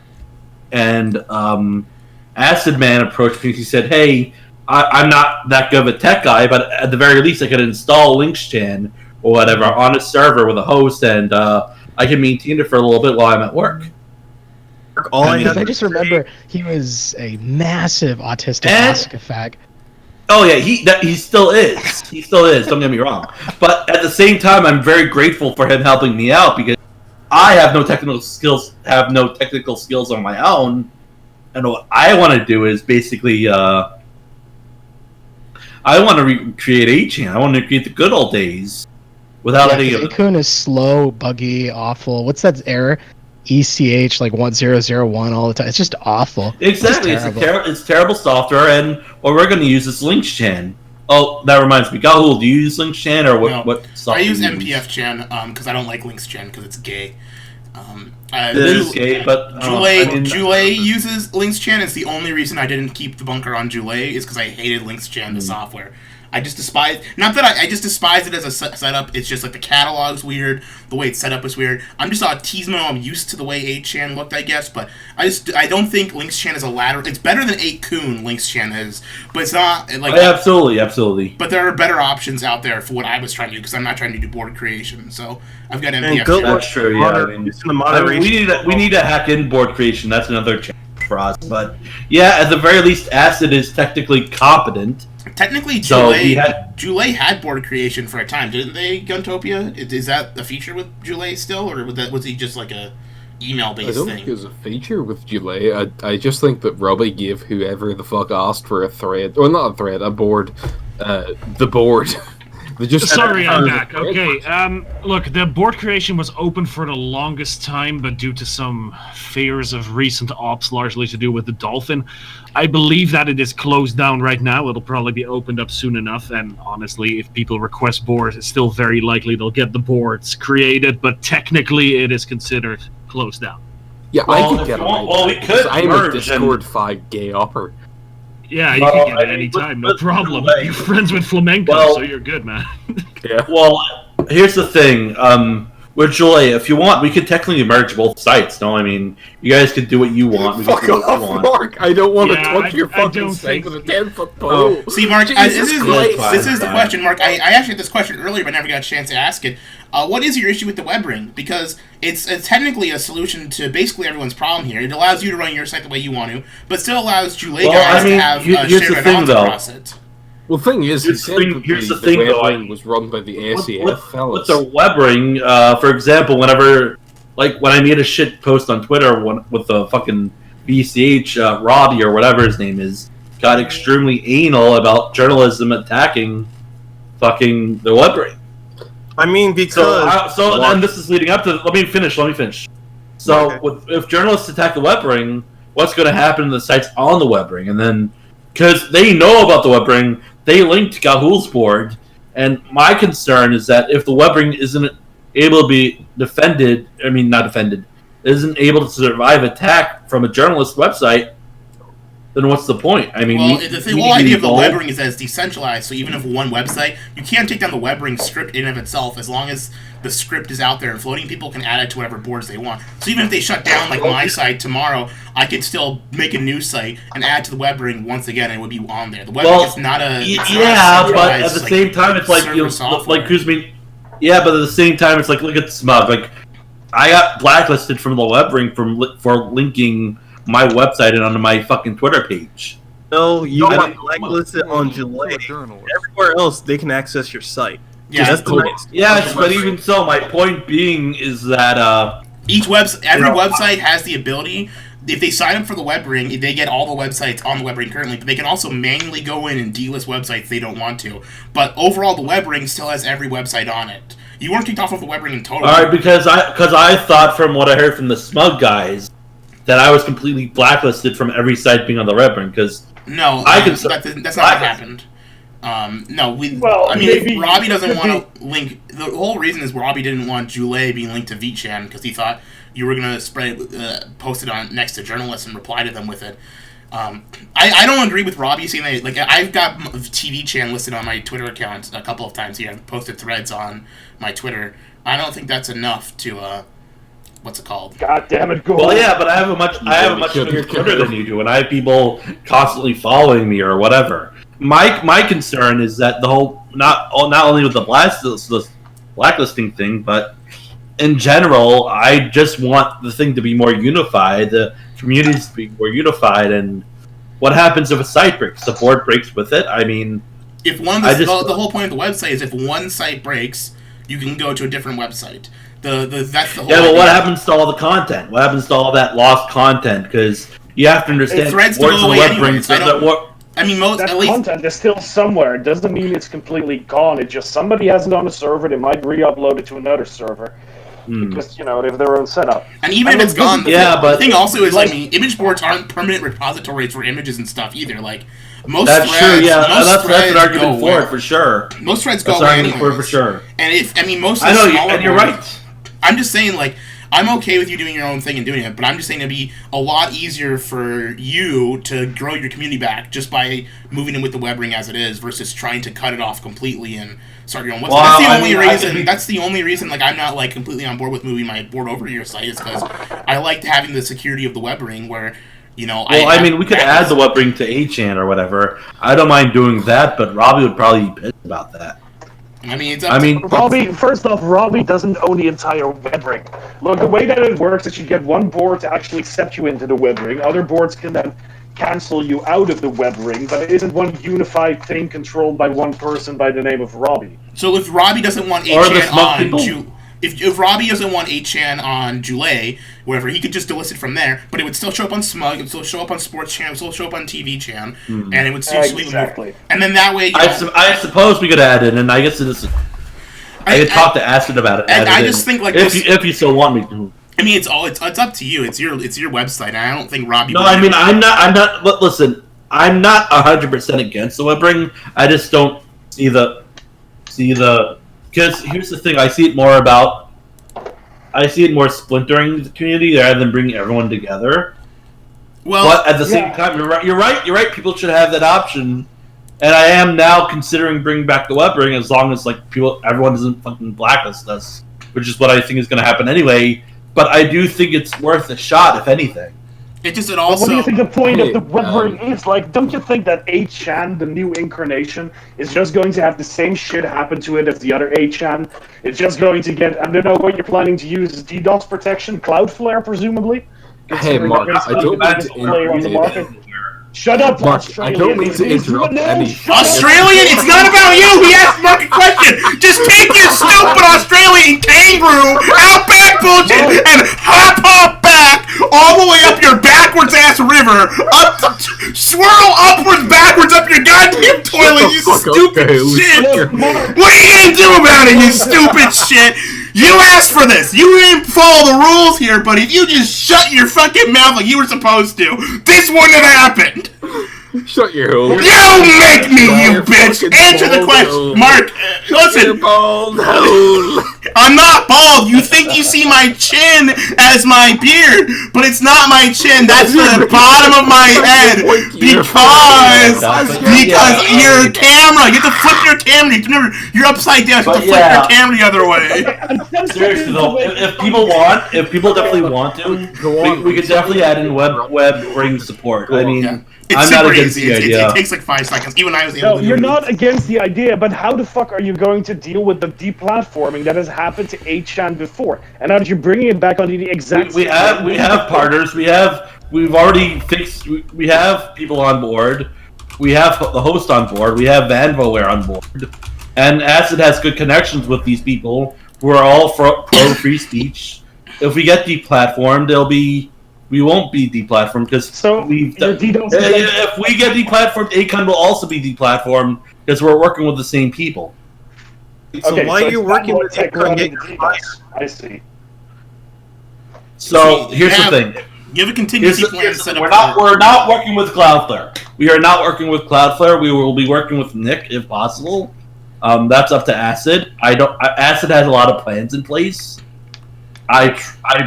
and Acid Man approached me. He said, "Hey, I'm not that good of a tech guy, but at the very least, I could install LinksChan or whatever on a server with a host, and I can maintain it for a little bit while I'm at work." I just remember he was a massive autistic fag. Oh yeah, he still is. He still is. Don't get me wrong. But at the same time, I'm very grateful for him helping me out because I have no technical skills. On my own, and what I want to do is basically, I want to recreate 8chan. I want to recreate the good old days without any of it. Akun is slow, buggy, awful. What's that error? ECH like 1001 all the time. It's just awful. Exactly, it's terrible software, and what we're going to use is LinksChan. Oh, that reminds me, Gahul, do you use LinksChan or what? No, what software? I use MPFChan because I don't like LinksChan because it's gay. It is gay, but Jule uses LinksChan. It's the only reason I didn't keep the bunker on Jule is because I hated LinksChan, the software. I just despise. Not that I just despise it as a setup. It's just like the catalog's weird. The way it's set up is weird. I'm just autismo. I'm used to the way 8chan looked, I guess. But I don't think Linkschan is a ladder. It's better than 8kun. Linkschan is, but it's not like. Absolutely. But there are better options out there for what I was trying to do because I'm not trying to do board creation. So I've got MPF. That's true. Yeah, we need to hack in board creation. That's another challenge for us. But yeah, at the very least, Acid is technically competent. Technically, So Joulet had board creation for a time, didn't they, Guntopia? Is that a feature with Joulet still, or was he just like a email-based thing? I don't think it was a feature with Joulet. I just think that Robbie gave whoever the fuck asked for a thread, or not a thread, a board, the board. Sorry, I'm back. Okay, look, the board creation was open for the longest time, but due to some fears of recent ops, largely to do with the Dolphin, I believe that it is closed down right now. It'll probably be opened up soon enough, and honestly, if people request boards, it's still very likely they'll get the boards created, but technically it is considered closed down. Yeah, I could get them. Well, we could I'm a merge Discord 5 gay upper. Yeah, you can get it anytime, no problem. You're friends with Flamenco, so you're good, man. Yeah. Well, here's the thing. With Joy, if you want, we could technically merge both sites. No, I mean, you guys could do what you want. We Fuck can do what off, you want. Mark! I don't want to Yeah, touch your I fucking don't site think- with a 10-foot pole. See, Mark, this is Christ. the question, Mark. I actually had this question earlier, but never got a chance to ask it. What is your issue with the web ring? Because it's technically a solution to basically everyone's problem here. It allows you to run your site the way you want to, but still allows Joulet guys to have here's shared the thing, accounts though. across it. Well, the thing is, Here's the thing- here's the the thing, web though, ring was run by the ACF With fellas. the web ring, for example, whenever, like, when I made a shit post on Twitter with the fucking BCH, Roddy or whatever his name is, got extremely anal about journalism attacking fucking the web ring. I mean, because And this is leading up to. Let me finish. So, Okay. if journalists attack the web ring, what's going to happen to the sites on the web ring? And then, because they know about the web ring, they link to Gahul's board. And my concern is that if the web ring isn't able to be defended, isn't able to survive attack from a journalist website, then what's the point? I mean, Well, the whole idea of the web ring is that it's decentralized, so even if one website, you can't take down the web ring script in and of itself, as long as the script is out there and floating, people can add it to whatever boards they want. So even if they shut down, like, my site tomorrow, I could still make a new site and add to the web ring once again, and it would be on there. The web ring is not a... but at the same time, it's like, yeah, but at the same time, it's like, look at Smug. Like, I got blacklisted from the web ring for linking my website and onto my fucking Twitter page. no, you I got don't- blacklisted on Joulet. Journalist. Everywhere else, they can access your site. Yeah, That's the nice. Yes, but even so, my point being is that every website has the ability, if they sign up for the web ring, they get all the websites on the web ring currently, but they can also manually go in and delist websites they don't want to. But overall, the web ring still has every website on it. You weren't kicked off of the web ring in total. all right, because I thought from what I heard from the Smug guys that I was completely blacklisted from every site being on the web ring because No, that's not what happened. No, if Robbie doesn't want to link, the whole reason is Robbie didn't want Joulet being linked to VChan because he thought you were going to post it on next to journalists and reply to them with it. I don't agree with Robbie saying that. Like, I've got TV Chan listed on my Twitter account a couple of times here. I've posted threads on my Twitter. I don't think that's enough to what's it called? God damn it, go. well, yeah, but I have a much bigger Twitter than you do, and I have people constantly following me or whatever. My concern is that the whole not only with the blacklisting thing, but in general, I just want the thing to be more unified, the communities to be more unified, and what happens if a site breaks? The board breaks with it. I mean, If one of the whole point of the website is if one site breaks, you can go to a different website. That's the whole yeah, but idea. what happens to all the content? What happens to all that lost content? Because you have to understand, Threads words go in the away web anyways. brings I mean, most That at least content is still somewhere. It doesn't mean it's completely gone. It just somebody has it on a server. They might re-upload it to another server because they have their own setup. And even if it's gone, but the thing also is, I mean, image boards aren't permanent repositories for images and stuff either. Like, most that's threads, true. Yeah, most that's threads an argument go for away. it for sure. Most threads go That's away an argument anyways. for sure. And most of I the know, smaller and you're boards- right. I'm just saying, like, I'm okay with you doing your own thing and doing it, but I'm just saying it'd be a lot easier for you to grow your community back just by moving in with the web ring as it is versus trying to cut it off completely and start your own website. Well, That's the only reason. Like, I'm not like completely on board with moving my board over to your site is because I like having the security of the web ring where. Well, I mean, we could add the web ring to 8chan or whatever. I don't mind doing that, but Robbie would probably be pissed about that. I mean, Robbie, first off, Robbie doesn't own the entire web ring. Look, the way that it works is you get one board to actually accept you into the web ring. Other boards can then cancel you out of the web ring, but it isn't one unified thing controlled by one person by the name of Robbie. So if Robbie doesn't want 8chan on if Robbie doesn't want 8chan on July, whatever, he could just delist it from there, but it would still show up on Smug, it would still show up on Sports Chan, it would still show up on TV Chan, and it would still exactly. And then that way, I suppose we could add it, and I guess it is. I could talk to Acid about it. I just think like if you still want me to. I mean, it's up to you. It's your website. And I don't think Robbie. No, I mean, I'm not. Listen, I'm not 100% against the web ring. I just don't see the. Because here's the thing, I see it more splintering the community rather than bringing everyone together. Well, but at the same time, you're right. People should have that option, and I am now considering bringing back the web ring as long as like everyone doesn't fucking blacklist us, which is what I think is going to happen anyway. But I do think it's worth a shot, if anything. What do you think the point of the web ring is? Like, don't you think that 8chan, the new incarnation, is just going to have the same shit happen to it as the other 8chan? It's just going to get, I don't know what you're planning to use, DDoS protection, Cloudflare, presumably? Hey, Mark, I don't mean to interrupt. Shut up, Mark, Australian. I don't mean to interrupt any. Australian, it's not about you. He asked Mark a question. Just take your stupid Australian kangaroo outback bullshit and hop back all the way up your backwards ass river, swirl upwards backwards up your goddamn toilet. You stupid shit. What are you gonna do about it? You stupid shit. You asked for this. You didn't follow the rules here, but if you just shut your fucking mouth like you were supposed to, this wouldn't have happened. Shut your hole. You make me, you bitch. Answer the question, Mark. Listen. Bald hole. I'm not bald. You think you see my chin as my beard, but it's not my chin. That's the bottom of my head because your camera. You have to flip your camera. You're upside down. You have to flip your camera the other way. Seriously though, if people definitely want to, we could definitely add in web ring support. I mean. It's super easy. It takes like 5 seconds. Even I was able to do it. No, you're not against the idea, but how the fuck are you going to deal with the deplatforming that has happened to 8chan before? And now that you're bringing it back onto the exact we have partners. We've already fixed. We have people on board. We have the host on board. We have Vanvoware on board, and Acid has good connections with these people who are all pro free speech. If we get deplatformed, we won't be deplatformed because if we get deplatformed, Acon will also be deplatformed because we're working with the same people. So why are you working with Acon? I see. So here's the thing. You have a contingency plan set up. We're not working with Cloudflare. We are not working with Cloudflare. We will be working with Nick if possible. That's up to Acid. Acid has a lot of plans in place. I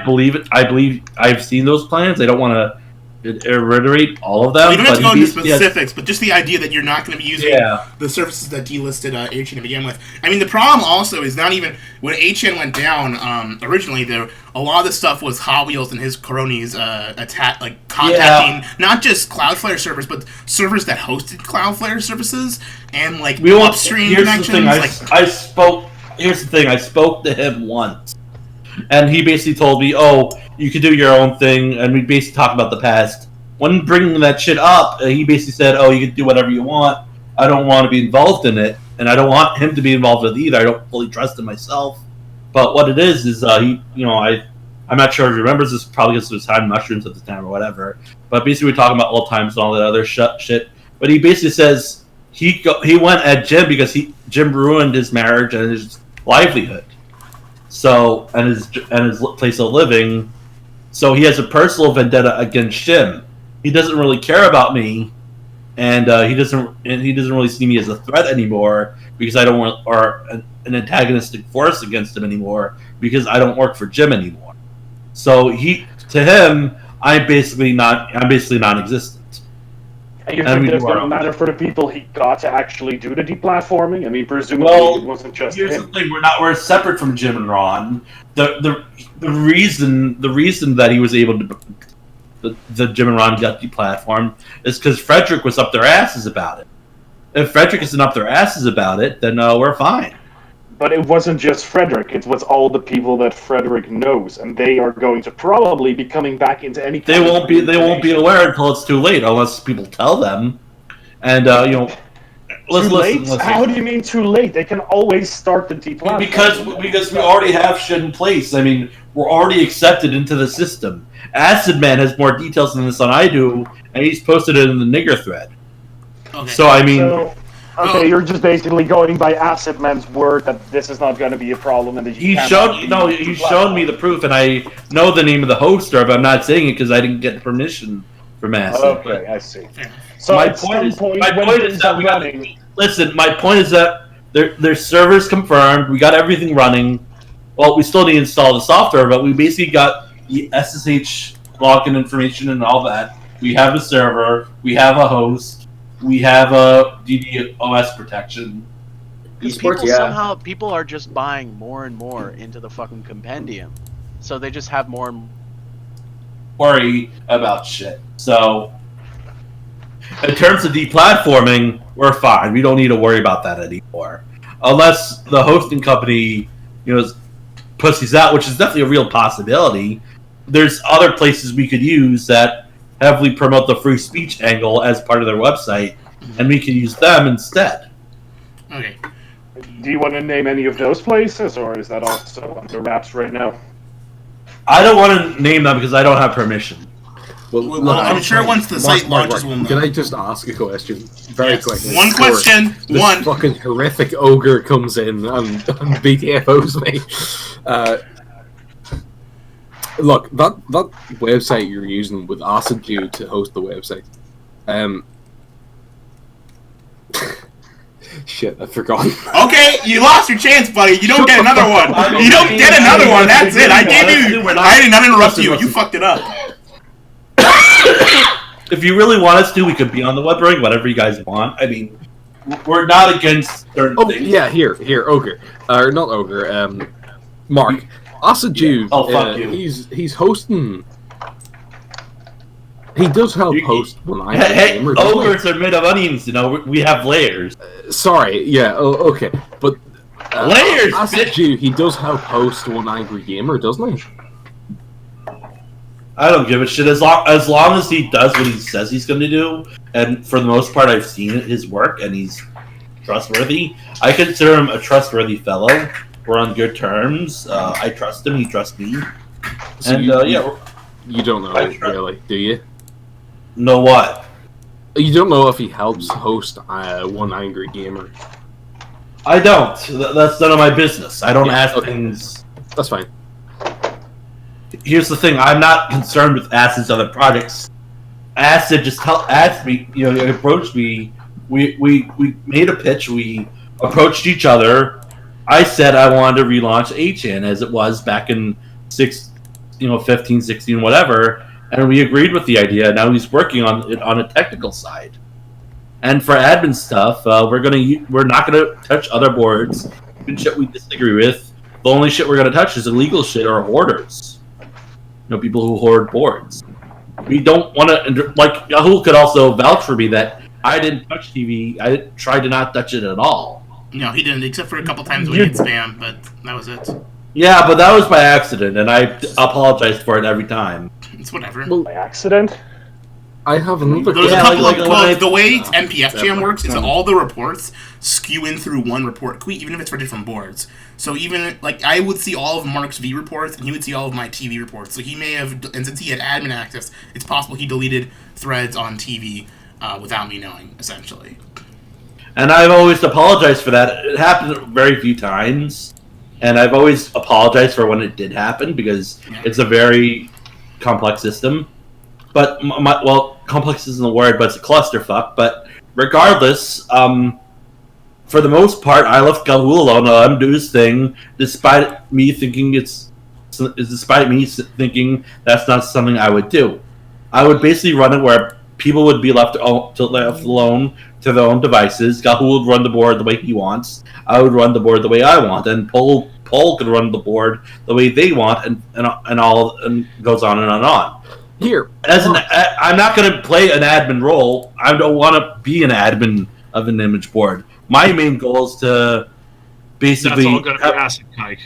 believe it. I believe I've seen those plans. I don't want to reiterate all of them. We don't have to go into specifics, but just the idea that you're not going to be using the services that delisted 8chan to begin with. I mean, the problem also is not even when 8chan went down originally. A lot of this stuff was Hot Wheels and his cronies contacting not just Cloudflare servers, but servers that hosted Cloudflare services and upstream connections. Here's the thing. I spoke to him once. And he basically told me, "Oh, you could do your own thing," and we basically talked about the past. When bringing that shit up, he basically said, "Oh, you can do whatever you want. I don't want to be involved in it, and I don't want him to be involved with it either. I don't fully trust him myself." But what it is I'm not sure if he remembers this, probably because it was time mushrooms at the time or whatever. But basically, we're talking about old times and all that other shit. But he basically says he went at Jim because Jim ruined his marriage and his livelihood. So and his place of living, so he has a personal vendetta against Jim. He doesn't really care about me, and he doesn't really see me as a threat anymore because I don't want an antagonistic force against him anymore because I don't work for Jim anymore. So to him, I'm basically non-existent. And you And think we that do it our didn't own. matter for the people he got to actually do the deplatforming? I mean, presumably it wasn't just here's him. the thing: we're separate from Jim and Ron. The reason that he was able to the Jim and Ron got deplatformed is because Frederick was up their asses about it. If Frederick isn't up their asses about it, then we're fine. But it wasn't just Frederick; it was all the people that Frederick knows, and they are going to probably be coming back into any. They won't be aware until it's too late, unless people tell them. And Listen. How do you mean too late? They can always start the deplatforming. Because we already have shit in place. I mean, we're already accepted into the system. Acid Man has more details than this than I do, and he's posted it in the nigger thread. Okay. So I mean. You're just basically going by Acid Man's word that this is not going to be a problem, and that He's shown me the proof, and I know the name of the hoster, but I'm not saying it because I didn't get permission from Acid. Okay, I see. So my point is that we got. Listen, my point is that there's servers confirmed. We got everything running. Well, we still need to install the software, but we basically got the SSH login information and all that. We have a server. We have a host. We have a DDoS protection. Somehow people are just buying more and more into the fucking compendium, so they just have more and worry about shit. So, in terms of deplatforming, we're fine. We don't need to worry about that anymore, unless the hosting company, pussies out, which is definitely a real possibility. There's other places we could use that heavily promote the free speech angle as part of their website, and we can use them instead. Okay. Do you want to name any of those places, or is that also under wraps right now? I don't want to name them because I don't have permission. Well, I'm sure once the site launches, we'll know. Can I just ask a question? Very quickly. One question. This fucking horrific ogre comes in and BTFOs me. Look, that website you're using with Acid Jew to host the website. Shit, I forgot. Okay, you lost your chance, buddy. You don't get another one. You don't get another one. That's it. I gave you. I did not interrupt you. You fucked it up. If you really want us to, we could be on the web ring, whatever you guys want. I mean, we're not against certain things. Yeah, here, ogre, or not ogre. Mark. Acid Jew, fuck you. He's hosting. He does help host when I Hey, ogres are made of onions, we have layers. Sorry, yeah, okay, but layers. Acid Jew, he does help host One Angry Gamer, doesn't he? I don't give a shit as long as he does what he says he's going to do, and for the most part, I've seen his work, and he's trustworthy. I consider him a trustworthy fellow. We're on good terms. I trust him. He trusts me. So and you don't know really, do you? Know what? You don't know if he helps host One Angry Gamer. I don't. That's none of my business. I don't ask things. That's fine. Here's the thing. I'm not concerned with Acid's other projects. Acid just asked me. Approached me. We made a pitch. We approached each other. I said I wanted to relaunch 8chan as it was back in 15, 16, whatever, and we agreed with the idea. Now he's working on it on a technical side. And for admin stuff, we're not gonna touch other boards, even shit we disagree with. The only shit we're gonna touch is illegal shit or hoarders. People who hoard boards. We don't want to. Like Yahoo could also vouch for me that I didn't touch TV. I tried to not touch it at all. No, he didn't, except for a couple times when he hit spam, but that was it. Yeah, but that was by accident, and I apologized for it every time. It's whatever. By accident? I have another There's a couple of the way NPF Jam works is that all the reports skew in through one report queue, even if it's for different boards. So even, I would see all of Mark's V reports, and he would see all of my TV reports. So he may have, and since he had admin access, it's possible he deleted threads on TV without me knowing, essentially. And I've always apologized for that. It happened very few times, and I've always apologized for when it did happen, because it's a very complex system. But, complex isn't the word, but it's a clusterfuck. But regardless, for the most part, I left Gahul alone. Let him do his thing, despite me thinking it's despite me thinking that's not something I would do. I would basically run it where people would be left alone to their own devices. Gahu would run the board the way he wants. I would run the board the way I want, and Paul could run the board the way they want, and all and goes on and on. Here, I'm not going to play an admin role. I don't want to be an admin of an image board. My main goal is to basically. That's all going to be acid kike.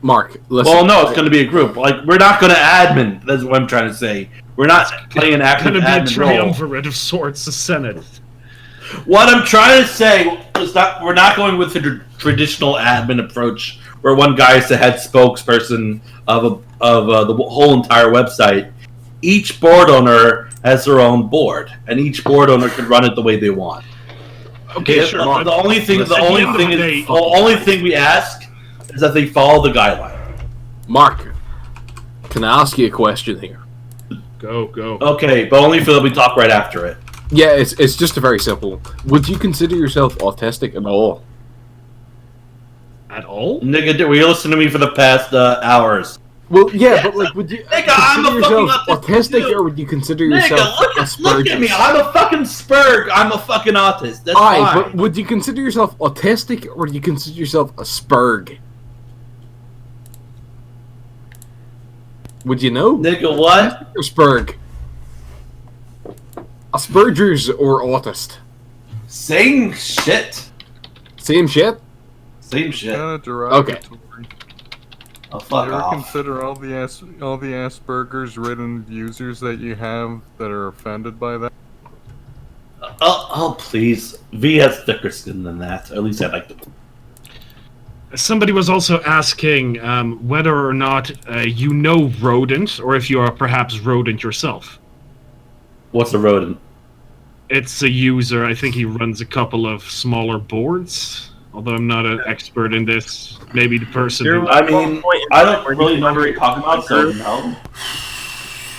Mark, listen. Well, no, it's going to be a group. Like, we're not going to admin. That's what I'm trying to say. We're not playing an active admin role. It's going to be a role. triumvirate of sorts, the Senate. What I'm trying to say is that we're not going with the traditional admin approach, where one guy is the head spokesperson of the whole entire website. Each board owner has their own board, and each board owner can run it the way they want. Okay, sure. The only thing we ask is that they follow the guideline. Mark, can I ask you a question here? Go. Okay, but only for that we talk right after it. Yeah, it's just a very simple. Would you consider yourself autistic at all? At all? Nigga, were you listening to me for the past hours? Well, yeah, but like, would you Nigga, I'm consider a fucking yourself autistic, or would you consider yourself look at me. I'm a fucking spurg. I'm a fucking autist. That's fine. But would you consider yourself autistic, or do you consider yourself a spurg? Would you know? Nigga, what? Or spurg? Asperger's or autist? Same shit. Same shit? Same shit. Kind of derogatory. Oh, fuck you ever off. consider all the Asperger's ridden users that you have that are offended by that? Oh, please. V has thicker skin than that. At least I'd like to. Somebody was also asking whether or not you know rodent, or if you are perhaps rodent yourself. What's a rodent? It's a user. I think he runs a couple of smaller boards. Although I'm not an expert in this, maybe the person. I don't really know what you're talking about. So no.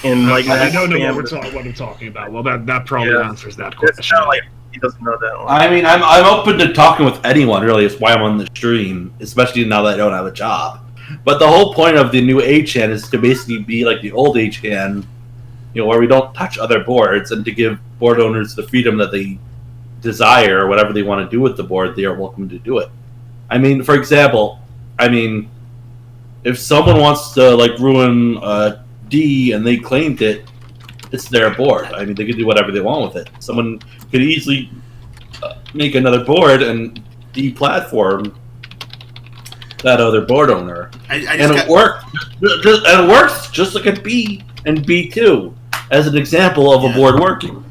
And like, I don't know what I'm talking about. Well, that probably answers that question. It's not like he doesn't know that one. I mean, I'm open to talking with anyone. Really, it's why I'm on the stream, especially now that I don't have a job. But the whole point of the new HN is to basically be like the old HN, where we don't touch other boards, and to give board owners the freedom that they desire, or whatever they want to do with the board, they are welcome to do it. I mean, for example, if someone wants to ruin D and they claimed it, it's their board. I mean, they can do whatever they want with it. Someone could easily make another board and deplatform that other board owner, it worked. And it works just like a B and B2 as an example of a board working.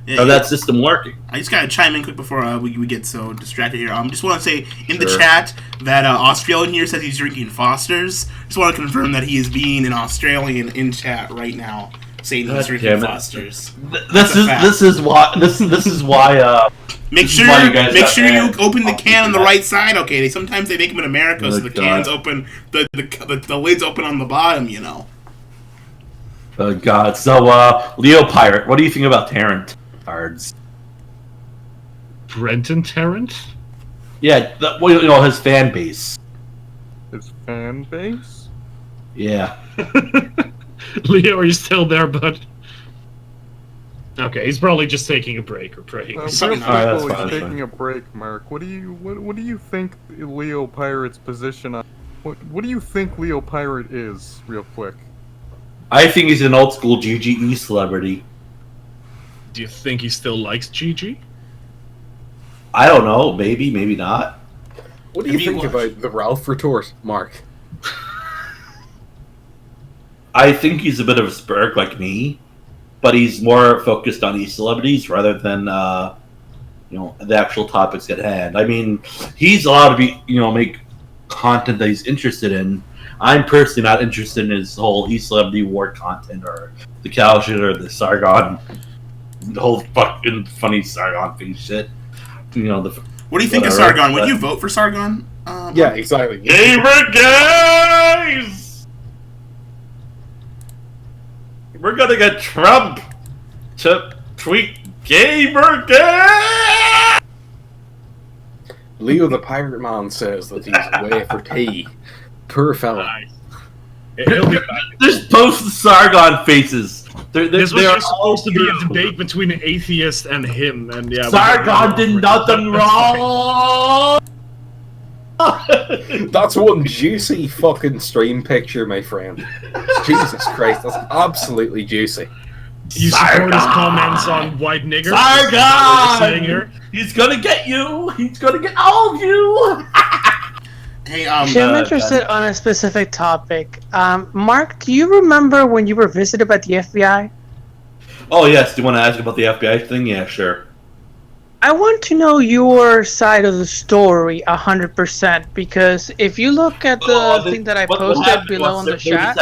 Or that system working. I just gotta chime in quick before we get so distracted here. Just want to say in the chat that Australian here says he's drinking Foster's. Just want to confirm that he is being an Australian in chat right now, saying he's drinking Foster's. This is why. Make sure you open the can on the right side. Okay, sometimes they make them in America, so the can's open, the lid's open on the bottom. Oh God! So Leo Pirate, what do you think about Tarrant cards? Brenton Tarrant? Yeah, his fan base. His fan base? Yeah. Leo, are you still there, bud? Okay, he's probably just taking a break or praying. He's taking a break, Mark. What do you think Leo Pirate's position on? What do you think Leo Pirate is, real quick? I think he's an old school GGE celebrity. Do you think he still likes GG? I don't know. Maybe, maybe not. What do you think about the Ralph retort, Mark? I think he's a bit of a spurg like me, but he's more focused on these celebrities rather than the actual topics at hand. I mean, he's allowed to be make content that he's interested in. I'm personally not interested in his whole e-celebrity war content or the cow shit or the Sargon, the whole fucking funny Sargon face shit. What do you think of Sargon? Would you vote for Sargon? Yeah, exactly. Gamer guys! We're gonna get Trump to tweet Gamer guys! Leo the Pirate Man says that he's away for tea. Poor fella. He'll be back. There's post-Sargon faces. This was they're just supposed to be a debate between an atheist and him, and yeah. Sargon did nothing wrong! That's one juicy fucking stream picture, my friend. Jesus Christ, that's absolutely juicy. You support his comments on white niggers? Sargon! He's gonna get you! He's gonna get all of you! Hey, Actually, I'm interested on a specific topic. Mark, do you remember when you were visited by the FBI? Oh yes, do you want to ask about the FBI thing? Yeah, sure. I want to know your side of the story 100%, because if you look at the thing that I posted below on the chat...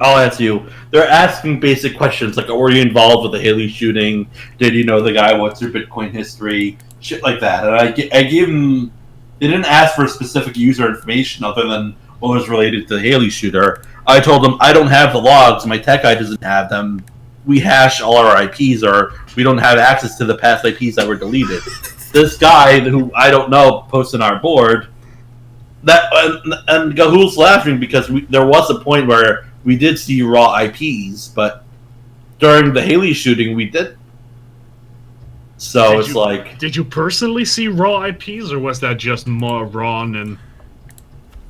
I'll ask you. They're asking basic questions like, were you involved with the Haley shooting? Did you know the guy? What's your Bitcoin history? Shit like that. And I gave them... They didn't ask for specific user information other than what was related to the Haley shooter. I told them, I don't have the logs. My tech guy doesn't have them. We hash all our IPs, or we don't have access to the past IPs that were deleted. This guy, who I don't know, posted on our board, and Gahul's laughing because there was a point where we did see raw IPs, but during the Haley shooting, we did. So Did you personally see raw IPs, or was that just more Ron and...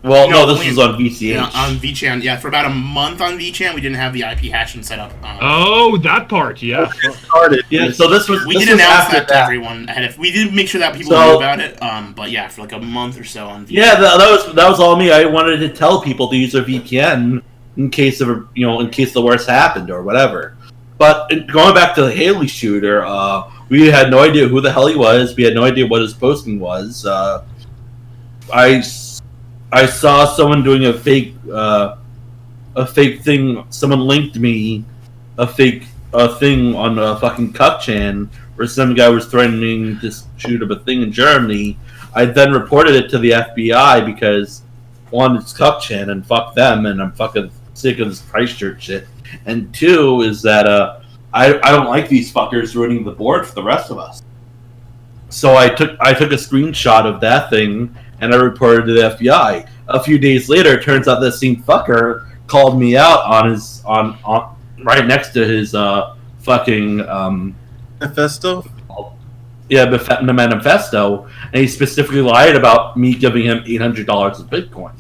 Well, no, this was on VCH. Yeah, on VChan. Yeah, for about a month on VChan, we didn't have the IP hashing set up. Oh, that part, yeah. Yeah, so this was... We did announce that to everyone ahead of... We did make sure that people knew about it, but yeah, for like a month or so on VChan. Yeah, that was all me. I wanted to tell people to use their VPN in case of, in case the worst happened or whatever. But going back to the Haley shooter, we had no idea who the hell he was. We had no idea what his posting was. I saw someone doing a fake thing. Someone linked me a thing on a fucking CuckChan where some guy was threatening to shoot up a thing in Germany. I then reported it to the FBI because one, it's CuckChan and fuck them, and I'm fucking sick of this Christchurch shit. And two is that I don't like these fuckers ruining the board for the rest of us. So I took a screenshot of that thing and I reported to the FBI. A few days later, it turns out this same fucker called me out on right next to his fucking manifesto. Yeah, the manifesto, and he specifically lied about me giving him $800 of Bitcoin.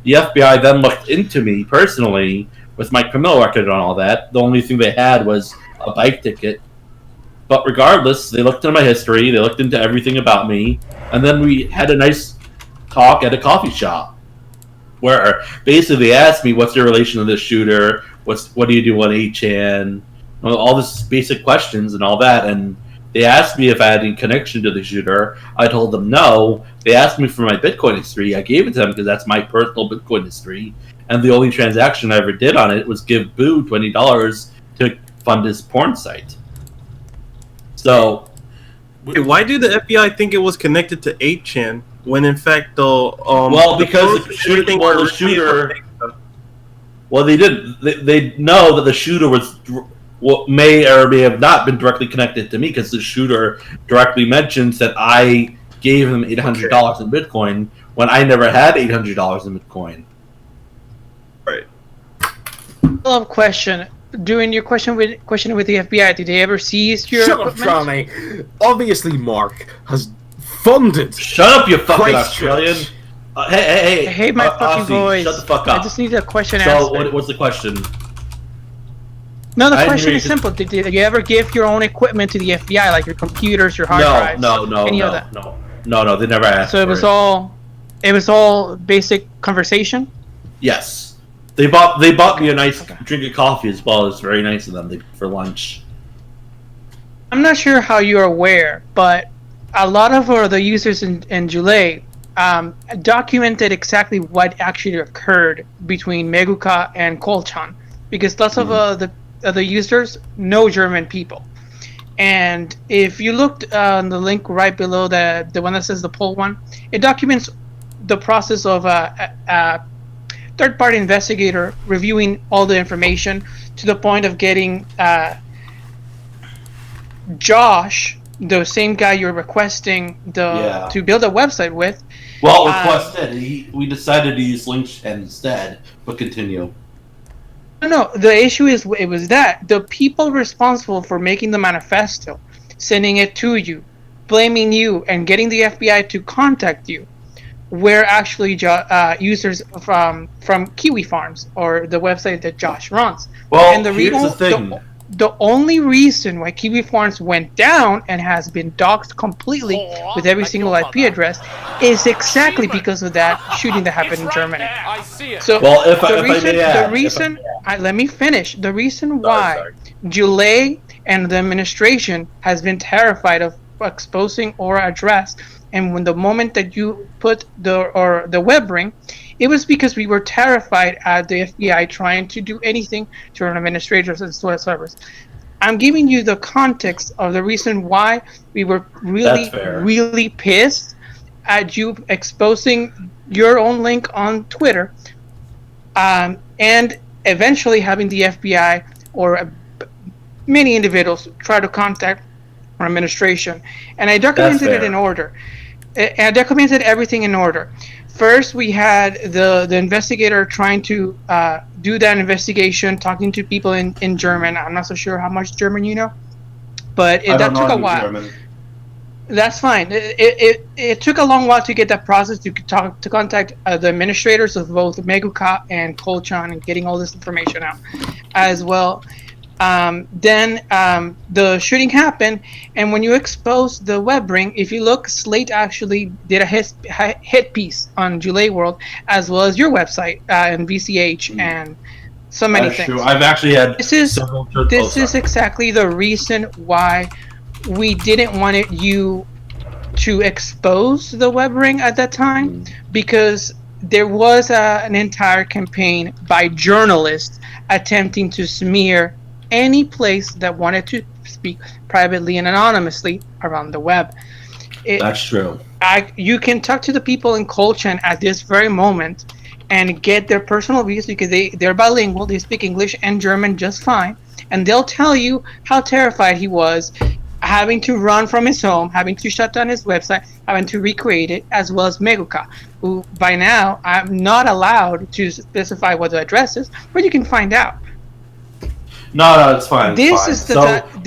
The FBI then looked into me personally with my criminal record and all that. The only thing they had was a bike ticket. But regardless, they looked into my history, they looked into everything about me, and then we had a nice talk at a coffee shop where basically they asked me, what's your relation to this shooter? What do you do on 8chan? All this basic questions and all that, and they asked me if I had any connection to the shooter. I told them no. They asked me for my Bitcoin history. I gave it to them because that's my personal Bitcoin history. And the only transaction I ever did on it was give Boo $20 to fund his porn site. So, why do the FBI think it was connected to 8chan when in fact though? Because the shooter. Well, they did. They know that the shooter was. May or may have not been directly connected to me because the shooter directly mentions that I gave him $800 in Bitcoin when I never had $800 in Bitcoin. Right. Follow-up question. Doing your question with the FBI, did they ever seize your equipment? Shut up, Franny. Obviously, Mark has funded. Shut up, you fucking Australian. Hey, my fucking voice. Shut the fuck up. I just need a question answered. So, what's the question? No, the question is simple. Did you ever give your own equipment to the FBI, like your computers, your hard drives? No, they never asked. So it was all basic conversation? Yes. They bought me a nice drink of coffee as well. It's very nice of them for lunch. I'm not sure how you're aware, but a lot of the users in July documented exactly what actually occurred between Meguka and Kolchan, because lots of the users know German people. And if you looked on the link right below the one that says the poll one, it documents the process of a third-party investigator reviewing all the information to the point of getting Josh, the same guy you're requesting to build a website with. Well, requested. We decided to use LinkedIn instead, but continue. No, the issue is it was that the people responsible for making the manifesto, sending it to you, blaming you, and getting the FBI to contact you were actually users from Kiwi Farms, or the website that Josh runs. Well, And here's the thing. The only reason why Kiwi Farms went down and has been doxxed completely with every single IP address is exactly because of that shooting that happened in Germany. So Well, let me finish. The reason why July and the administration has been terrified of exposing our address, and when the moment that you put the web ring, it was because we were terrified at the FBI trying to do anything to our administrators and servers. I'm giving you the context of the reason why we were really pissed at you exposing your own link on Twitter, and eventually having the FBI or many individuals try to contact our administration. And I documented it in order. I documented everything in order. First, we had the investigator trying to do that investigation, talking to people in German. I'm not so sure how much German you know, but that took a while. German. That's fine. It took a long while to get that process to contact the administrators of both Meguka and Kolchan and getting all this information out as well. Then the shooting happened, and when you expose the web ring, if you look, Slate actually did a hit piece on July World as well as your website and VCH and so many things. True. I've actually had this is exactly the reason why we didn't want you to expose the web ring at that time, because there was an entire campaign by journalists attempting to smear any place that wanted to speak privately and anonymously around the web. That's true. You can talk to the people in Kolchan at this very moment and get their personal views, because they're bilingual. They speak English and German just fine. And they'll tell you how terrified he was, having to run from his home, having to shut down his website, having to recreate it, as well as Meguka, who by now I'm not allowed to specify what the address is, but you can find out. No, it's fine. This is the type of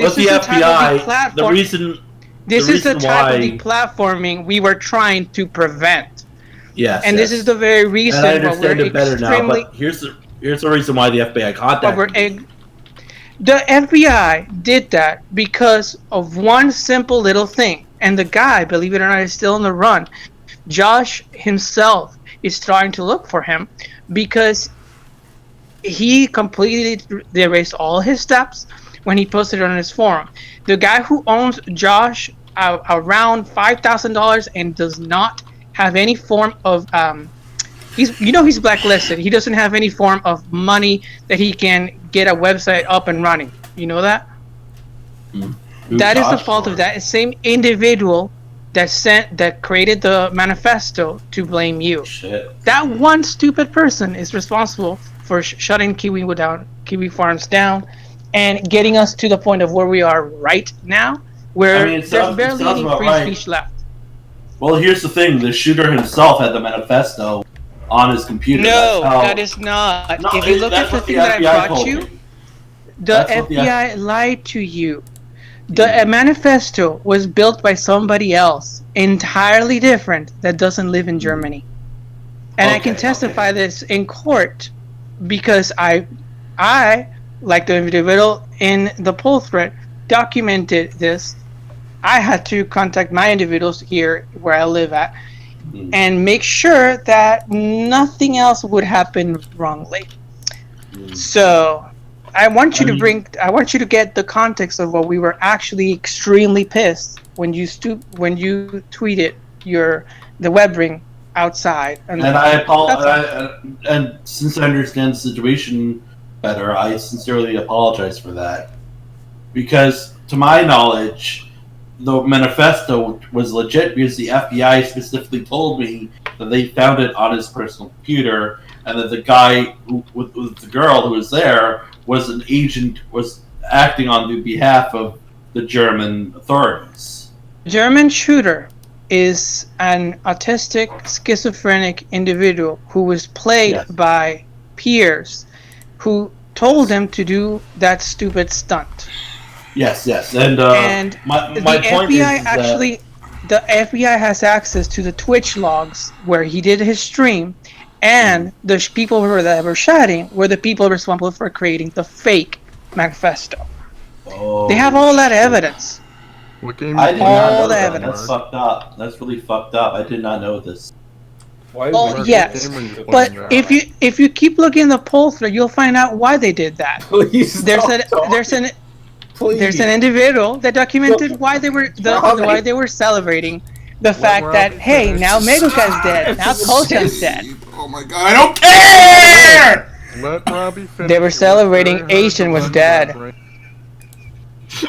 deplatforming we were trying to prevent. Yes, and this is the very reason. And I understand it better now. But here's the reason why the FBI contacted me. The FBI did that because of one simple little thing, and the guy, believe it or not, is still on the run. Josh himself is trying to look for him because he completely erased all his steps when he posted it on his forum. The guy who owns Josh around $5,000 and does not have any form of he's blacklisted. He doesn't have any form of money that he can get a website up and running. You know that? That is the fault of that same individual that created the manifesto to blame you. Shit. That one stupid person is responsible for shutting Kiwi Farms down and getting us to the point of where we are right now, where there's barely any free speech left. Well, here's the thing: the shooter himself had the manifesto on his computer. No, that is not. No, if you look at the thing that I brought you, the FBI lied to you. The manifesto was built by somebody else, entirely different, that doesn't live in Germany. And I can testify this in court because I, like the individual in the poll thread, documented this. I had to contact my individuals here where I live at and make sure that nothing else would happen wrongly. So I want you to get the context of what we were actually extremely pissed when you tweeted the web ring outside. And I apologize. And since I understand the situation better, I sincerely apologize for that. Because to my knowledge, the manifesto was legit because the FBI specifically told me that they found it on his personal computer, and that the guy with the girl who was there was an agent, was acting on the behalf of the German authorities. German shooter is an autistic, schizophrenic individual who was played by peers who told him to do that stupid stunt. Yes, And my the point FBI is actually, the FBI has access to the Twitch logs where he did his stream, and the people that were chatting were the people responsible for creating the fake manifesto. They have all that evidence. What game? I did not all know the that. evidence. That's fucked up. That's really fucked up. I did not know this. Well, yes, but if you keep looking in the poll thread, you'll find out why they did that. Please There's Please. an individual that documented why they were why they were celebrating the fact that hey, now Meguka's dead, now Koshan's dead. Oh my god, I don't care! Let Robbie finish. They were celebrating Asian was dead.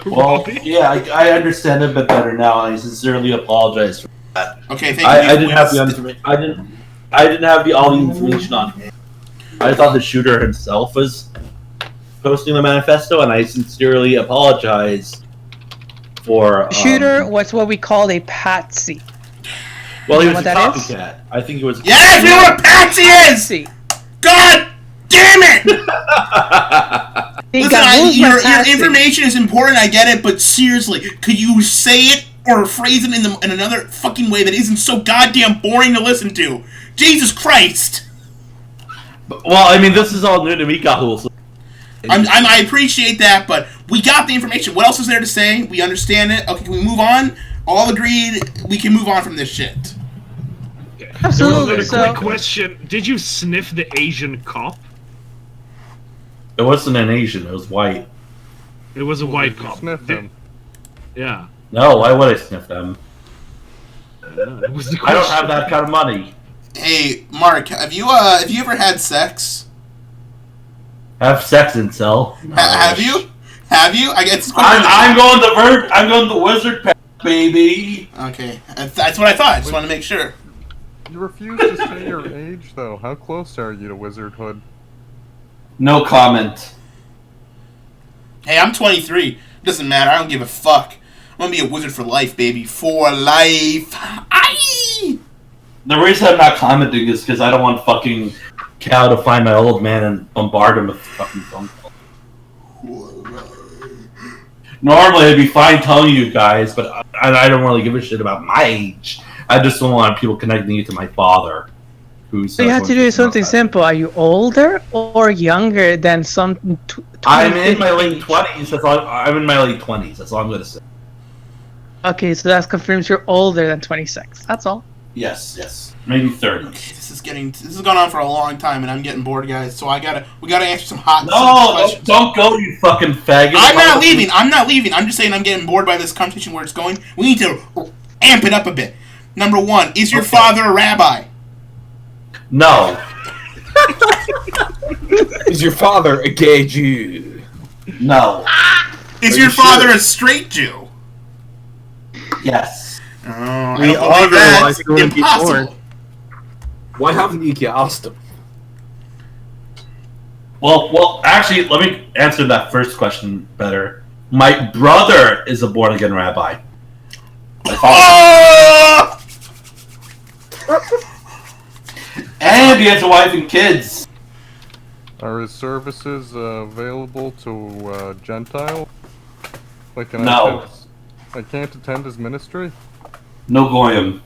Well, yeah, I understand a bit better now, and I sincerely apologize for that. Okay, thank you. I didn't have the information. I didn't have all the information on hand. I thought the shooter himself was posting the manifesto, and I sincerely apologize for. Shooter was what we call a patsy. Well, he You know was what a that is? copycat. I think it was. Yes, we know what Patsy is! God damn it! Listen, your information is important, I get it, but seriously, could you say it or phrase it in another fucking way that isn't so goddamn boring to listen to? Jesus Christ! Well, I mean, this is all new to me, Kahul. So I appreciate that, but we got the information. What else is there to say? We understand it. Okay, can we move on? All agreed, we can move on from this shit. Absolutely. A quick question: did you sniff the Asian cop? it wasn't an Asian. It was white. It was a white cop. Sniff them. Yeah. No, why would I sniff them? It was the I don't have that kind of money. Hey, Mark, have you ever had sex? Have sex in cell. Have you? Have you? I guess. I'm going the wizard path, baby. Okay, that's what I thought. I just wanted to make sure. You refuse to say your age, though. How close are you to wizardhood? No comment. Hey, I'm 23. Doesn't matter. I don't give a fuck. I'm gonna be a wizard for life, baby. For life. Aye! The reason I'm not commenting is because I don't want fucking Cal to find my old man and bombard him with fucking phone calls. Normally I'd be fine telling you guys, but I don't really give a shit about my age. I just don't want people connecting you to my father. Who's So you have to do something simple. Are you older or younger than some? I'm in my late 20s. That's all. I'm in my late 20s. That's all I'm gonna say. Okay, so that confirms you're older than 26. That's all. Yes, maybe 30. Okay, this has gone on for a long time, and I'm getting bored, guys. So we gotta answer some hot questions. Don't go, you fucking faggot. I'm not leaving. I'm just saying I'm getting bored by this conversation where it's going. We need to amp it up a bit. Number one, is your father a rabbi? No. Is your father a gay Jew? No. Is your father a straight Jew? Yes. Oh, I don't believe that's impossible. Why haven't you asked him? Well, actually, let me answer that first question better. My brother is a born-again rabbi. Oh! And he has a wife and kids. Are his services available to Gentile? Like, No. I can't attend his ministry? No goyim.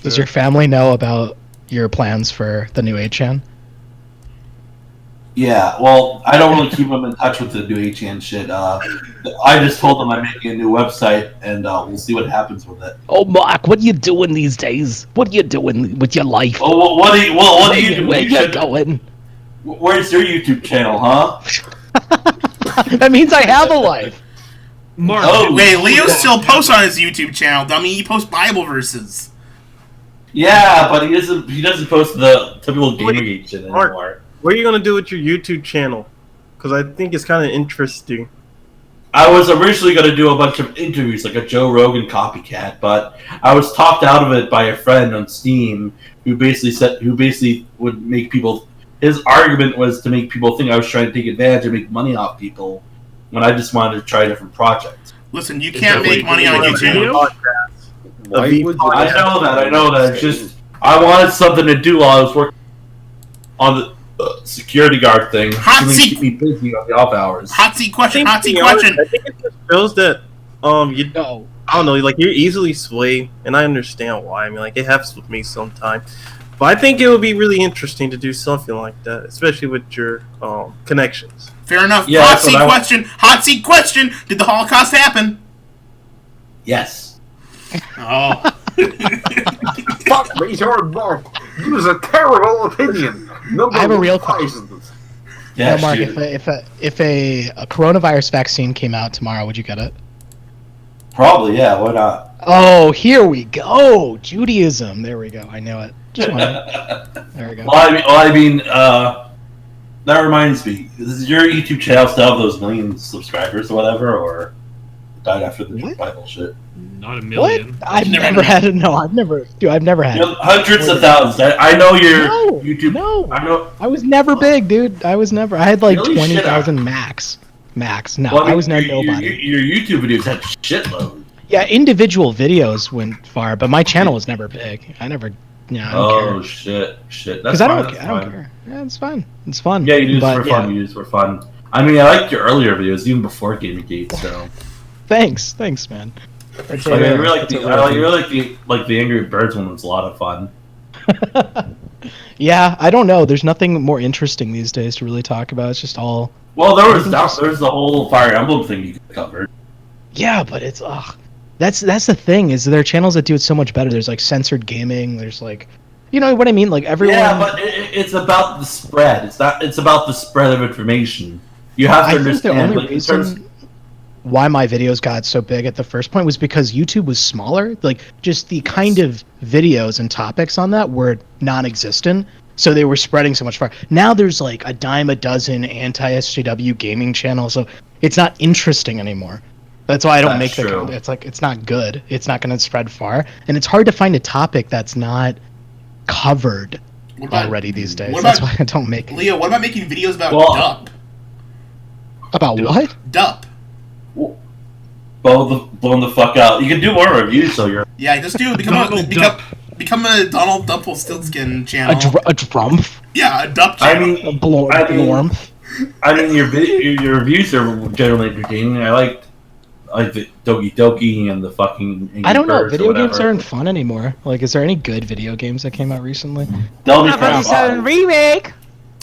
Does your family know about your plans for the new 8chan? Yeah, well, I don't really keep them in touch with the new 8chan shit. I just told them I'm making a new website, and we'll see what happens with it. Oh, Mark, what are you doing these days? What are you doing with your life? Oh, what do you do? Where you going? Where's your YouTube channel, huh? That means I have a life. Mark, wait, Leo still posts on his YouTube channel, dummy. He posts Bible verses. Yeah, but he doesn't post the typical Gamergate shit Mark, anymore. what are you gonna do with your YouTube channel? Because I think it's kind of interesting. I was originally going to do a bunch of interviews, like a Joe Rogan copycat, but I was talked out of it by a friend on Steam who basically would make people. His argument was to make people think I was trying to take advantage and make money off people, when I just wanted to try a different project. Listen, you can't make money on YouTube. I know that. It's just I wanted something to do while I was working on security guard thing. Hot It's seat. keep me busy on the off hours. Hot seat question. I Hot think, seat to be honest, question. I think it just shows that you No. I don't know, like you're easily swayed, and I understand why. I mean, like it happens with me sometimes. But I think it would be really interesting to do something like that, especially with your connections. Fair enough. Yeah, Hot so seat that- question. Hot seat question. Did the Holocaust happen? Yes. Oh. Fuck me, Jordan Mark. It was a terrible opinion. I have a real question. Yeah, No, Mark, shoot. if a coronavirus vaccine came out tomorrow, would you get it? Probably, yeah. Why not? Oh, here we go. Judaism. There we go. I knew it. Just wanted... There we go. That reminds me. Does your YouTube channel still have those million subscribers or whatever, or died after the Bible shit? Not a What? million. I've never had it. No, I've never had You know, it. hundreds of thousands. I know your No, YouTube. no. I know. I was never big, dude. I was never. I had like Really? 20,000 max. Max. No, Well, I was not your, nobody. Your YouTube videos had shitload. Yeah, individual videos went far, but my channel was never big. I never. Yeah, I don't Oh shit! That's Because I fine. don't. That's I don't fine. care. Yeah, it's fun. It's fun. Yeah, you do this But, for fun. You do this for fun. I mean, I liked your earlier videos even before Gamergate. So. Thanks, man. Like, I really like the Angry Birds one was a lot of fun. Yeah, I don't know. There's nothing more interesting these days to really talk about. It's just all. Well, there's the whole Fire Emblem thing you covered. Yeah, but it's That's the thing is there are channels that do it so much better. There's like censored gaming. There's like, you know what I mean? Like everyone. Yeah, but it's about the spread. It's about the spread of information. You have to I think understand. the only like, in terms- reason why my videos got so big at the first point was because YouTube was smaller. Like just the kind of videos and topics on that were non-existent. So they were spreading so much far. Now there's like a dime a dozen anti-SJW gaming channels. So it's not interesting anymore. That's why I don't make the true. content. It's like it's not good. It's not going to spread far, and it's hard to find a topic that's not covered already these days. That's why I don't make. Leo, what about making videos about Well, DUP? About what? DUP. Blown the fuck out. You can do more reviews, so you're. Yeah, just do become a Donald Dumpelstiltskin channel. A drumpf? Yeah, a DUP channel. I mean, your reviews are generally entertaining. I like the Doki Doki and the fucking. Angry I don't know. Birds or Video games whatever. aren't fun anymore. Like, is there any good video games that came out recently? Devil May Cry 5. remake.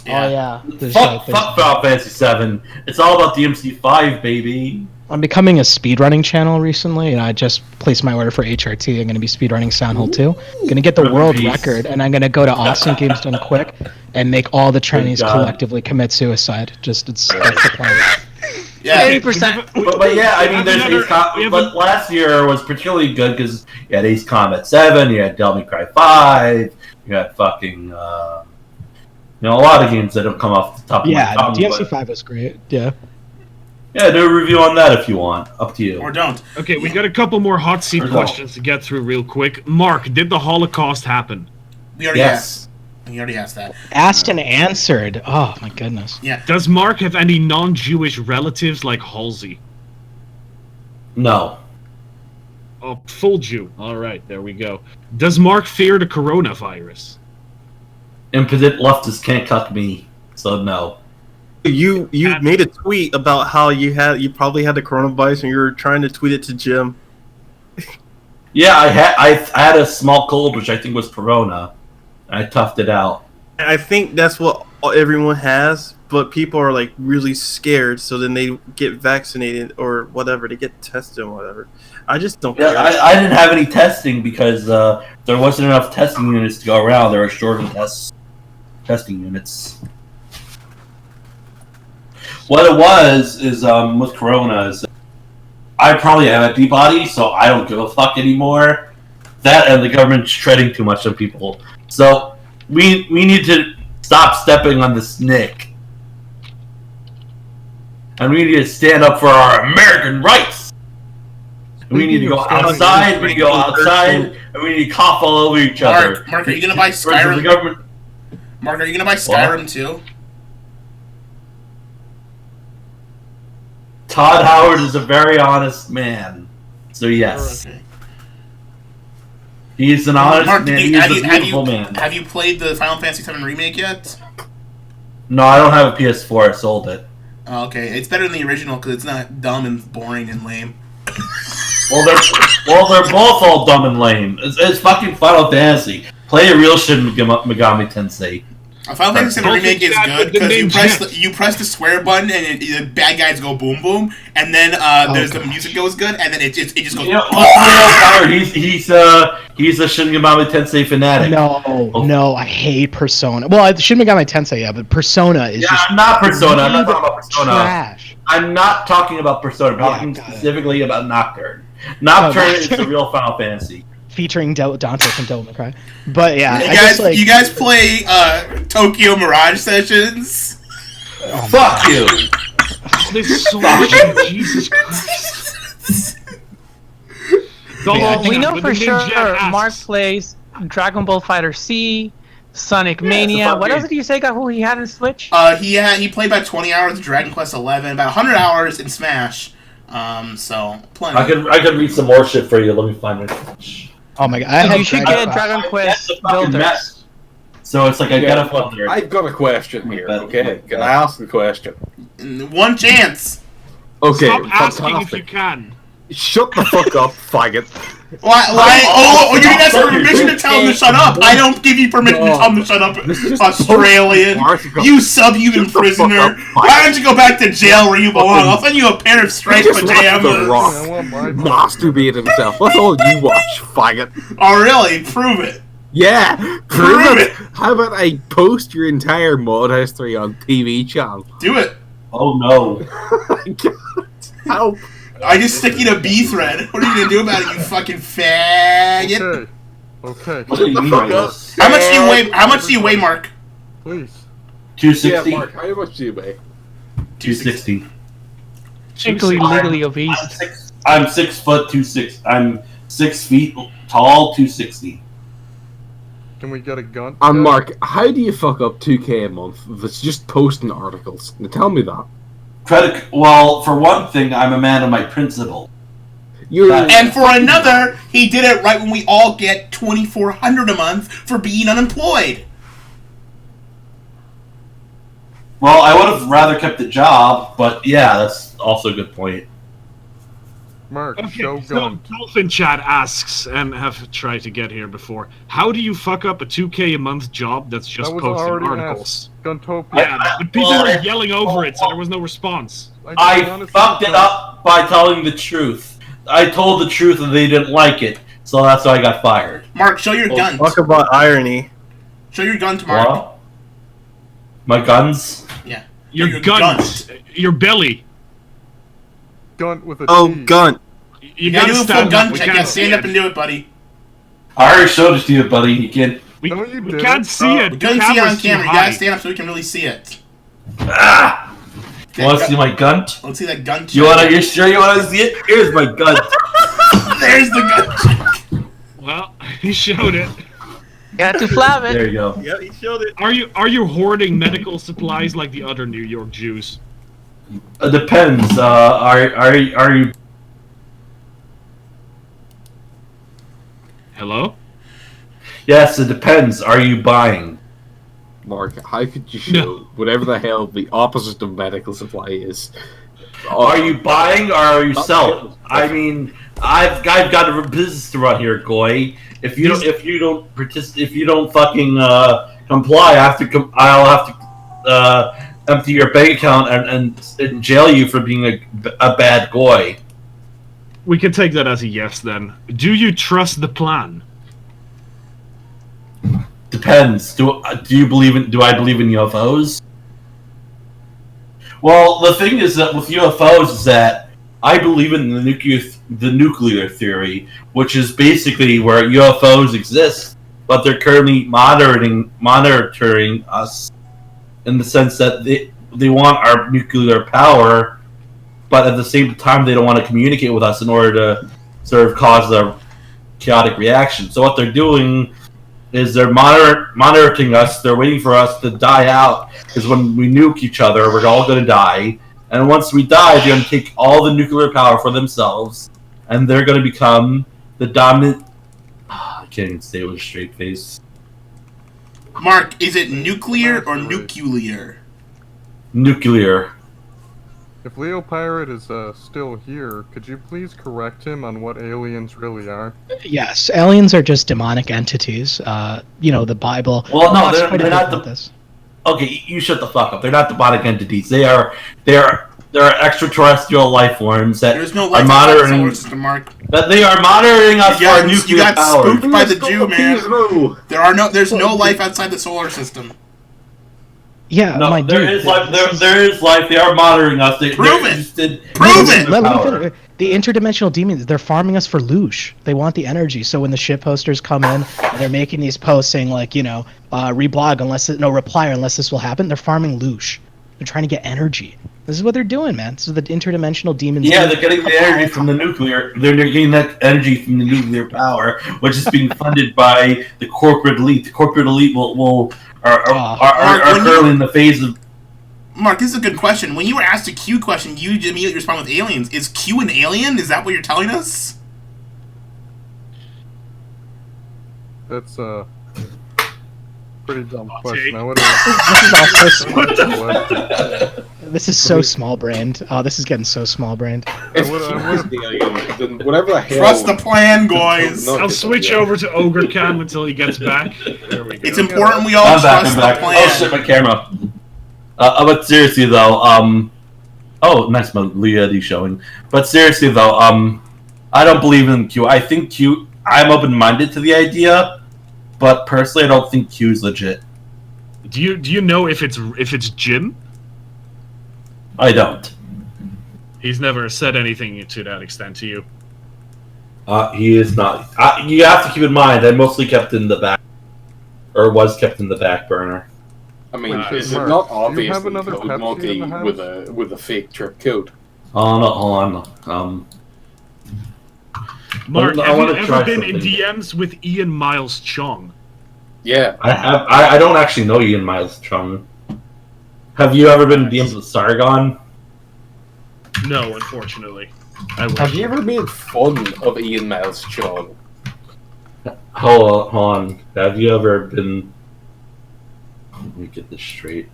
Yeah. Oh yeah. There's Fuck Final Fantasy 7. It's all about DMC5, baby. I'm becoming a speedrunning channel recently, and I just placed my order for HRT. I'm going to be speedrunning Soundhole 2. I'm going to get the Rip in world peace. record, and I'm going to go to Austin Games Done Quick and make all the Chinese God. collectively commit suicide. That's the plan. Yeah. 80%. But yeah, I mean, there's Ace but last year was particularly good because you had Ace Combat 7, you had Devil May Cry 5, you had fucking, a lot of games that don't come off the top of Yeah, my tongue. DMC5 was great. Yeah. Yeah, do a review on that if you want. Up to you. Or don't. Okay, we got a couple more hot seat Or don't. questions to get through real quick. Mark, did the Holocaust happen? We already asked. We already asked that. Asked and answered. Oh my goodness. Yeah. Does Mark have any non-Jewish relatives like Halsey? No. Oh, full Jew. All right, there we go. Does Mark fear the coronavirus? Impotent leftists can't cuck me, so no. You made a tweet about how you probably had the coronavirus and you were trying to tweet it to Jim. Yeah, I had a small cold, which I think was corona. I toughed it out. I think that's what everyone has, but people are like really scared, so then they get vaccinated or whatever, they get tested or whatever. I just don't Yeah, care. I didn't have any testing because there wasn't enough testing units to go around. There were short of testing units. What it was is with corona is I probably have antibodies, so I don't give a fuck anymore. That and the government's treading too much on people. So we need to stop stepping on this nick. And we need to stand up for our American rights. And we need to go outside, we need to go outside, and we need to cough all over each other. Mark, are you gonna buy Versus the Skyrim? government. Mark, are you gonna buy Skyrim too? Todd Howard is a very honest man. So yes. Okay. He's an honest Mark, man. did He's a beautiful man. have you played the Final Fantasy VII Remake yet? No, I don't have a PS4. I sold it. Oh, okay, it's better than the original because it's not dumb and boring and lame. Well, they're both all dumb and lame. It's fucking Final Fantasy. Play a real Shin Megami Tensei. Final Fantasy VII Remake is good because you press the square button and the bad guys go boom boom, and then the music goes good, and then it just goes. You know, he's a Shin Megami Tensei fanatic. No, I hate Persona. Well, Shin Megami Tensei, yeah, but Persona is just. I'm not Persona. I'm not talking about Persona. Trash. I'm not talking about Persona. I'm talking specifically about Nocturne. Nocturne is the real Final Fantasy. Featuring Dante from Devil May Cry. But yeah, you guys play Tokyo Mirage Sessions? Oh, fuck you! This so much, Jesus Christ. We know for sure Mark plays Dragon Ball Fighter C, Sonic Mania. What else did you say who he had in Switch? He played about 20 hours of Dragon Quest XI, about 100 hours in Smash. So plenty. I could read some more shit for you. Let me find it. Oh my god! You should get Dragon Quest Builders. So it's like I gotta fuck there. I've got a question here. Okay, can I ask the question? One chance. Okay, Stop asking fantastic. if you can. Shut the fuck up, faggot. Why? Oh, you guys have permission to tell him to shut up. I don't give you permission to tell him to shut up, Australian. You subhuman prisoner. Why don't you go back to jail where you belong? I'll send you a pair of striped pajamas. Masturbate himself. That's all you watch, faggot. Oh, really? Prove it. Yeah, prove it. How about I post your entire mod history on TV channel? Do it. Oh no. I can't help. I just stick you to B thread. What are you gonna do about it, you fucking faggot? Okay. What do you mean by this? How much do you weigh? How much do you weigh, Mark? Please. 260. Yeah, Mark, how much do you weigh? 260. Legally obese. I'm 6 foot 260. I'm 6 feet tall. 260. Can we get a gun? And Mark, how do you fuck up 2K a month that's just posting articles? Now tell me that. Well, for one thing, I'm a man of my principle. And for another, he did it right when we all get $2,400 a month for being unemployed. Well, I would have rather kept the job, but yeah, that's also a good point. Mark, Okay, show so gun. Dolphin Chat asks, and have tried to get here before, how do you fuck up a 2K a month job that's just That was posting already articles? Guntopia. Yeah, but people were yelling over it, so there was no response. I fucked it up by telling the truth. I told the truth and they didn't like it, so that's why I got fired. Mark, show your guns. Talk about irony. Show your gun to Mark. What? My guns? Yeah. Your guns. Your belly. Gun with a Oh, T. gun. You gotta do a full gun We check. can't Yeah, see stand it. up and do it, buddy. I already showed it to you, buddy. You can't. We No, you didn't. can't see it. We The couldn't see it on camera's too camera. You high. gotta stand up so we can really see it. Ah! You want to see my gun? Let's see that gun check. You sure you want to see it? Here's my gun. There's the gun check. Well, he showed it. Got to flab it. There you go. Yeah, he showed it. Are you hoarding medical supplies like the other New York Jews? It depends. Are you? Hello? Yes, it depends. Are you buying? Mark, how could you show whatever the hell the opposite of medical supply is? Are you buying or are you selling? I mean, I've got a business to run here, Goy. If you don't fucking comply, I'll have to empty your bank account and jail you for being a bad Goy. We can take that as a yes then. Do you trust the plan? Depends. Do I believe in UFOs? Well, the thing is that with UFOs is that I believe in the nuclear theory, which is basically where UFOs exist, but they're currently monitoring us in the sense that they want our nuclear power, but at the same time they don't want to communicate with us in order to sort of cause a chaotic reaction. So what they're doing is they're monitoring us. They're waiting for us to die out, because when we nuke each other, we're all going to die. And once we die, they're going to take all the nuclear power for themselves, and they're going to become the dominant... I can't even say it with a straight face. Mark, is it nuclear or nuclear? nuclear. If Leo Pirate is still here, could you please correct him on what aliens really are? Yes, aliens are just demonic entities. The Bible. Well, no, talks they're quite a bit not about this. Okay, you shut the fuck up. They're not demonic entities. They're extraterrestrial life forms that There's no are life outside the monitoring. solar system, Mark. That they are monitoring us for our nuclear You got power. spooked by the Jew, man. There's no life outside the solar system. Yeah, No, my there dude. is life. There is life. They are monitoring us. Prove it. Prove it. Let me finish. The interdimensional demons, they're farming us for loosh. They want the energy. So when the shit posters come in and they're making these posts saying like, reblog reply unless this will happen, they're farming loosh. They're trying to get energy. This is what they're doing, man. This is the interdimensional demons. Yeah, they're getting the energy from the nuclear. They're getting that energy from the nuclear power, which is being funded by the corporate elite. The corporate elite are currently in the phase of. Mark, this is a good question. When you were asked a Q question, you immediately respond with aliens. Is Q an alien? Is that what you're telling us? That's a pretty dumb Hot question. take. I would This is so small-brained. Oh, this is getting so small-brained. If Q is the alien, then whatever the hell. Trust the plan, guys. I'll switch over to Ogre Cam until he gets back. There we go. It's important we all I'm back. trust I'm back. the plan. Oh shit, my camera. But seriously though, oh nice, my Leo's showing. But seriously though, I don't believe in Q. I think Q. I'm open-minded to the idea, but personally, I don't think Q is legit. Do you know if it's Jim? I don't. He's never said anything to that extent to you. He is not. You have to keep in mind, I mostly kept in the back, or was kept in the back burner. I mean, is it Mark, not do you have obviously another Code Pepsi Monkey in the house? with a fake trip code? Oh no, hold on. Mark, I have wanna you ever try been in something. DMs with Ian Miles Chong? Yeah. I have. I don't actually know Ian Miles Chung. Have you ever been in DMs with Sargon? No, unfortunately. I wish. Have you ever made fun of Ian Miles Chong? Hold on. Have you ever been? Let me get this straight.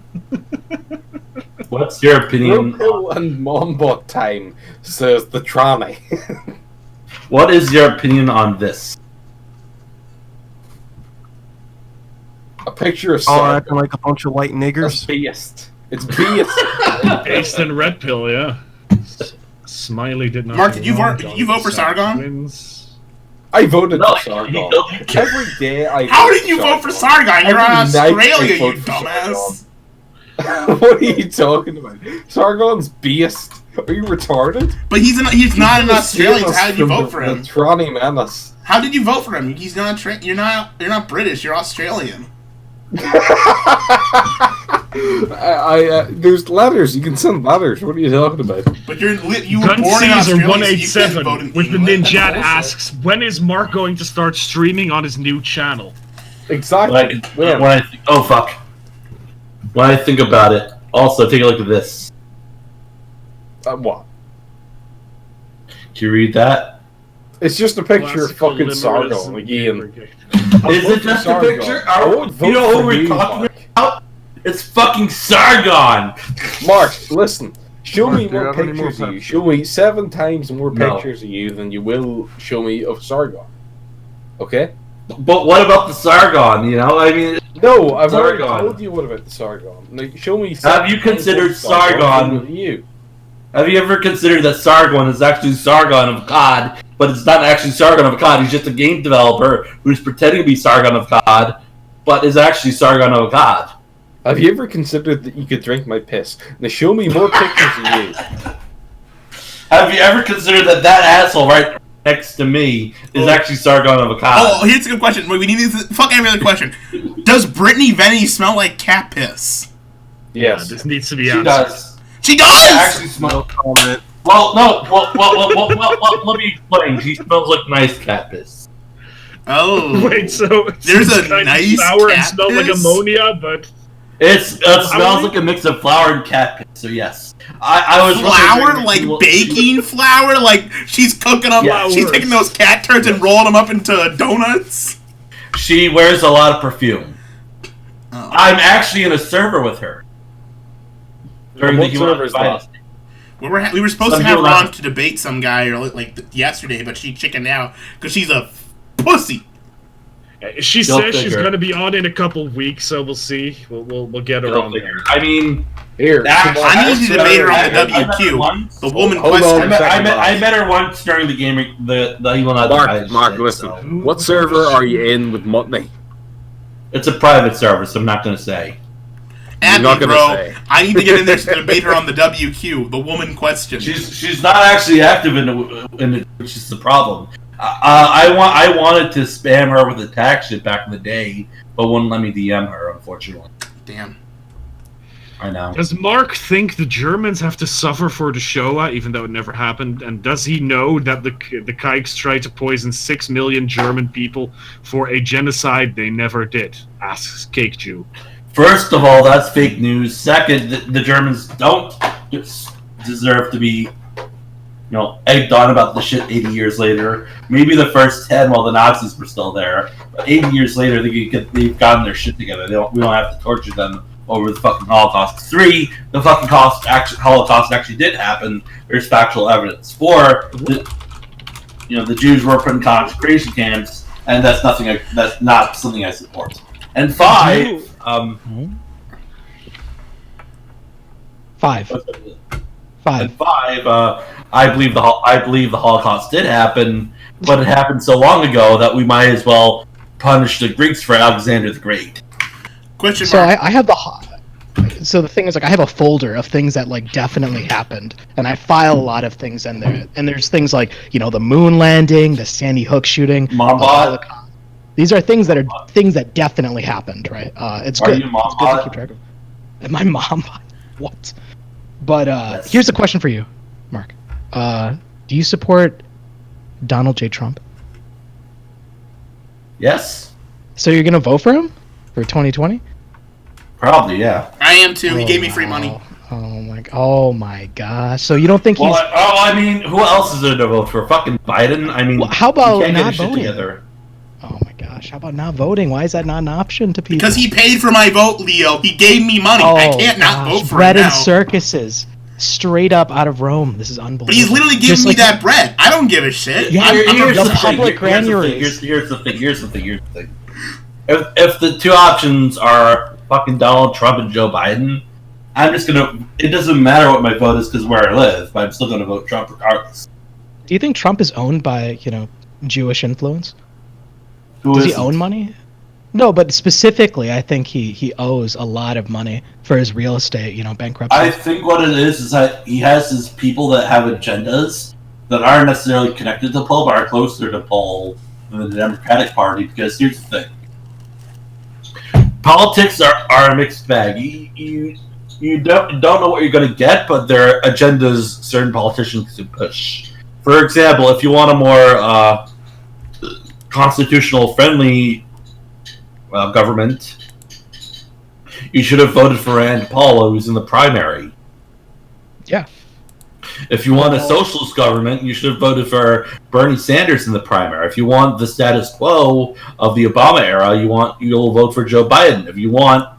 What's your opinion? Roku and Mombot time, says the tranny. What is your opinion on this? A picture of All Sargon. acting like a bunch of white It's niggers. based. It's based. Based in Red Pill, yeah. Smiley did not. Mark, do did you well. vote- did you vote for Sargon? Wins. I voted No, for Sargon. he killed you. Every day I How vote did you vote for Sargon? You're Every on night I Australia, you vote for dumbass. What are you talking about? Sargon's based. Are you retarded? But he's not an Australian. Saved How us did you from vote for the him? tranny menace. How did you vote for him? He's not. You're not British. You're Australian. There's letters. You can send letters. What are you talking about? But you were Gun born in Caesar Australia, 187 so you couldn't vote in with the England. Ninjat asks, when is Mark going to start streaming on his new channel? Exactly. When I oh fuck. When I think about it, also take a look at this. What? Can you read that? It's just a picture of Classical fucking Sargon. liberalism, Like Ian. Gamergate. Is it just a Sargon. picture? I won't vote You know for who we're you, talking Mark. about? It's fucking Sargon! Mark, listen. Show Mark, me do you more have any more pictures of you. Pepsi? Show me 7 times more No. pictures of you than you will show me of Sargon. Okay? But what about the Sargon, you know? I mean, No, I've already Sargon. told you what about the Sargon. Like, show me. Have you considered Sargon? With you. have you ever considered that Sargon is actually Sargon of God, but it's not actually Sargon of God, he's just a game developer who's pretending to be Sargon of God, but is actually Sargon of God? Have you ever considered that you could drink my piss? Now show me more pictures of you. Have you ever considered that asshole right next to me is actually Sargon of God? Oh, here's a good question. Wait, we need to fuck every other question. Does Brittany Venny smell like cat piss? Yes. This needs to be She answered. does. She does. Actually smell. Comment. Well, no. Well, let me explain. She smells like nice cat piss. Oh, Wait, so There's it's a kind nice of sour and cat smells like piss? ammonia, but It smells like a mix of flour and cat piss. So yes, I was flour, wondering- like baking flour, like she's cooking them. Yeah. She's taking those cat turds and rolling them up into donuts. She wears a lot of perfume. Oh. I'm actually in a server with her. during the What human server is that? We were supposed Some to have people Ron have- to debate some guy yesterday, but she chickened out because she's a pussy. She Go says she's figure. going to be on in a couple weeks, so we'll see. We'll get her Go on figure. there. I mean, Here, I need to debate her on the I met her WQ. once. The woman Hold on. question. I met her once during the gaming, the He Will Not Die Mark, shit, listen. so. What server are you in with Mutney? It's a private server, so I'm not going to say. Add not me, gonna bro. say. I need to get in there to debate her on the WQ. The woman question. She's not actually active in it, which is the problem. I wanted to spam her with attack shit back in the day, but wouldn't let me DM her, unfortunately. Damn. I know. Does Mark think the Germans have to suffer for the Shoah, even though it never happened? And does he know that the Kikes tried to poison 6 million German people for a genocide they never did? Asks Cake Jew. First of all, that's fake news. Second, the Germans don't deserve to be, egged on about the shit 80 years later. Maybe the first 10 while the Nazis were still there. But 80 years later, they've gotten their shit together. We don't have to torture them over the fucking Holocaust. 3, the fucking Holocaust actually did happen. There's factual evidence. 4, the Jews were put in concentration camps, and that's not something I support. And 5, Five. And 5, I believe the Holocaust did happen, but it happened so long ago that we might as well punish the Greeks for Alexander the Great. Question So mark. I have so the thing is, I have a folder of things that definitely happened, and I file a lot of things in there. And there's things like the moon landing, the Sandy Hook shooting, Mombot. These are things that definitely happened, right? It's Are good. you It's good to Mombot? keep track of. Am I Mombot? What? But Yes. here's a question for you, Mark. Do you support Donald J. Trump? Yes, So you're gonna vote for him for 2020? probably, yeah. I am too. He gave me free money. Oh my gosh! So you don't think Well, he's? I mean, who else is there to vote for? Fucking Biden? I mean, Well, how you about can't get not his shit voting? together. Oh my gosh! How about not voting? Why is that not an option to people? Because he paid for my vote, Leo. He gave me money. I can't not vote for bread him and now. circuses, straight up out of Rome. This is unbelievable. But he's literally giving Just me like- that bread. I don't give a shit. Yeah, I'm Here's the the thing, public here's the thing, granaries. Here's the thing. If the two options are fucking Donald Trump and Joe Biden, I'm just gonna. It doesn't matter what my vote is because where I live, but I'm still gonna vote Trump regardless. Do you think Trump is owned by Jewish influence? Who Does he isn't? own money? No, but specifically, I think he owes a lot of money for his real estate, bankruptcy. I think what it is that he has his people that have agendas that aren't necessarily connected to Paul, but are closer to Paul than the Democratic Party. Because here's the thing: politics are a mixed bag. You don't know what you're going to get, but there are agendas certain politicians can push. For example, if you want a more constitutional friendly government, you should have voted for Rand Paul, who's in the primary. Yeah. If you want a socialist government, you should have voted for Bernie Sanders in the primary. If you want the status quo of the Obama era, you'll vote for Joe Biden. If you want,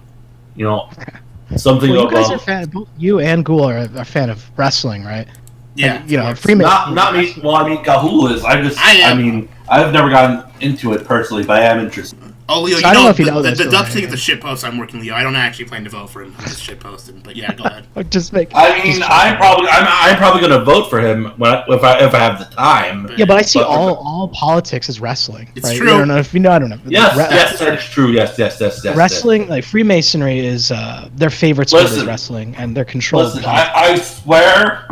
something Well, you guys about are fan. Both you and Ghoul are a fan of wrestling, right? Yeah. And, Freeman. not me. Well, I mean, Kahul is. I mean, I've never gotten into it personally, but I am interested. Oh, Leo, So I don't know if you know the this, Dutch right? thing is the shit post I'm working, Leo. I don't actually plan to vote for him. I'm just shit posting. But yeah, go ahead. Just make. I mean, I'm probably gonna vote for him if I have the time. Yeah, but I see all politics as wrestling. It's right? true. I don't know if you know. I don't know. Yes, that's true. Yes. Wrestling, like Freemasonry, is their favorite sport is Listen. wrestling, and they're controlled. Listen, I swear,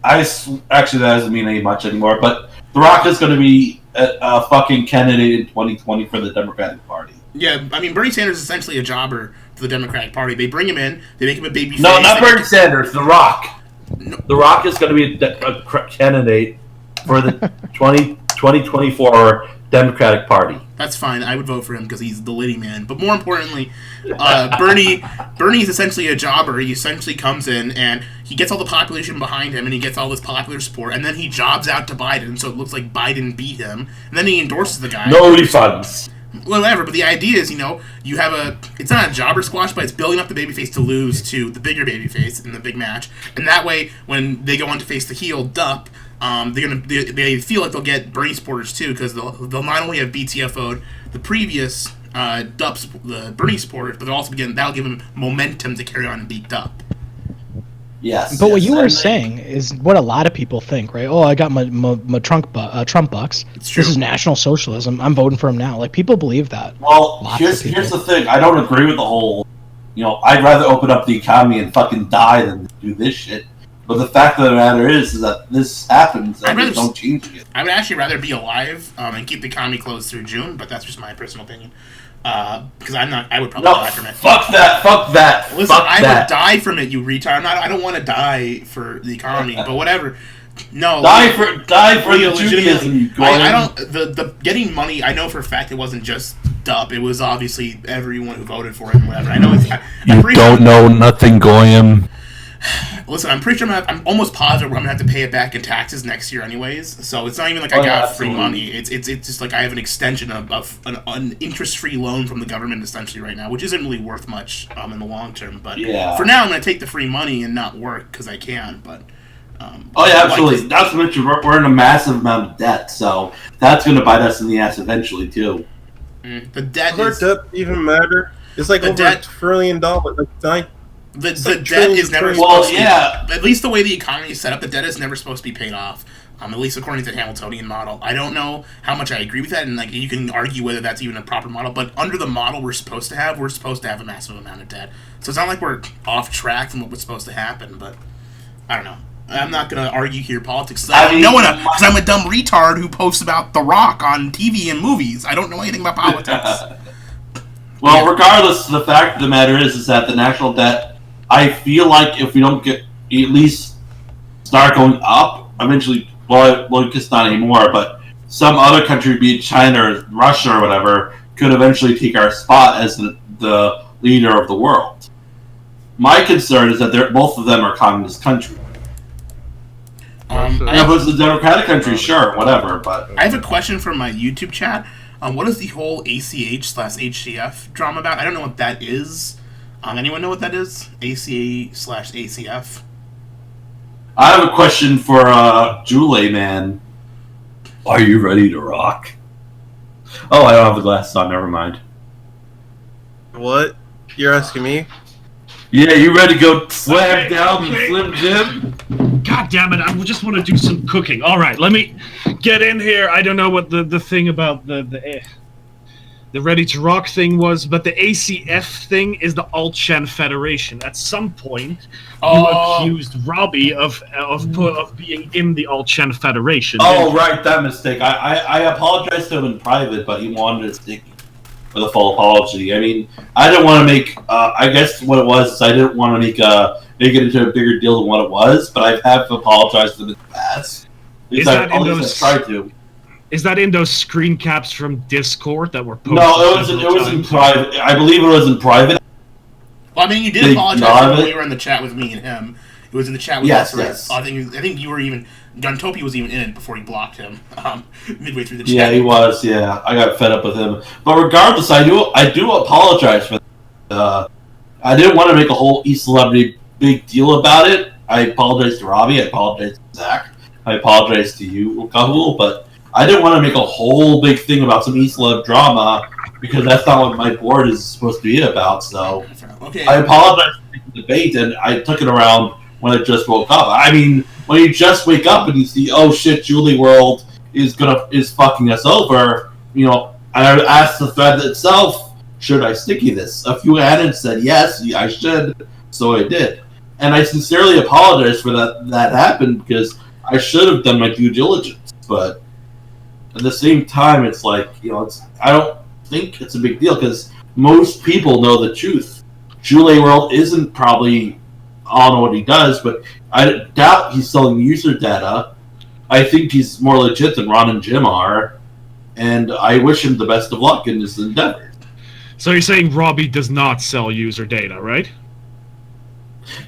actually that doesn't mean any much anymore. But The Rock is going to be a fucking candidate in 2020 for the Democratic Party. Yeah, I mean, Bernie Sanders is essentially a jobber for the Democratic Party. They bring him in, they make him a baby No, face. not Bernie Sanders. The Rock. The Rock is going to be a candidate for the 2024 Democratic Party. That's fine. I would vote for him because he's the leading man. But more importantly, Bernie is essentially a jobber. He essentially comes in and he gets all the population behind him and he gets all this popular support, and then he jobs out to Biden, so it looks like Biden beat him, and then he endorses the guy. No refunds. whatever. But the idea is, you have it's not a jobber squash, but it's building up the babyface to lose to the bigger babyface in the big match, and that way when they go on to face the heel Dup, they feel like they'll get Bernie supporters too, because they'll not only have BTFO'd the previous Dup's the Bernie supporters, but that'll give them momentum to carry on and beat Dup. Yes. But what you were saying is what a lot of people think, right? Oh, I got my Trump bucks. It's true. This is National Socialism. I'm voting for him now. Like, people believe that. Well, here's the thing. I don't agree with the whole, I'd rather open up the economy and fucking die than do this shit. But the fact of the matter is that this happens and they don't change it. I would actually rather be alive and keep the economy closed through June, but that's just my personal opinion. Because I would probably die from it. Fuck that. Listen, I would die from it, you retard. I don't want to die for the economy, but whatever. No, die for the Judaism. I don't. The getting money. I know for a fact it wasn't just Dup. It was obviously everyone who voted for it and whatever. I know it's. You don't know nothing, Goyim. Listen, I'm pretty sure I'm almost positive I'm gonna have to pay it back in taxes next year, anyways. So it's not even like I got free money. It's just like I have an extension of an interest-free loan from the government essentially right now, which isn't really worth much in the long term. But for now, I'm gonna take the free money and not work because I can. But absolutely. Not to mention we're in a massive amount of debt, so that's gonna bite us in the ass eventually too. The debt. Does our debt even matter? It's like over $1 trillion. Like The debt is never supposed to be, at least the way the economy is set up, the debt is never supposed to be paid off. At least according to the Hamiltonian model. I don't know how much I agree with that, and like you can argue whether that's even a proper model, but under the model we're supposed to have a massive amount of debt. So it's not like we're off track from what was supposed to happen, but I don't know. I'm not going to argue here politics. Because I'm a dumb retard who posts about The Rock on TV and movies. I don't know anything about politics. Well, regardless, the fact of the matter is that the national debt, I feel like if we don't at least start going up, eventually, it's not anymore, but some other country, be it China or Russia or whatever, could eventually take our spot as the leader of the world. My concern is that both of them are communist countries. If it was a democratic country, sure, whatever, but... I have a question from my YouTube chat. What is the whole ACH/HCF drama about? I don't know what that is. Anyone know what that is? ACA/ACF? I have a question for Julie, man. Are you ready to rock? Oh, I don't have the glasses on, never mind. What? You're asking me? Yeah, you ready to go slam down the Slim Jim? God damn it, I just want to do some cooking. Alright, let me get in here. I don't know what the thing about the Ready to Rock thing was, but the ACF thing is the Alt-Shan Federation. At some point, you accused Robbie of being in the Alt-Shan Federation. Oh, right, that mistake. I apologized to him in private, but he wanted to stick with a full apology. I mean, I didn't want to make, I guess what it was is I didn't want to make it into a bigger deal than what it was, but I have apologized to him in the past. Is that in those screen caps from Discord that were posted? No, it was in private. I believe it was in private. Well, I mean, you did apologize when you were in the chat with me and him. It was in the chat with us. Yes. I think you were even... Guntopia was even in it before he blocked him midway through the chat. Yeah, he was. Yeah, I got fed up with him. But regardless, I do apologize for that. I didn't want to make a whole E-Celebrity big deal about it. I apologize to Robbie. I apologize to Zach. I apologize to you, Kahul, but I didn't want to make a whole big thing about some E-Celeb drama because that's not what my board is supposed to be about. So I apologize for the debate, and I took it around when I just woke up. I mean, when you just wake up and you see, oh shit, Julie World is fucking us over, I asked the thread itself, should I sticky this? A few added said yes, I should, so I did. And I sincerely apologize for that happened because I should have done my due diligence, but at the same time, it's like, I don't think it's a big deal because most people know the truth. Julie World isn't probably on what he does, but I doubt he's selling user data. I think he's more legit than Ron and Jim are, and I wish him the best of luck in his endeavor. So you're saying Robbie does not sell user data, right?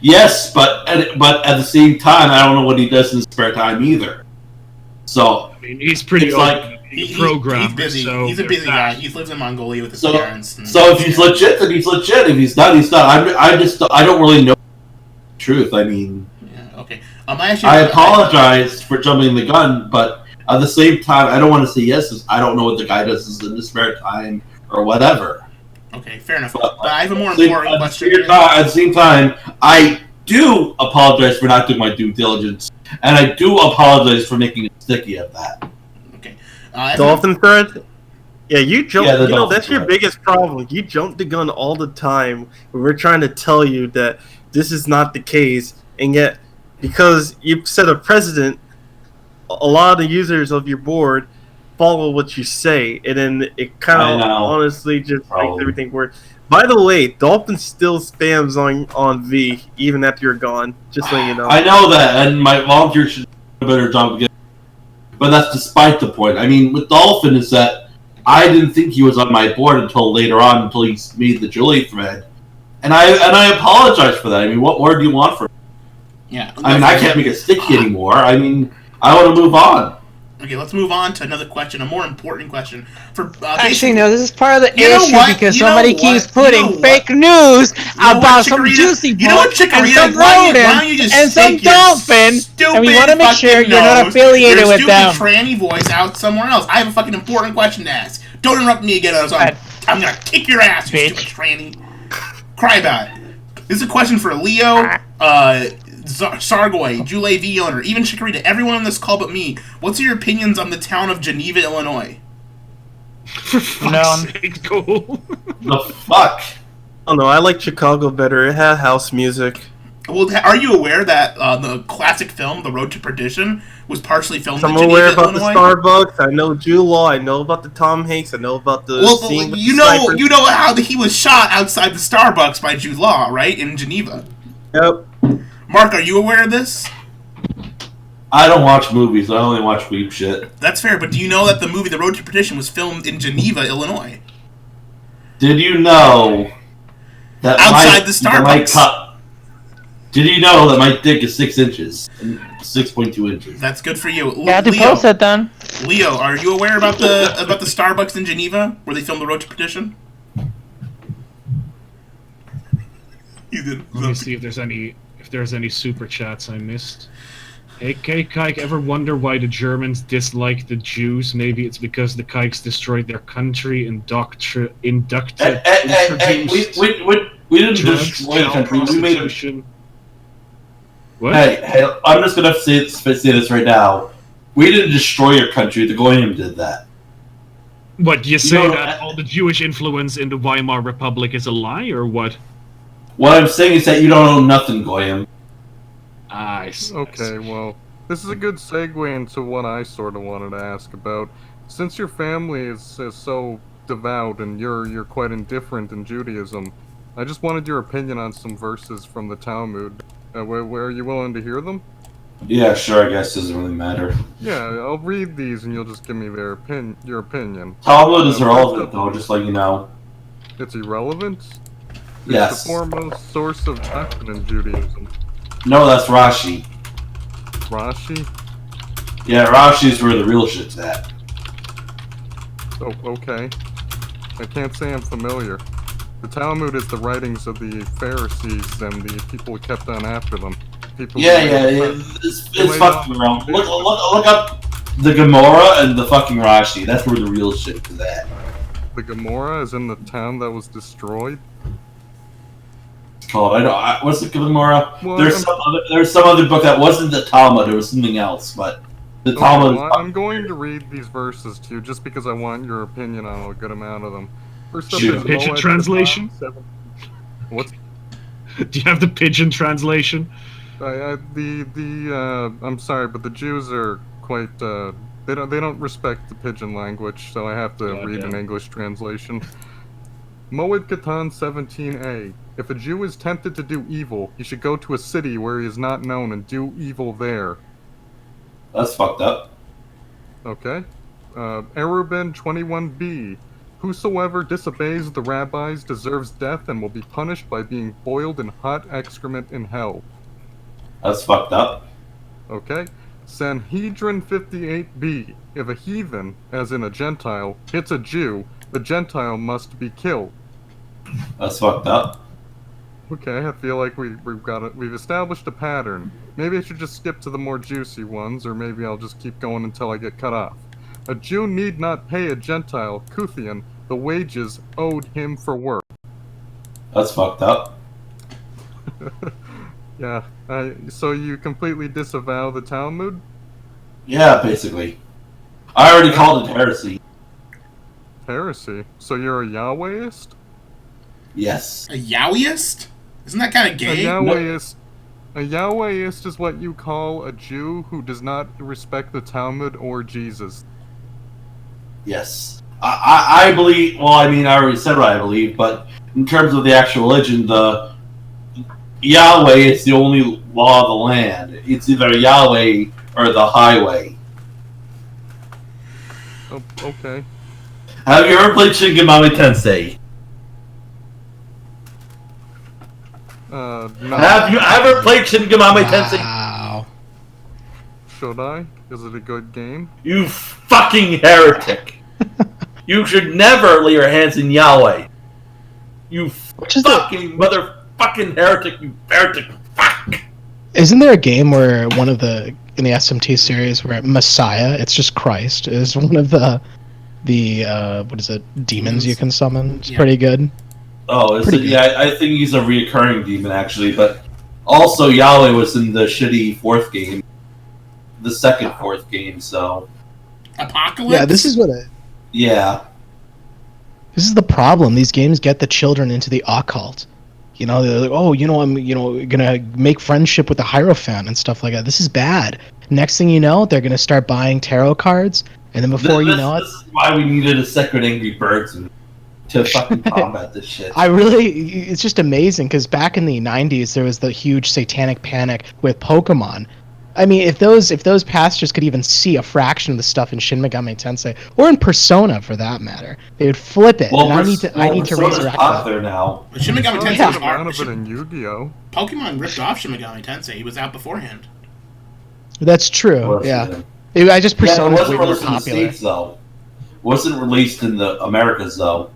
Yes, but at the same time, I don't know what he does in his spare time either. So I mean, he's pretty it's open. like He's programmed. He's busy. So He's a busy there's guy. that. He lives in Mongolia with his so parents. so if he's legit, then he's legit. If he's not, he's not. I don't really know the truth. I mean, Yeah, okay. I apologize for jumping the gun, but at the same time, I don't want to say yes. 'Cause I don't know what the guy does in his spare time or whatever. Okay, fair enough. But I have a more At the important question. at the same time, I do apologize for not doing my due diligence, and I do apologize for making it sticky at that. Okay. Dolphin thread? Yeah, you jump. Yeah, the you know, dolphin that's your thread. biggest problem. You jump the gun all the time when we're trying to tell you that this is not the case, and yet because you set a precedent, a lot of the users of your board follow what you say, and then it kind I of know. honestly just Probably. makes everything work. By the way, Dolphin still spams on V even after you're gone. Just so you know. I know that, and my volunteer should do a better job again. But that's despite the point. I mean, with Dolphin is that I didn't think he was on my board until later on, until he made the Julie thread, and I apologize for that. I mean, what more do you want from me? Yeah. I mean, I can't make it sticky anymore. I mean, I want to move on. Okay, let's move on to another question, a more important question. For Actually, no, this is part of the You know issue what? because You know somebody what? keeps You know putting what? fake news know about what, some Chikorita? juicy You know what, book and Chikorita? some Why rodent don't you just and some stick your dolphin, and we want to make sure fucking you're not nose, affiliated your with stupid them. tranny voice out somewhere else. I have a fucking important question to ask. Don't interrupt me again. I'm gonna kick your ass, you stupid tranny. Cry about it. This is a question for Leo, Sargoy, Jule V owner, even Chikorita, everyone on this call but me. What's your opinions on the town of Geneva, Illinois? For fuck's sake, cool. The fuck? Oh no, I like Chicago better. It had house music. Well, are you aware that the classic film, The Road to Perdition, was partially filmed I'm in Geneva, aware about Illinois? the Starbucks. I know Jude Law. I know about the Tom Hanks. I know about the scene with you the know, snipers. you know how he was shot outside the Starbucks by Jude Law, right, in Geneva. Yep. Mark, are you aware of this? I don't watch movies. I only watch weep shit. That's fair, but do you know that the movie The Road to Perdition was filmed in Geneva, Illinois? Did you know that Outside the Starbucks. Did you know that my dick is 6 inches? 6.2 inches. That's good for you. Yeah, to post it then. Leo, are you aware about the Starbucks in Geneva where they filmed The Road to Perdition? Let me see if there's any super chats I missed. Hey, Kike, ever wonder why the Germans dislike the Jews? Maybe it's because the Kikes destroyed their country, introduced. We didn't destroy the country. We made it. What? Hey, I'm just gonna say this right now. We didn't destroy your country. The Goyim did that. What, you say that all the Jewish influence in the Weimar Republic is a lie, or what? What I'm saying is that you don't own nothing, Goyim. Okay, well, this is a good segue into what I sort of wanted to ask about. Since your family is so devout and you're quite indifferent in Judaism, I just wanted your opinion on some verses from the Talmud. Where are you willing to hear them? Yeah, sure. I guess it doesn't really matter. Yeah, I'll read these and you'll just give me your opinion. Talmud is irrelevant, though. Just let you know. It's irrelevant. Yes. It's the foremost source of doctrine in Judaism. No, that's Rashi. Rashi? Yeah, Rashi's where the real shit's at. Oh, okay. I can't say I'm familiar. The Talmud is the writings of the Pharisees and the people who kept on after them. People It's fucking wrong. Look up the Gemara and the fucking Rashi. That's where the real shit is at. The Gemara is in the town that was destroyed? It's called, what's the Gemara? Well, there's some other book that wasn't the Talmud, it was something else, but the Talmud well, I'm going to read these verses to you just because I want your opinion on a good amount of them. First up is Pigeon translation? What? Do you have the pigeon translation? I'm sorry, but the Jews are quite they don't respect the pigeon language, so I have to read an English translation. Moed Katan 17a. If a Jew is tempted to do evil, he should go to a city where he is not known and do evil there. That's fucked up. Okay. Erubin 21b. Whosoever disobeys the rabbis deserves death and will be punished by being boiled in hot excrement in hell. That's fucked up. Okay. Sanhedrin 58b. If a heathen, as in a Gentile, hits a Jew, the Gentile must be killed. That's fucked up. Okay, I feel like we've established a pattern. Maybe I should just skip to the more juicy ones, or maybe I'll just keep going until I get cut off. A Jew need not pay a Gentile, Kuthian, the wages owed him for work. That's fucked up. Yeah, so you completely disavow the Talmud? Yeah, basically. I already called it heresy. Heresy? So you're a Yahwehist? Yes. A Yahwehist? Isn't that kind of gay? A Yahwehist is what you call a Jew who does not respect the Talmud or Jesus. Yes. I believe, well, I mean, I already said what I believe, but in terms of the actual religion, the Yahweh is the only law of the land. It's either Yahweh or the highway. Oh, okay. Have you ever played Shin Megami Tensei? No. Have you ever played Shin Megami Tensei? Wow. Should I? Is it a good game? You fucking heretic. You should never lay your hands in Yahweh. You fucking motherfucking heretic, you heretic. Fuck. Isn't there a game where in the SMT series where Messiah, it's just Christ, is one of the what is it, demons you can summon? It's pretty good. Oh, is it? Yeah, I think he's a reoccurring demon actually, but also Yahweh was in the shitty fourth game, the second fourth game. So Apocalypse. Yeah, this is what it. Yeah. This is the problem. These games get the children into the occult. You know, they're like, oh, I'm, gonna make friendship with the Hierophant and stuff like that. This is bad. Next thing you know, they're gonna start buying tarot cards, and then before you know it, this is why we needed a second Angry Birds to fucking combat this shit. it's just amazing because back in the '90s there was the huge satanic panic with Pokemon. I mean, if those pastors could even see a fraction of the stuff in Shin Megami Tensei, or in Persona for that matter, they would flip it. Well, and I need to resurrect that. There now. Shin Megami Tensei was in Yu-Gi-Oh. Pokemon ripped off Shin Megami Tensei. He was out beforehand. That's true. Yeah. I just Persona was way more popular. In the States, though. Wasn't released in the Americas though.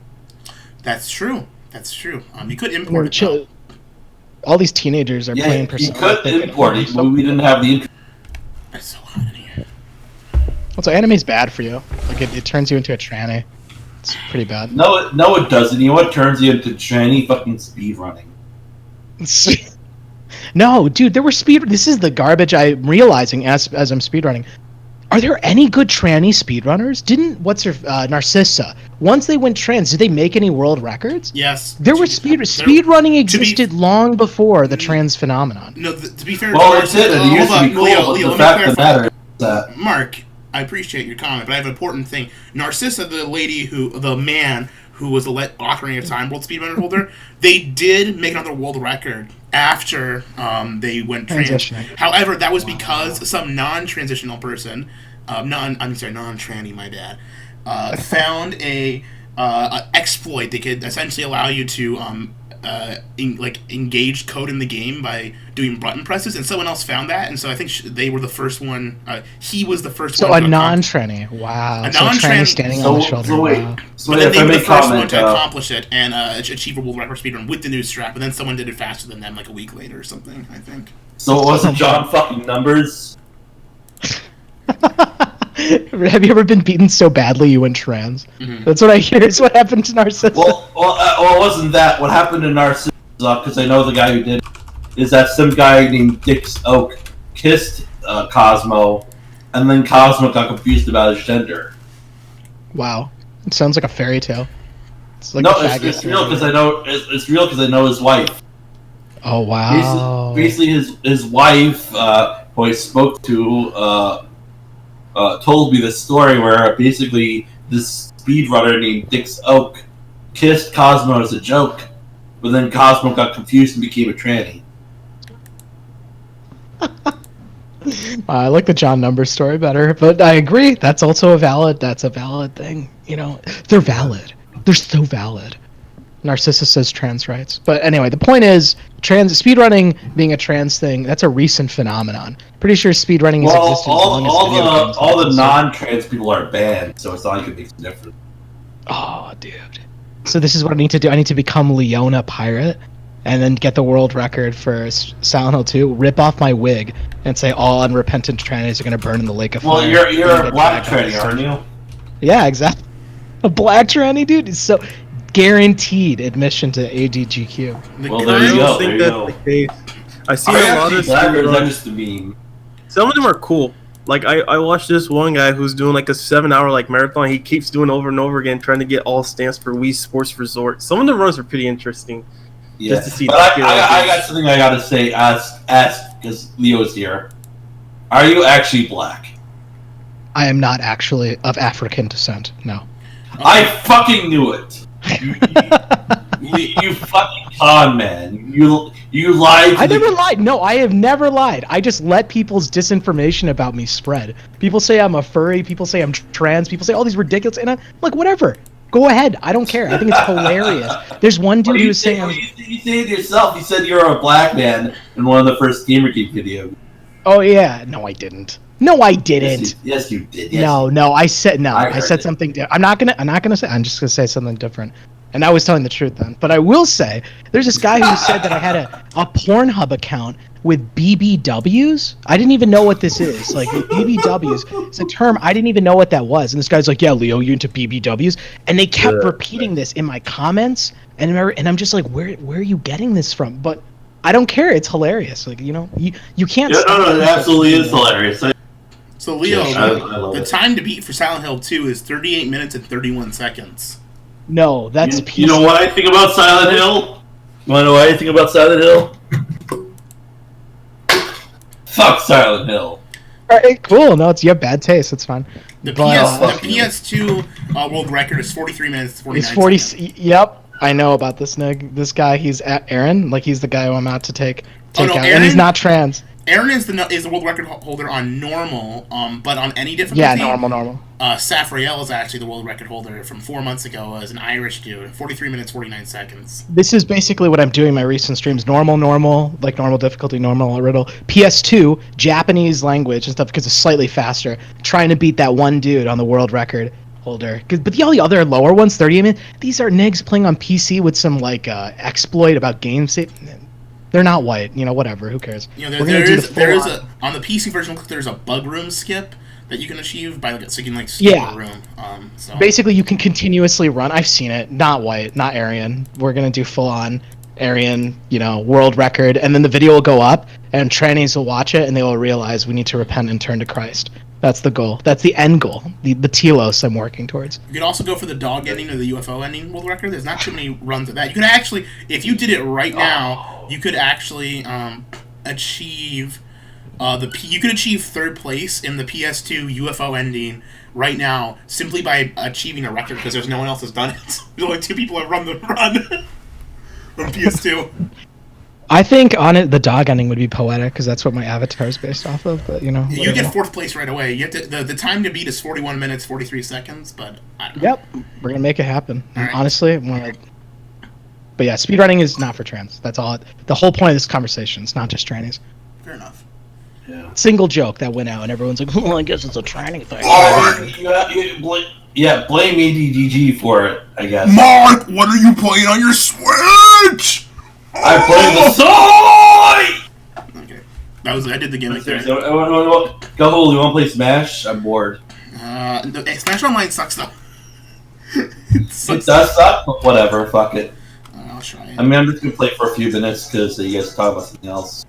That's true. You could import it. All these teenagers are playing Persona. You could import it, but we didn't have the internet. It's so hot in here. Also, anime's bad for you. Like it turns you into a tranny. It's pretty bad. No, it doesn't. You know what turns you into tranny? Fucking speedrunning. No, dude, there were This is the garbage I'm realizing as I'm speedrunning. Are there any good tranny speedrunners? Narcissa? Once they went trans, did they make any world records? Yes. There were speedrunning existed long before the trans phenomenon. No, to be fair, well, it did. It used to be cool, but the fact of the matter is that Mark, I appreciate your comment, but I have an important thing. Narcissa, the man who was the Ocarina of Time world speedrunner holder, they did make another world record after they went trans. However, that was because some non-transitional person, non-tranny, my bad, found a exploit that could essentially allow you to engage code in the game by doing button presses, and someone else found that, and so I think they were the first one. He was the first one. So a non-tranny, wow. A non-tranny standing on the shoulder. Wow. So then they were the first one to accomplish it and achieve a world record speedrun with the new strap, and then someone did it faster than them, like a week later or something, I think. So it wasn't John fucking Numbers? Have you ever been beaten so badly you went trans? Mm-hmm. That's what I hear. It's what happened to Narcissa. Well, it wasn't that. What happened to Narcissa, because I know the guy who did it, is that some guy named Dix Oak kissed Cosmo, and then Cosmo got confused about his gender. Wow. It sounds like a fairy tale. It's like it's real because I know it's real because I know his wife. Oh wow! Basically, his wife, who I spoke to, told me this story where basically this speedrunner named Dix Oak kissed Cosmo as a joke, but then Cosmo got confused and became a tranny. I like the John Numbers story better, but I agree. That's also a valid thing. You know, they're valid. They're so valid. Narcissus says trans rights. But anyway, the point is, speedrunning being a trans thing, that's a recent phenomenon. Pretty sure speedrunning has existed as long as video games. All the non-trans people are banned, so it's not like it makes a difference. Oh, dude. So this is what I need to do. I need to become Leona Pirate, and then get the world record for Silent Hill 2, rip off my wig, and say all unrepentant trannies are going to burn in the lake of fire. Well, you're a black tranny, aren't you? Yeah, exactly. A black tranny, dude, is so guaranteed admission to ADGQ. Well, there you go. There you go. I've seen a lot of just a meme. Some of them are cool. Like I watched this one guy who's doing like a 7-hour like marathon. He keeps doing over and over again, trying to get all stamps for Wii Sports Resort. Some of the runs are pretty interesting. Yeah, just to see. But I got something I gotta say. Ask because Leo's here. Are you actually black? I am not actually of African descent. No. I fucking knew it. You fucking con man. You lied. I never lied. No, I have never lied. I just let people's disinformation about me spread. People say I'm a furry. People say I'm trans. People say all these ridiculous, and I'm like, whatever. Go ahead. I don't care. I think it's hilarious. There's one dude who was saying... You say it yourself. You said you were a black man in one of the first Gamergate videos. Oh, yeah. No, I didn't. No, I didn't. Yes, you did. Yes, no, I said... No, I said something... I'm not gonna say... I'm just gonna say something different. And I was telling the truth then. But I will say, there's this guy who said that I had a Pornhub account with BBWs. I didn't even know what this is. Like, BBWs. It's a term, I didn't even know what that was. And this guy's like, yeah, Leo, you into BBWs? And they kept repeating this in my comments. And I'm just like, where are you getting this from? But I don't care. It's hilarious. Like, you know, you can't... Yeah, no, it absolutely is hilarious. So, Leo, the time to beat for Silent Hill 2 is 38 minutes and 31 seconds. No, that's you know what I think about Silent Hill? You want to know what I think about Silent Hill? Fuck Silent Hill. Alright, cool. No, you have bad taste. It's fine. The PS2 world record is 43 minutes 49 seconds. Yep, I know about this this guy. He's Aaron. Like, he's the guy who I'm out to take out. Aaron, and he's not trans. Aaron is the world record holder on normal, but on any difficulty. Yeah, normal. Safriel is actually the world record holder from 4 months ago as an Irish dude. 43 minutes 49 seconds. This is basically what I'm doing in my recent streams. Normal, like normal difficulty, normal riddle. PS2, Japanese language and stuff because it's slightly faster. Trying to beat that one dude on the world record holder. But all the other lower ones, 30 minutes, these are nigs playing on PC with some like exploit about game save. They're not white, whatever. Who cares? There is on the PC version. There's a bug room skip that you can achieve by so you can skip a room. So basically, you can continuously run. I've seen it. Not white, not Aryan. We're gonna do full on Aryan, world record, and then the video will go up, and trannies will watch it, and they will realize we need to repent and turn to Christ. That's the goal. That's the end goal. The telos I'm working towards. You could also go for the dog ending or the UFO ending world record. There's not too many runs of that. You could actually, if you did it right now, you could actually achieve you could achieve third place in the PS2 UFO ending right now simply by achieving a record because there's no one else has done it. There's only 2 people have run the run from PS2. I think on it the dog ending would be poetic because that's what my avatar is based off of. But you get 4th place right away. You have to, the time to beat is 41 minutes 43 seconds. But I don't know. Yep, we're gonna make it happen. Right. Honestly, but yeah, speedrunning is not for trans. That's all. The whole point of this conversation is not just trannies. Fair enough. Yeah. Single joke that went out and everyone's like, "Well, I guess it's a tranny thing." Blame ADGG for it. I guess. Mark, what are you playing on your Switch? I played the Soy! Okay. I did the gimmick there. Go, you want to play Smash? I'm bored. Smash Online sucks, though. It does suck, but whatever, fuck it. I'll try it. I mean, I'm just going to play for a few minutes because you guys talk about something else.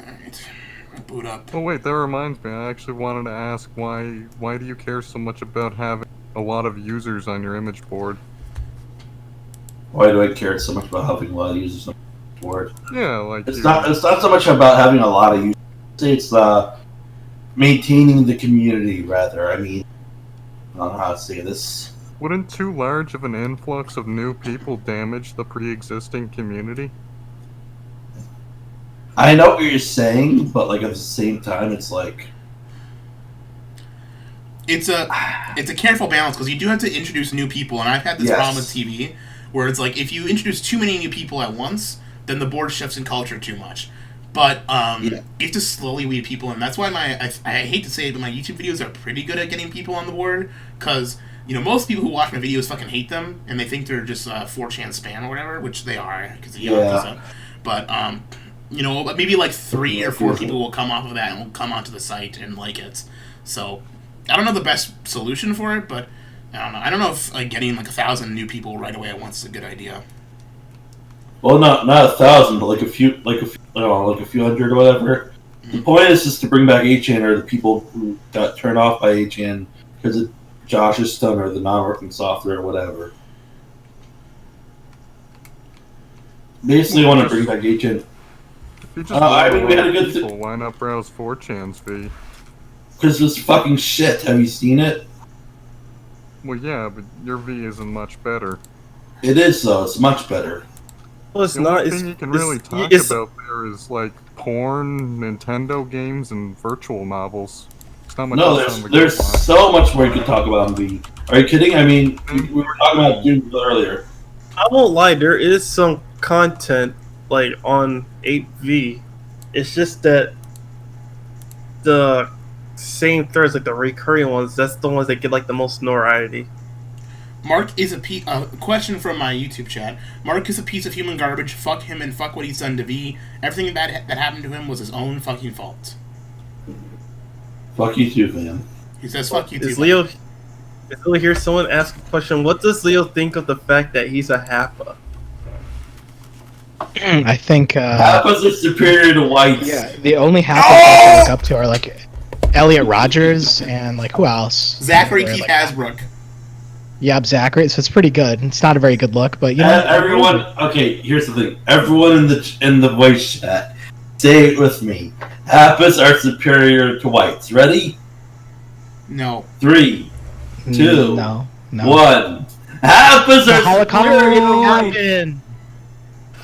Alright. Boot up. Oh wait, that reminds me, I actually wanted to ask why do you care so much about having a lot of users on your image board? Why do I care so much about having a lot of users on the board? Yeah, like it's not so much about having a lot of users. It's maintaining the community, rather. I mean, I don't know how to say this. Wouldn't too large of an influx of new people damage the pre-existing community? I know what you're saying, but like at the same time, it's like it's a careful balance because you do have to introduce new people, and I've had this problem with TV where it's like if you introduce too many new people at once, then the board shifts in culture too much. But you have to slowly weed people in. That's why I hate to say it, but my YouTube videos are pretty good at getting people on the board because most people who watch my videos fucking hate them and they think they're just 4chan spam or whatever, which they are because But maybe like 3 or 4 people will come off of that and will come onto the site and like it. So I don't know the best solution for it, but I don't know. I don't know if like getting like 1,000 new people right away at once is a good idea. Well, not 1,000, but like a few hundred or whatever. The point is just to bring back 8chan or the people who got turned off by 8chan because of Josh's stun or the non-working software or whatever. Basically, want to bring back 8chan. If you just we had a good people, why not browse 4chan's V? Because it's fucking shit. Have you seen it? Well, yeah, but your V isn't much better. It is, though. It's much better. Well, it's the not. only thing you can really talk about there is like porn, Nintendo games, and virtual novels. It's not much. No, there's so much more you could talk about in V. Are you kidding? I mean, we were talking about Doom earlier. I won't lie. There is some content like on 8V. It's just that the same threads, like the recurring ones, that's the ones that get like the most notoriety. Mark is a question from my YouTube chat. Mark is a piece of human garbage. Fuck him and fuck what he's done to V. Everything that happened to him was his own fucking fault. Fuck you too, man. He says fuck you too. Is Leo here? Someone asked a question. What does Leo think of the fact that he's a Happa? I think Happas are superior to whites. Yeah, the only Happas I look up to are like Elliot Rogers and like who else? Zachary Keith Hasbrook. Yep, Zachary. So it's pretty good. It's not a very good look, but you know. Everyone, okay. Here's the thing. Everyone in the voice chat, say it with me. Happas are superior to whites. Ready? No. 3, 2, no. 1. Happas are superior to whites.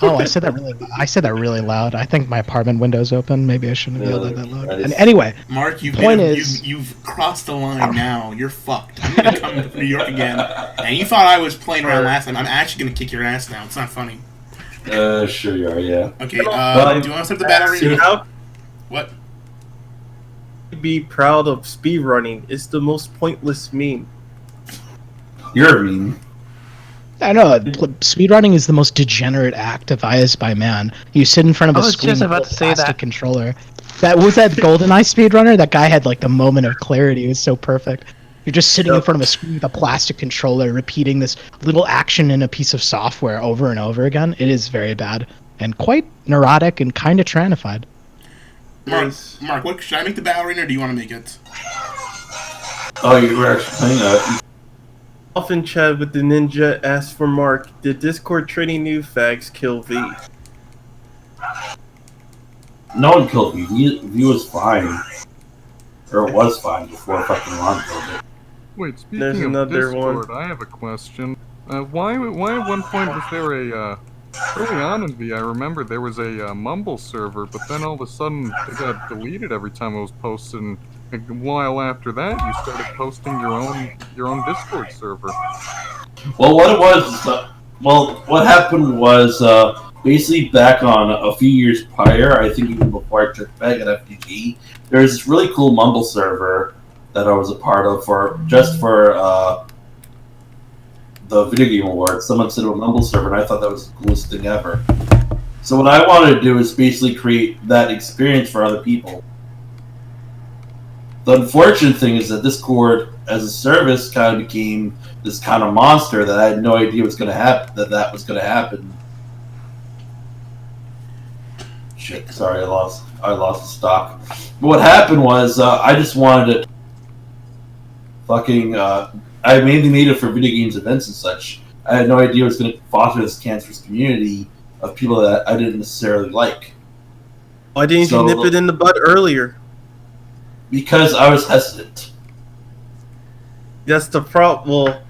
Oh, I said that really loud. I think my apartment window's open. Maybe I shouldn't have yelled that loud. Right. And anyway, Mark, you've crossed the line now. You're fucked. I'm gonna come to New York again. And you thought I was playing around last time. I'm actually gonna kick your ass now. It's not funny. Sure you are, yeah. Okay, do you want to start the battle arena? What? Be proud of speedrunning. It's the most pointless meme. You're a meme. I know, speedrunning is the most degenerate act devised by man. You sit in front of a screen with a plastic controller. That was that GoldenEye speedrunner? That guy had like the moment of clarity. It was so perfect. You're just sitting in front of a screen with a plastic controller, repeating this little action in a piece of software over and over again. It is very bad and quite neurotic and kind of trannified. Mark, what should I make the battle arena, or do you want to make it? Oh, you were actually playing that. Often chat with the ninja asked for Mark, did Discord training new fags kill V? No one killed V. V was fine. Or it was fine before fucking Ron killed it. Wait, speaking of Discord, I have a question. Why at one point was there a, early on in V, I remember there was a Mumble server, but then all of a sudden it got deleted every time it was posted, and a while after that you started posting your own Discord server. Well, what happened was, basically back on a few years prior, I think even before I took back at FTG, there was this really cool Mumble server that I was a part of for the Video Game Awards. Someone set up a Mumble server, and I thought that was the coolest thing ever. So what I wanted to do is basically create that experience for other people. The unfortunate thing is that Discord, as a service, kind of became this kind of monster that I had no idea was going to happen. That was going to happen. Shit, sorry, I lost the stock. But what happened was, I just wanted to fucking. I mainly made it for video games events and such. I had no idea it was going to foster this cancerous community of people that I didn't necessarily like. Why didn't you nip it in the bud earlier? Because I was hesitant. That's the problem. Well,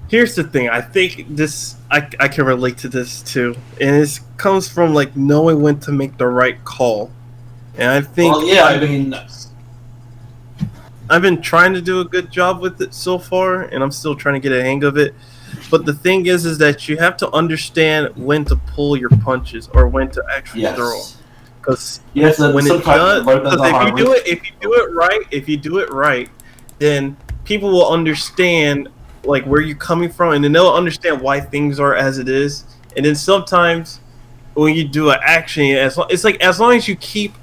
here's the thing. I think this, I can relate to this too. And it comes from like knowing when to make the right call. And I think... Well, yeah, I mean... I've been trying to do a good job with it so far, and I'm still trying to get a hang of it. But the thing is that you have to understand when to pull your punches or when to actually throw. Because when it does, if you do it right, then people will understand like where you're coming from, and then they'll understand why things are as it is. And then sometimes when you do an action, it's like as long as you keep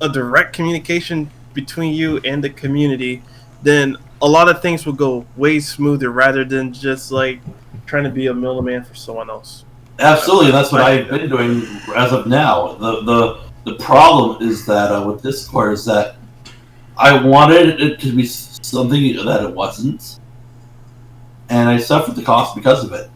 a direct communication between you and the community, then a lot of things will go way smoother rather than just like trying to be a middleman for someone else. Absolutely, that's what I've been doing as of now. The problem is that with Discord is that I wanted it to be something that it wasn't, and I suffered the cost because of it.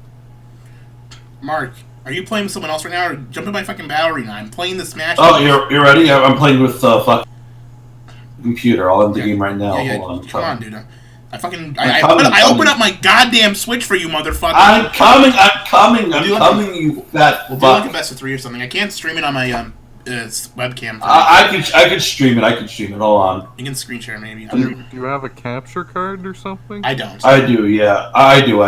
Mark, are you playing with someone else right now, or jump in my fucking battle arena? I'm playing the Smash. Oh, you're ready? I'm playing with fucking computer. I'll end the game right now. Yeah, Hold on, come on, dude. I open up my goddamn Switch for you, motherfucker. I'm coming, you fat We'll do like a best of 3 or something. I can't stream it on my webcam. I could stream it. Hold on. You can screen share maybe. Do you have a capture card or something? I don't. I do, yeah. I do.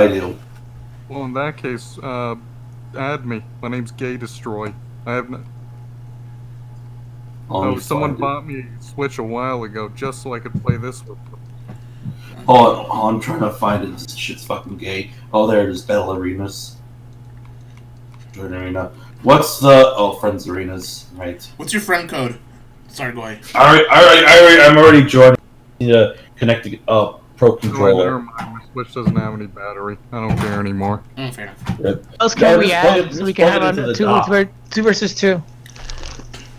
Well, in that case, add me. My name's Gay Destroy. I have no... someone bought me a Switch a while ago just so I could play this with them. Oh, I'm trying to find it. This shit's fucking gay. Oh, there it is. Battle Arenas. Join Arena. What's the... Friends Arenas. Right. What's your friend code? Sorry, go ahead. I'm already joining. Need to connect the Pro Controller. Never mind. My Switch doesn't have any battery. I don't care anymore. Fair enough. Yep. What else can we add so we can have a 2 versus 2?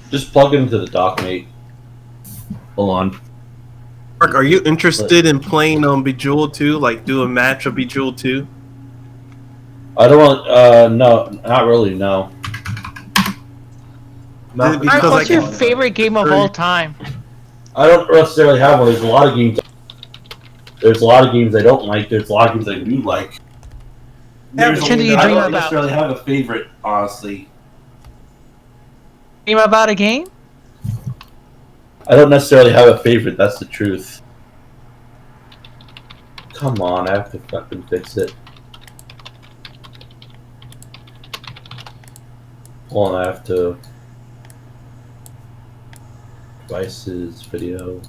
Just plug it into the dock, mate. Hold on. Mark, are you interested in playing Bejeweled 2? Like, do a match of Bejeweled 2? I don't want... no, not really, no. Alright, what's your favorite game of all time? I don't necessarily have one. There's a lot of games... There's a lot of games I don't like. There's a lot of games I do like. Which one do you dream I don't about? necessarily have a favorite, honestly. Dream about a game? I don't necessarily have a favorite, that's the truth. Come on, I have to fucking fix it. Hold on, I have to... Devices, video...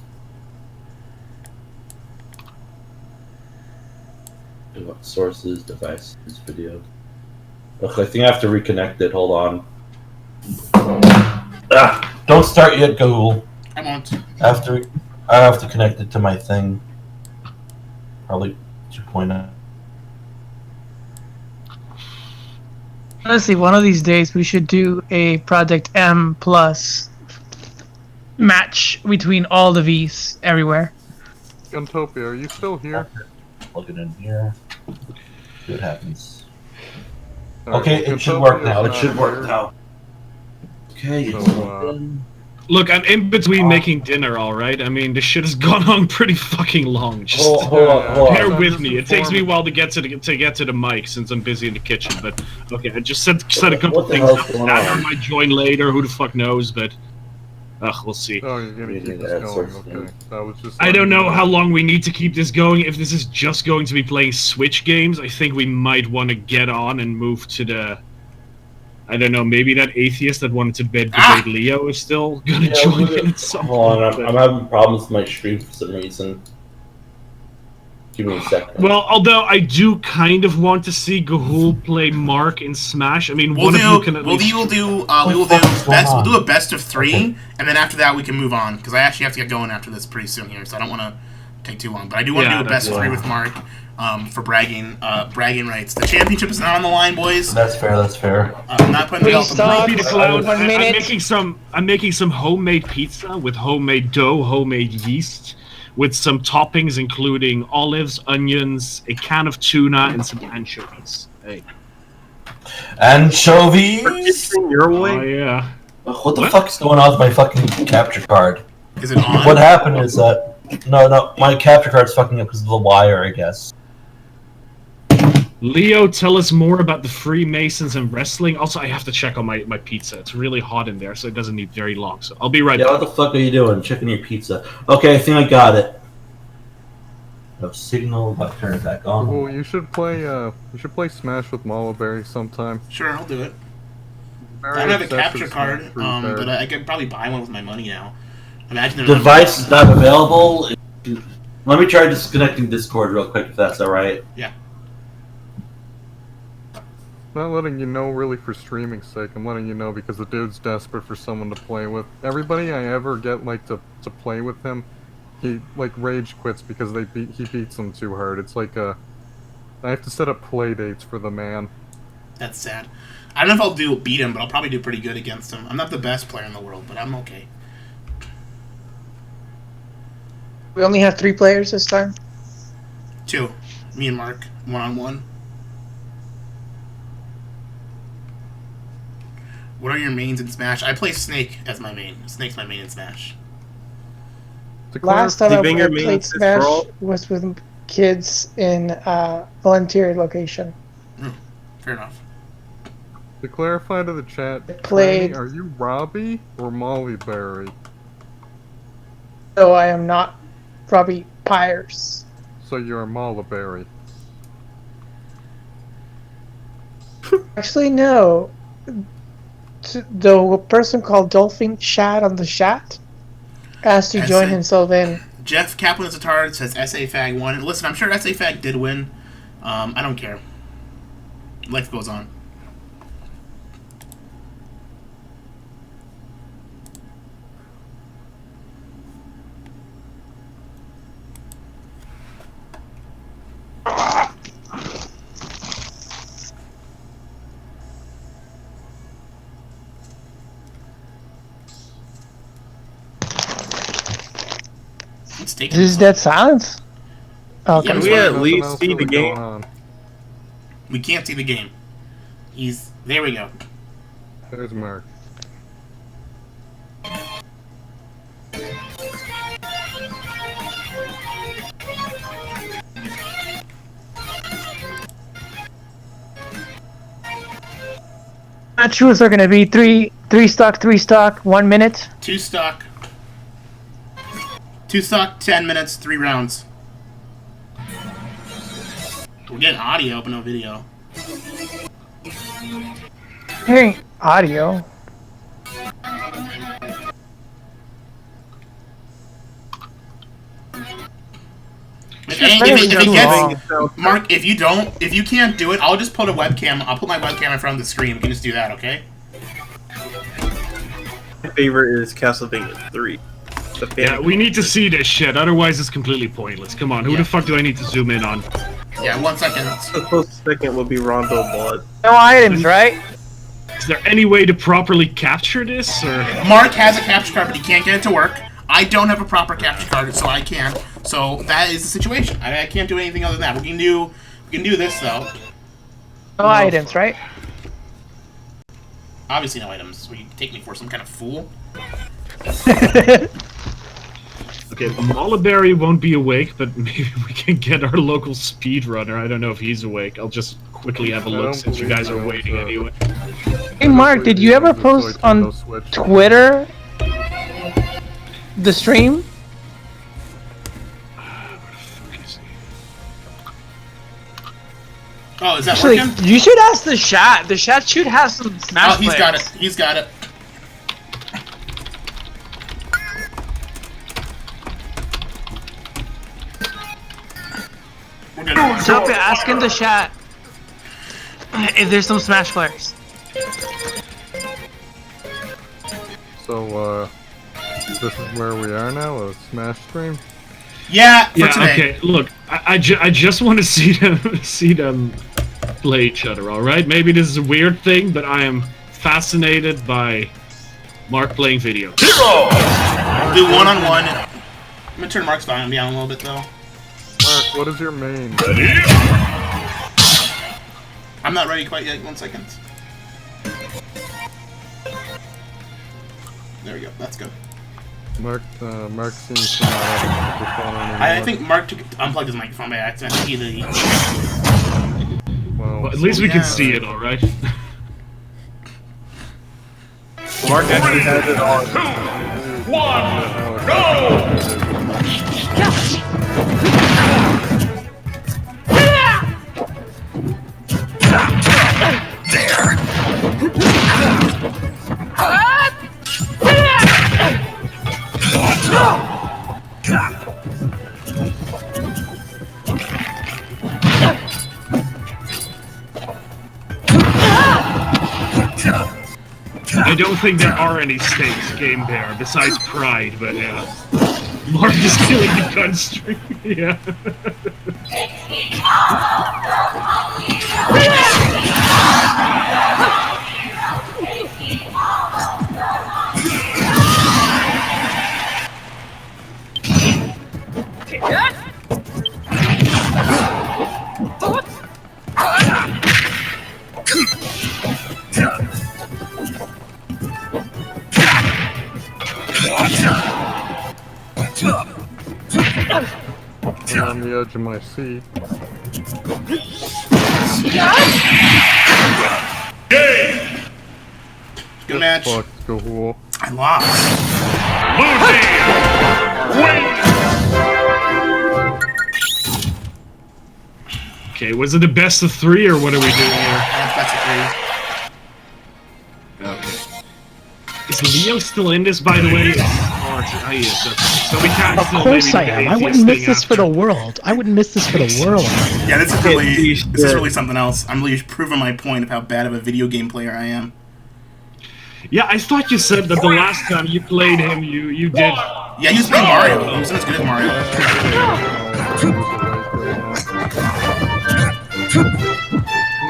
Sources, devices, video... Okay, I think I have to reconnect it, hold on. Don't start yet, Google. I won't. I have to connect it to my thing. Probably 2.0. Honestly, one of these days we should do a Project M plus match between all the V's everywhere. Guntopia, are you still here? Plug it in here. See what happens. Right, okay, it should work now. It should work now. Okay, Look, I'm in between making dinner, alright? I mean, this shit has gone on pretty fucking long. Just hold on. bear with me. It takes me a while to get to the mic since I'm busy in the kitchen, but okay, I just said a couple things up. I might join later, who the fuck knows, but we'll see. Oh, you're gonna keep this going, okay. That was just I don't know how long we need to keep this going. If this is just going to be playing Switch games, I think we might want to get on and move to the... I don't know, maybe that atheist that wanted to debate Leo is still gonna join in at some point. Hold on, I'm having problems with my stream for some reason. Give me a second. Well, although I do kind of want to see Gahul play Mark in Smash. I mean, we'll do a best of 3, and then after that we can move on, because I actually have to get going after this pretty soon here, so I don't want to take too long. But I do want to do a best of 3 with Mark. For bragging rights. The championship is not on the line, boys. That's fair. I'm not putting the belt on the clown. I'm making some homemade pizza with homemade dough, homemade yeast, with some toppings including olives, onions, a can of tuna, and some anchovies. Hey. Anchovies? Your way? Oh yeah. What the fuck is going on with my fucking capture card? Is it on? What happened is that no, my capture card's fucking up because of the wire, I guess. Leo, tell us more about the Freemasons and wrestling. Also, I have to check on my pizza. It's really hot in there, so it doesn't need very long. So I'll be right back. What the fuck are you doing? Checking your pizza. Okay, I think I got it. No signal. I'll turn it back on. Well, you should play Smash with Malaberry sometime. Sure, I'll do it. Very I don't have a obsessive capture card, Smash repair. but I could probably buy one with my money now. Imagine there's Device is not available. Let me try disconnecting Discord real quick if that's alright. Yeah. Not letting you know really for streaming's sake. I'm letting you know because the dude's desperate for someone to play with. Everybody I ever get to play with him, he like rage quits because he beats them too hard. It's like I have to set up play dates for the man. That's sad. I don't know if I'll beat him, but I'll probably do pretty good against him. I'm not the best player in the world, but I'm okay. We only have 3 players this time. 2. Me and Mark, 1-on-1. What are your mains in Smash? I play Snake as my main. Snake's my main in Smash. Last time I Your main played is Smash Brawl? was with kids in volunteer location. Fair enough. To clarify to the chat, Played- Franny, are you Robbie or Mollyberry? So I am not Robbie Pyers. So you're Mollyberry. Actually, no. The person called Dolphin Shad on the chat asked to join himself in. Jeff Kaplan Zatard says SA Fag won. Listen, I'm sure SA Fag did win. I don't care. Life goes on. This is dead silence. Oh, Yeah, Can we we at nothing least see the game? We can't see the game. There we go. There's Mark. Matches are going to be three stock, 1 minute. 2 stock. 2 stock, 10 minutes, 3 rounds. We're getting audio, but no video. Hearing audio. Mark, if you can't do it, I'll just put a webcam. I'll put my webcam in front of the screen. We can just do that, okay? My favorite is Castlevania 3. Yeah, we need to see this shit, otherwise it's completely pointless. Come on, who the fuck do I need to zoom in on? Yeah, 1 second. The closest second will be Rondo Blood. No items, right? Is there any way to properly capture this, or...? Mark has a capture card, but he can't get it to work. I don't have a proper capture card, so I can't. So that is the situation. I can't do anything other than that. We can do this though. No items, right? Obviously no items. Will you take me for some kind of fool? Okay, Mollyberry won't be awake, but maybe we can get our local speedrunner. I don't know if he's awake. I'll just quickly have a look since you guys are waiting anyway. Hey Mark, did you ever post on Twitter the stream? Oh, is that Actually, working? you should ask the chat. The chat should have some Smash Oh, he's players. got it. He's got it. We're good. So ask in the chat if there's some Smash players. So, this is where we are now, a Smash stream? Yeah, for Yeah, today. okay, look, I just want to see them play each other, alright? Maybe this is a weird thing, but I am fascinated by Mark playing video. Do 1-on-1. I'm gonna turn Mark's volume down a little bit though. Mark, what is your main? I'm not ready quite yet. 1 second. There we go. That's good. Mark seems to not have a microphone anymore. I think Mark unplugged his microphone by accident. Well, at least we can see it, alright? Mark actually has it on. 2, 1, go! I don't think there are any stakes game there besides pride, but yeah. Mark is killing the gun stream. Yeah. I'm on the edge of my seat. Good match. Fuck, Gahul. I lost. Okay, was it a best of 3 or what are we doing here? That's a 3. Okay. Is Leo still in this, by the way? He is. Okay. So we can't Of still course maybe I do the am. I atheist wouldn't miss thing this for after. the world. I wouldn't miss this for the world. Yeah, this is really something else. I'm really proving my point of how bad of a video game player I am. Yeah, I thought you said that the last time you played him, you did. Yeah, he was playing Mario. He wasn't as good as Mario.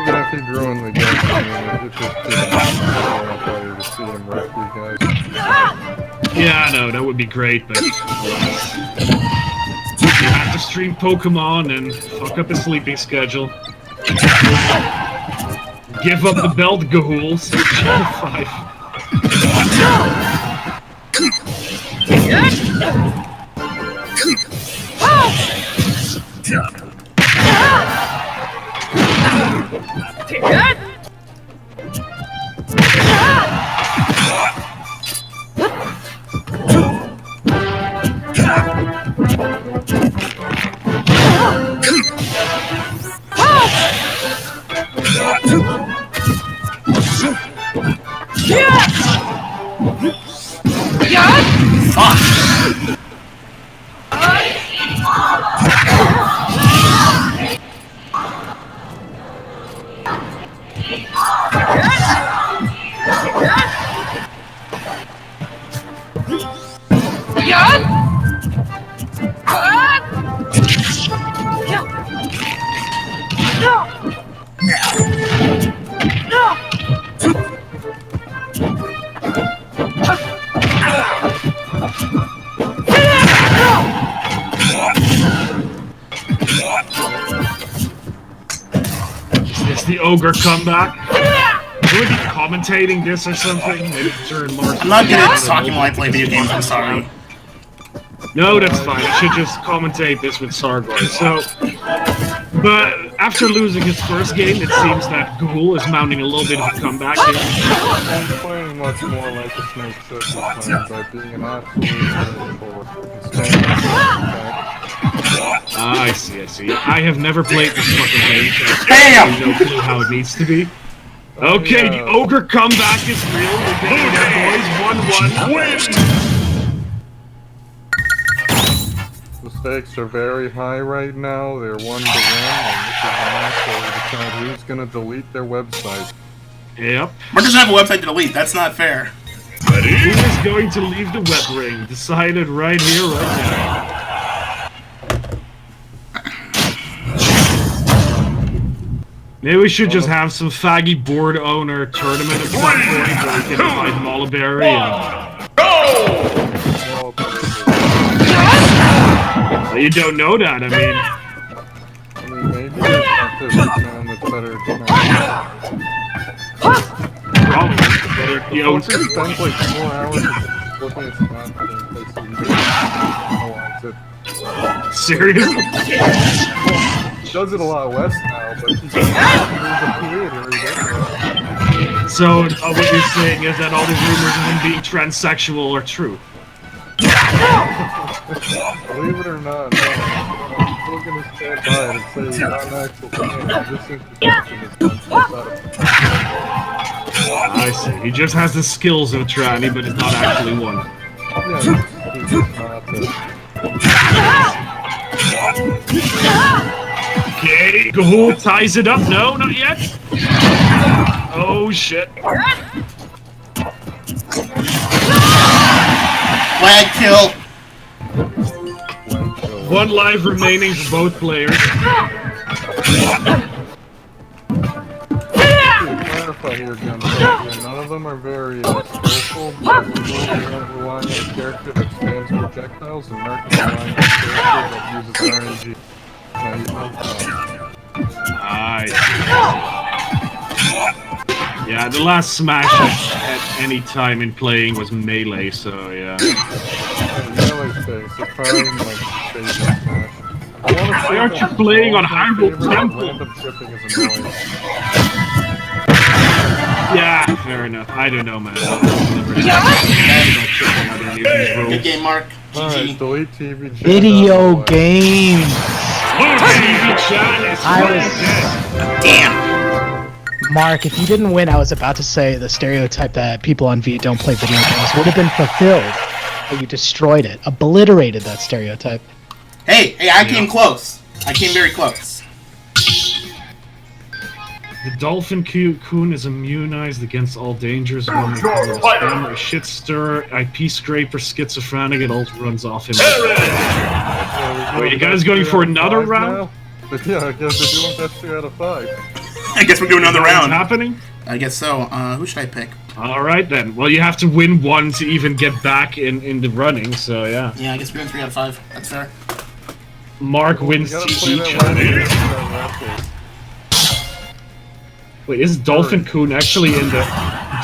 Even if he grew in the game, I mean, it's just better to see him wreck you guys. Yeah, I know, that would be great, but you have to stream Pokemon and fuck up his sleeping schedule. Give up the belt, Gahul. Save Channel 5. Is the ogre comeback? Would we be commentating this or something? Maybe during March. I'm not good at talking while I play video games, I'm sorry. No, that's fine. I should just commentate this with Sargor. So, but after losing his first game, it seems that Gahul is mounting a little bit of a comeback here. I'm playing much more like a snake should be playing by being an absolute forward. I see. I have never played this fucking game, so I have no clue how it needs to be. Okay, the ogre comeback is real. We're getting that, boys. 1-1. The stakes are very high right now. They're 1-1, and this is a match where we decide who's gonna delete their website. Yep. Mark doesn't have a website to delete. That's not fair. Who is going to leave the web ring? Decided right here, right now. Maybe we should just have some faggy board owner tournament at some point where we can fight Mollaberry and... Well, you don't know that, I mean... Maybe there's not this man that's better than Probably better, you know... Focus spends like 4 hours looking at Scott gameplay so he doesn't Seriously? He does it a lot less now, but he's a creator. So, what you're saying is that all these rumors of him being transsexual are true? Believe it or not, no. I'm still gonna stand by it and say he's not an actual fan. This introduction is I see. He just has the skills of a tranny, but is not actually one. Yeah, he's just not Who ties it up? No, not yet. Oh shit. Flag kill. One life remaining for both players. Clarify here, Gunfight. None of them are very skillful. Mark is relying on a character that spans projectiles, and Mark is relying on a character that uses RNG. Now you know. Nice. Yeah, the last smash at any time in playing was melee, so yeah. Melee space is probably my favorite smash. Why aren't you playing on Hyrule Temple? Random tripping is annoying. Yeah, fair enough. I don't know, man. Good game, Mark. Alright, delete TV chat. Video games. TV chat is Damn. Mark, if you didn't win, I was about to say the stereotype that people on V don't play video games would have been fulfilled, but you destroyed it, obliterated that stereotype. Hey, I came close. I came very close. The dolphin coon is immunized against all dangers when they call it a spammer, a shit stirrer, IP scraper, schizophrenic, it all runs off him. Are you guys going for another round? But yeah, I guess we're doing best 3 out of 5. I guess we're doing another round. Happening? I guess so. Who should I pick? Alright then. Well, you have to win one to even get back in the running, so yeah. Yeah, I guess we're doing 3 out of 5. That's fair. Mark wins TV chat. Wait, is Dolphin Coon actually in the...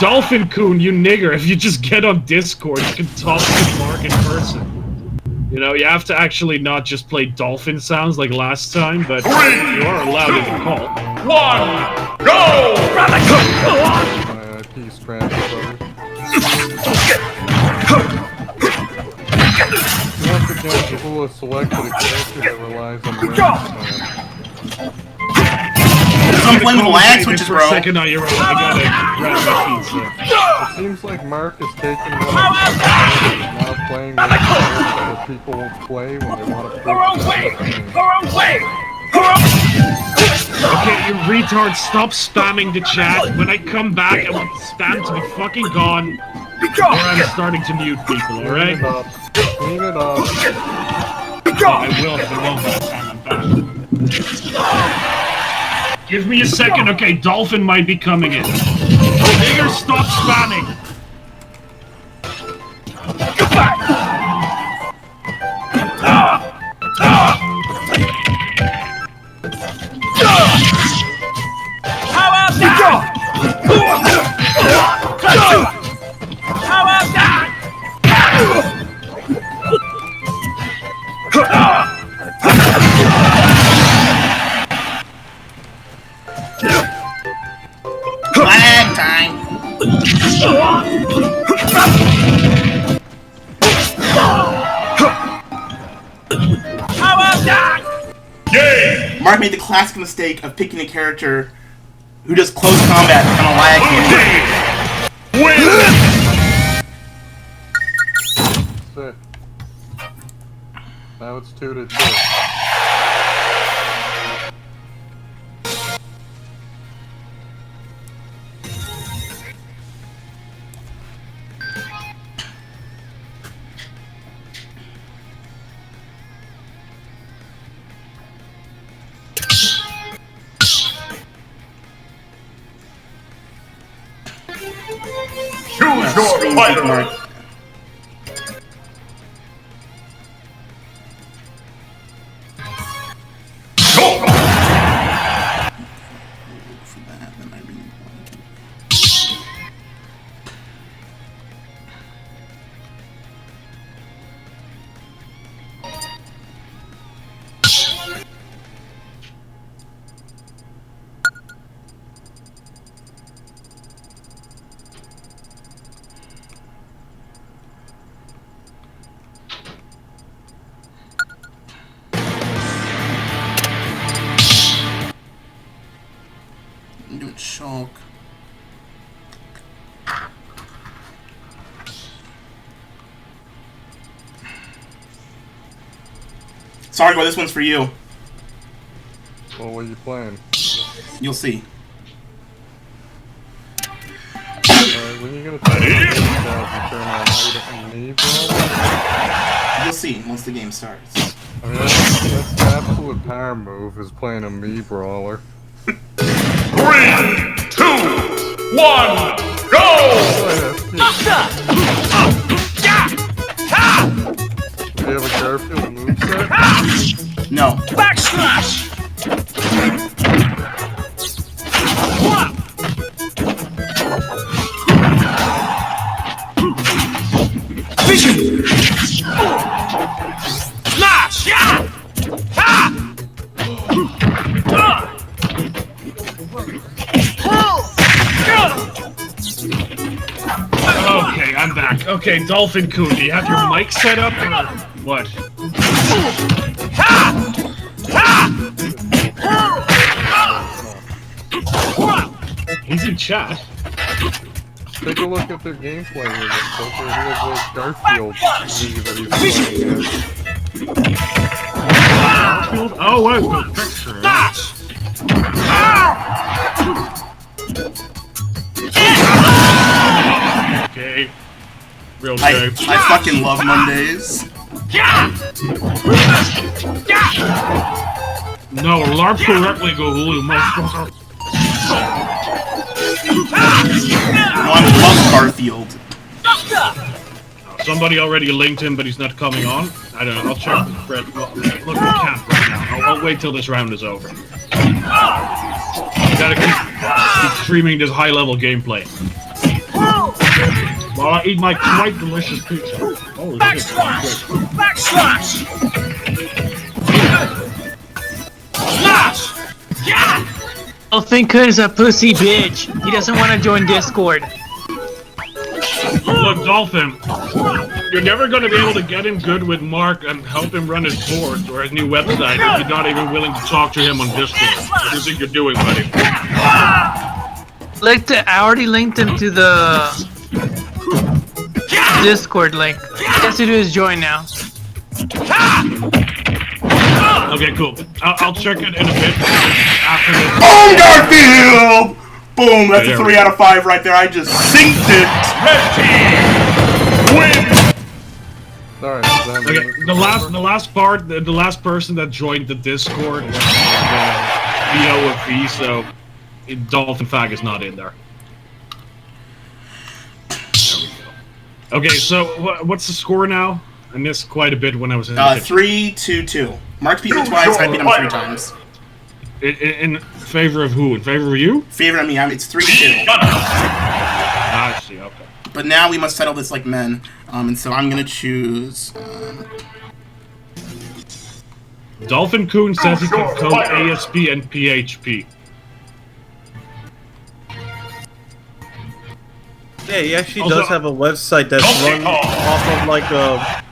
Dolphin Coon, you nigger, if you just get on Discord, you can talk to Mark in person. You know, you have to actually not just play dolphin sounds like last time, but you are allowed in the call. 1, go! IP scramble. Once again, people have selected a character that relies on random. I'm playing with lag switches, bro. Second on your own. I gotta grab my pizza. It seems like Mark is taking one of the now playing with that people will play when they want to play. Okay, you retard, stop spamming the chat. When I come back, I want the spam to be fucking gone. Or I'm starting to mute people, alright? Clean it up. Oh, I will for the moment. I'm back. Give me a second. Okay, Dolphin might be coming in. Nigger, stop spamming. How about that? How about that? Lag time. How about that? Game. Mark made the classic mistake of picking a character who does close combat on a lag game. Win. Sick. Now it's 2-2. Choose your fighter. I'm doing shock. Sorry, bro, this one's for you. Well, what are you playing? You'll see. Alright, when you gonna turn on me, bro? You'll see once the game starts. I mean, that's the absolute power move, is playing a me brawler. 3, 2, 1, go! Do you have a Garfield moveset? No. Backslash! Vision! Slash! Okay, I'm back. Okay, Dolphin Coon, do you have your mic set up or what? He's in chat. Take a look at their gameplay with it. So he has a Garfield movie that he's playing. Garfield? Oh, wait, the picture. Okay. Real good. I fucking love Mondays. No, LARP correctly, go Hulu, motherfucker. No, I love Garfield. Somebody already linked him, but he's not coming on. I don't know. I'll check the thread. Look at camp right now. I'll wait till this round is over. Gotta keep streaming this high-level gameplay while I eat my quite delicious pizza. Oh, Backslash! Backslash! Slash! Yeah! Dolphin Coon is a pussy bitch. He doesn't want to join Discord. Look, Dolphin, you're never going to be able to get him good with Mark and help him run his boards or his new website if you're not even willing to talk to him on Discord. What do you think you're doing, buddy? I already linked him to the Discord link. All he has to do is join now. Okay, cool. I'll check it in a bit after this. Boom, Garfield! Boom, that's a 3 out of 5 right there. I just synced it. Red team win! Alright, Okay, the last person that joined the Discord was VO of V, so Dolphin Fag is not in there. There we go. Okay, so what's the score now? I missed quite a bit when I was in the kitchen. 3-2-2. Mark beat me twice, I beat him 3 times. In favor of who? In favor of you? Favor of me, it's 3-2. I see, okay. But now we must settle this like men. And so I'm gonna choose... Dolphin Coon says he can code ASP and PHP. Yeah, he actually does have a website that's run off of like a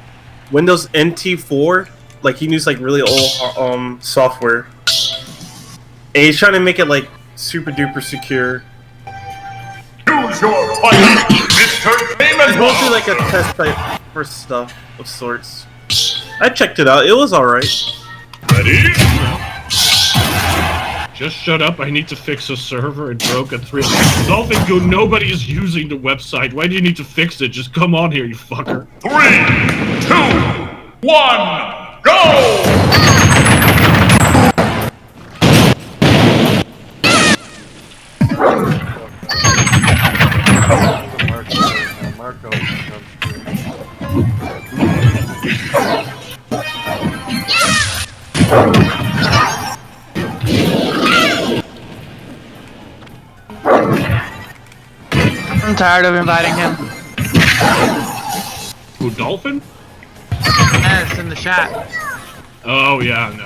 Windows NT4. Like he uses like really old software, and he's trying to make it like super duper secure. Choose your fight, Mr. Game It's mostly like a test type for stuff of sorts. I checked it out. It was alright. Ready? Just shut up, I need to fix a server, it broke at 3. Dolphin Goon, nobody is using the website. Why do you need to fix it? Just come on here, you fucker. 3, 2, 1, go! I'm tired of inviting him. Who, Dolphin? Yeah, it's in the chat. Oh, yeah, no.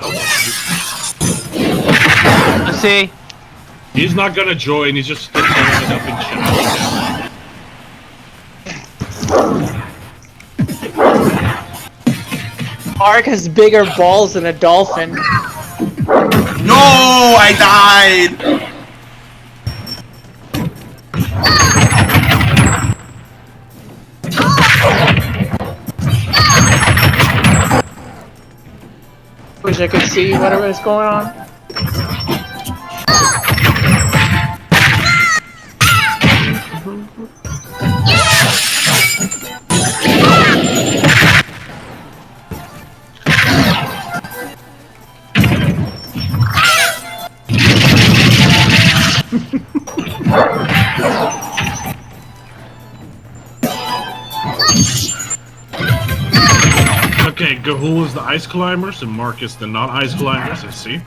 Let's see. He's not gonna join, he's just throwing it up in chat. Mark has bigger balls than a dolphin. No, I died! Wish I could see whatever is going on. Okay, Gahul is the ice climbers and Marcus the non-ice climbers, I see.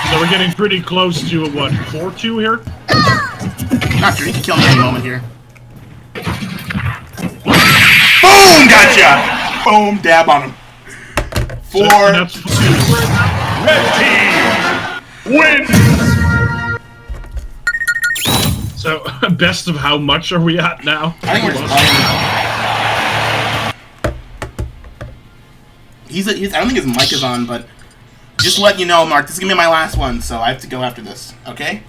So we're getting pretty close to, what, 4-2 here? Not sure, you can kill me in a moment here. Boom! Gotcha! Boom! Dab on him. 4-2. Red team wins! So, best of how much are we at now? I think we're just I don't think his mic is on, but just let you know, Mark, this is gonna be my last one, so I have to go after this, okay?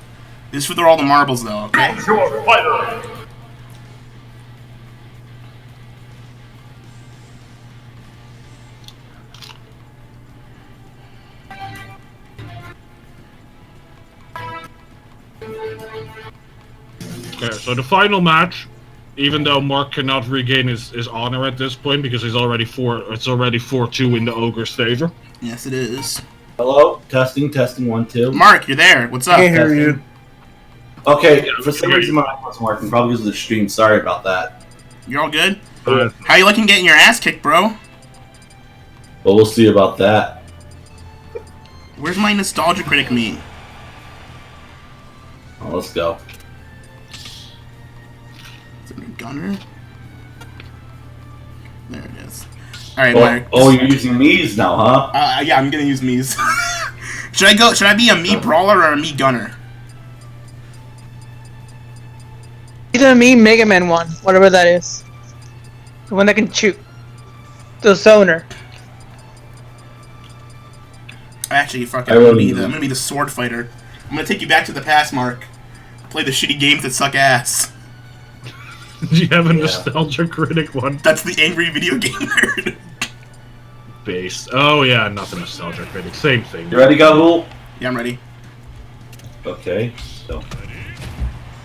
This is for all the marbles, though, okay? Choose your fighter! Okay, so the final match, even though Mark cannot regain his honor at this point because he's already it's already 4-2 in the Ogre's favor. Yes, it is. Hello? Testing, 1, 2. Mark, you're there. What's up? Can't hear you. Okay, for some reason my mic wasn't working, probably because of the stream. Sorry about that. You're all good? How you looking getting your ass kicked, bro? But we'll see about that. Where's my nostalgia critic me? Oh, let's go. Is it a gunner? There it is. Alright, Oh, Mark. oh, you're using Mies now, huh? Yeah, I'm gonna use Mies. Should I be a me brawler or a me gunner? Either me, Mega Man 1, whatever that is. The one that can shoot. The zoner. Actually, fuck it. I'm gonna be the sword fighter. I'm gonna take you back to the past, Mark. Play the shitty games that suck ass. Do you have a nostalgia critic one? That's the angry video game nerd. Base. Oh yeah, not the nostalgia critic. Same thing. You ready, Gahul? Yeah, I'm ready. Okay, so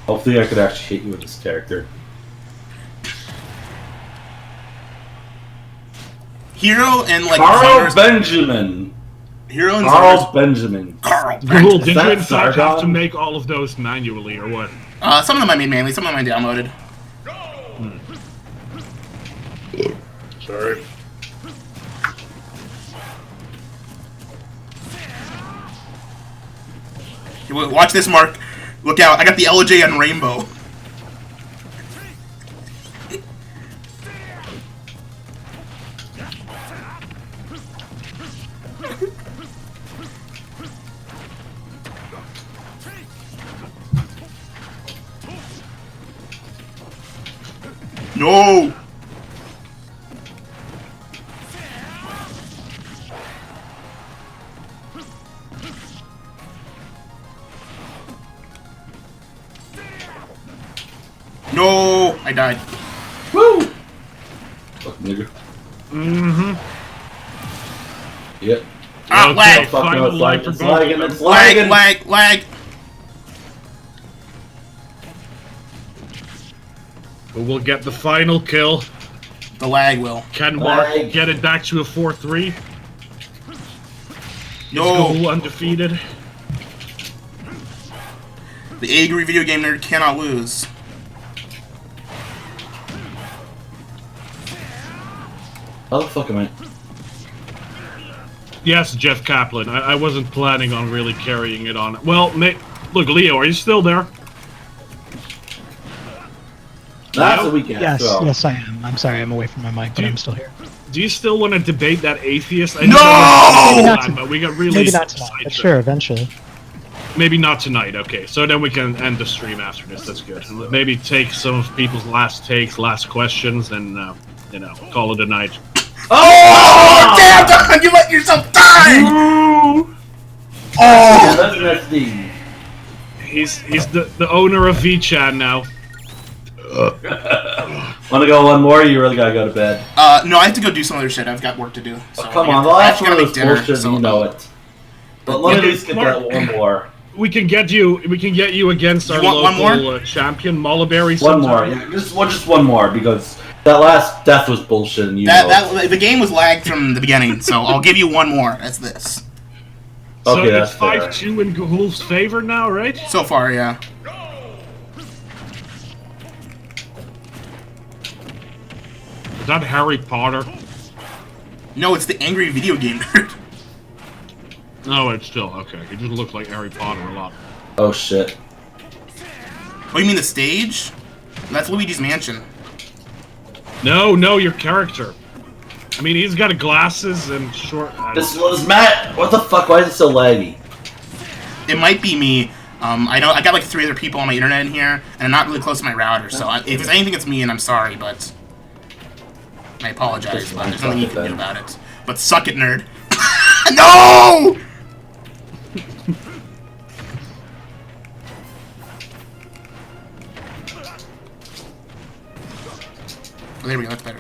hopefully I could actually hit you with this character. Hero and like Carl Benjamin. Hero and Carl Benjamin. Carl. Cool. Did you in fact have to make all of those manually or what? Some of them I made manually, some of them I downloaded. Sorry. Watch this, Mark. Look out! I got the LJ on Rainbow. No! No! I died. Woo! Fuck nigga. Mm-hmm. Yep. Ah, Okay, lag! Fuck no, it's lagging, it's lagging, it's Lag, lagging. lag, lag! Who will get the final kill? The lag will. Can Mark Lag. get it back to a 4-3? No! Is Gahul undefeated? The angry video game nerd cannot lose. How the fuck am I? Yes, Jeff Kaplan. I wasn't planning on really carrying it on. Well, look, Leo, are you still there? That's a weekend. Yes, so. yes, I am. I'm sorry, I'm away from my mic, but I'm still here. Do you still want to debate that atheist? No! But we got really Maybe not tonight, but sure, eventually. Maybe not tonight. Okay, so then we can end the stream after this. That's good. Maybe take some of people's last takes, last questions, and you know, call it a night. Oh! Damn, Don! You let yourself die! Yeah, that's nasty. He's the owner of VChan now. Wanna go one more? Or you really gotta go to bed. No, I have to go do some other shit. I've got work to do. So Come on, the last one gotta was make dinner. bullshit. So, you know it. But let me at least get that one more. We can get you against our local champion, Mulberry. One more, yeah, just one more, because that last death was bullshit. And the game was lagged from the beginning, so I'll give you one more. That's this. So okay, it's 5-2 in Gahul's favor now, right? So far, yeah. Is that Harry Potter? No, it's the angry video game nerd. No, it's still okay. He just looks like Harry Potter a lot. Oh shit. Oh, you mean the stage? That's Luigi's Mansion. No, your character. I mean, he's got glasses and short. This was Matt. What the fuck? Why is it so laggy? It might be me. I got like 3 other people on my internet in here, and I'm not really close to my router. So if it's anything, it's me, and I'm sorry, but I apologize. But there's nothing you can do about it. But suck it, nerd. No! Oh, there we go. That's better.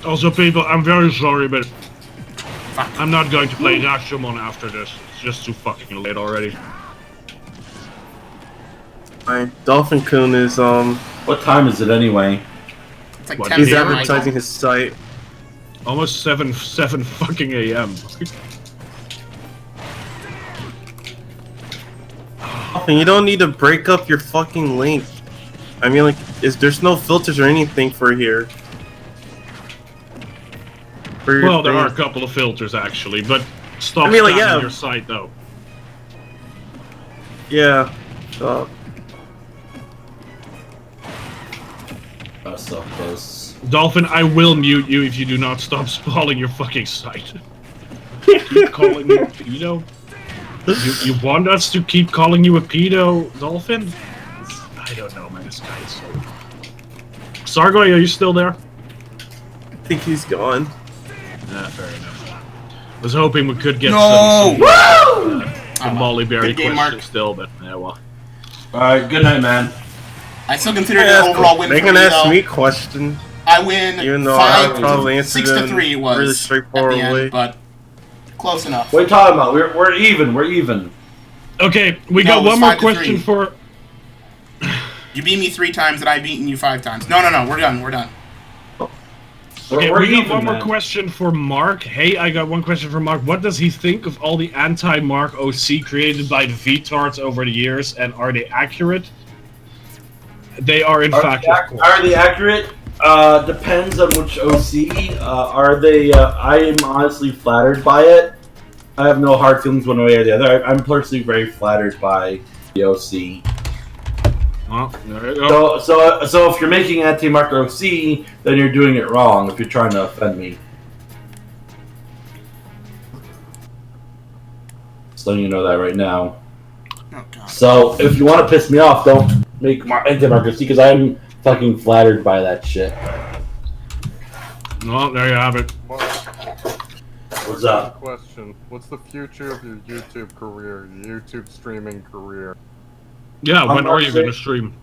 Also, people, I'm very sorry, but I'm not going to play Rashomon after this. It's just too fucking late already. Dolphin Kun is What time is it anyway? It's like What, 10 he's p.m. advertising his site. Almost 7 fucking a.m. And you don't need to break up your fucking link. I mean, like, there's no filters or anything for here. Well, there are a couple of filters actually, but stop spamming your site though. Yeah. That's so close. Dolphin, I will mute you if you do not stop spawning your fucking site. Keep calling me a pedo? You want us to keep calling you a pedo, Dolphin? I don't know, man. This guy is so... Sargoy, are you still there? I think he's gone. Fair enough. I was hoping we could get some Molly Berry questions still, but yeah, well. Alright, good night, man. I still consider it an overall win They for can me, ask though. me questions. I win Even though I probably 6 to 3 it was really straightforward at the end, way. but close enough. What are you talking about? We're even. We're even. Okay, we No, got it was one more 5 to question 3. for... You beat me 3 times, and I've beaten you 5 times. No, we're done. We're done. Okay, We're we got even, one more man. question for Mark. Hey, I got one question for Mark. What does he think of all the anti-Mark OC created by the VTards over the years, and are they accurate? They are, in fact, of course. Are they accurate? Depends on which OC. Are they? I am honestly flattered by it. I have no hard feelings one way or the other. I'm personally very flattered by the OC. Well, there you go. So if you're making anti-Mark OC, then you're doing it wrong. If you're trying to offend me, just letting you know that right now. Oh, God. So if you want to piss me off, don't make anti-Mark OC because I'm fucking flattered by that shit. Well, there you have it. What's up? Question: what's the future of your YouTube career, your YouTube streaming career? Yeah, when are you actually- going to stream?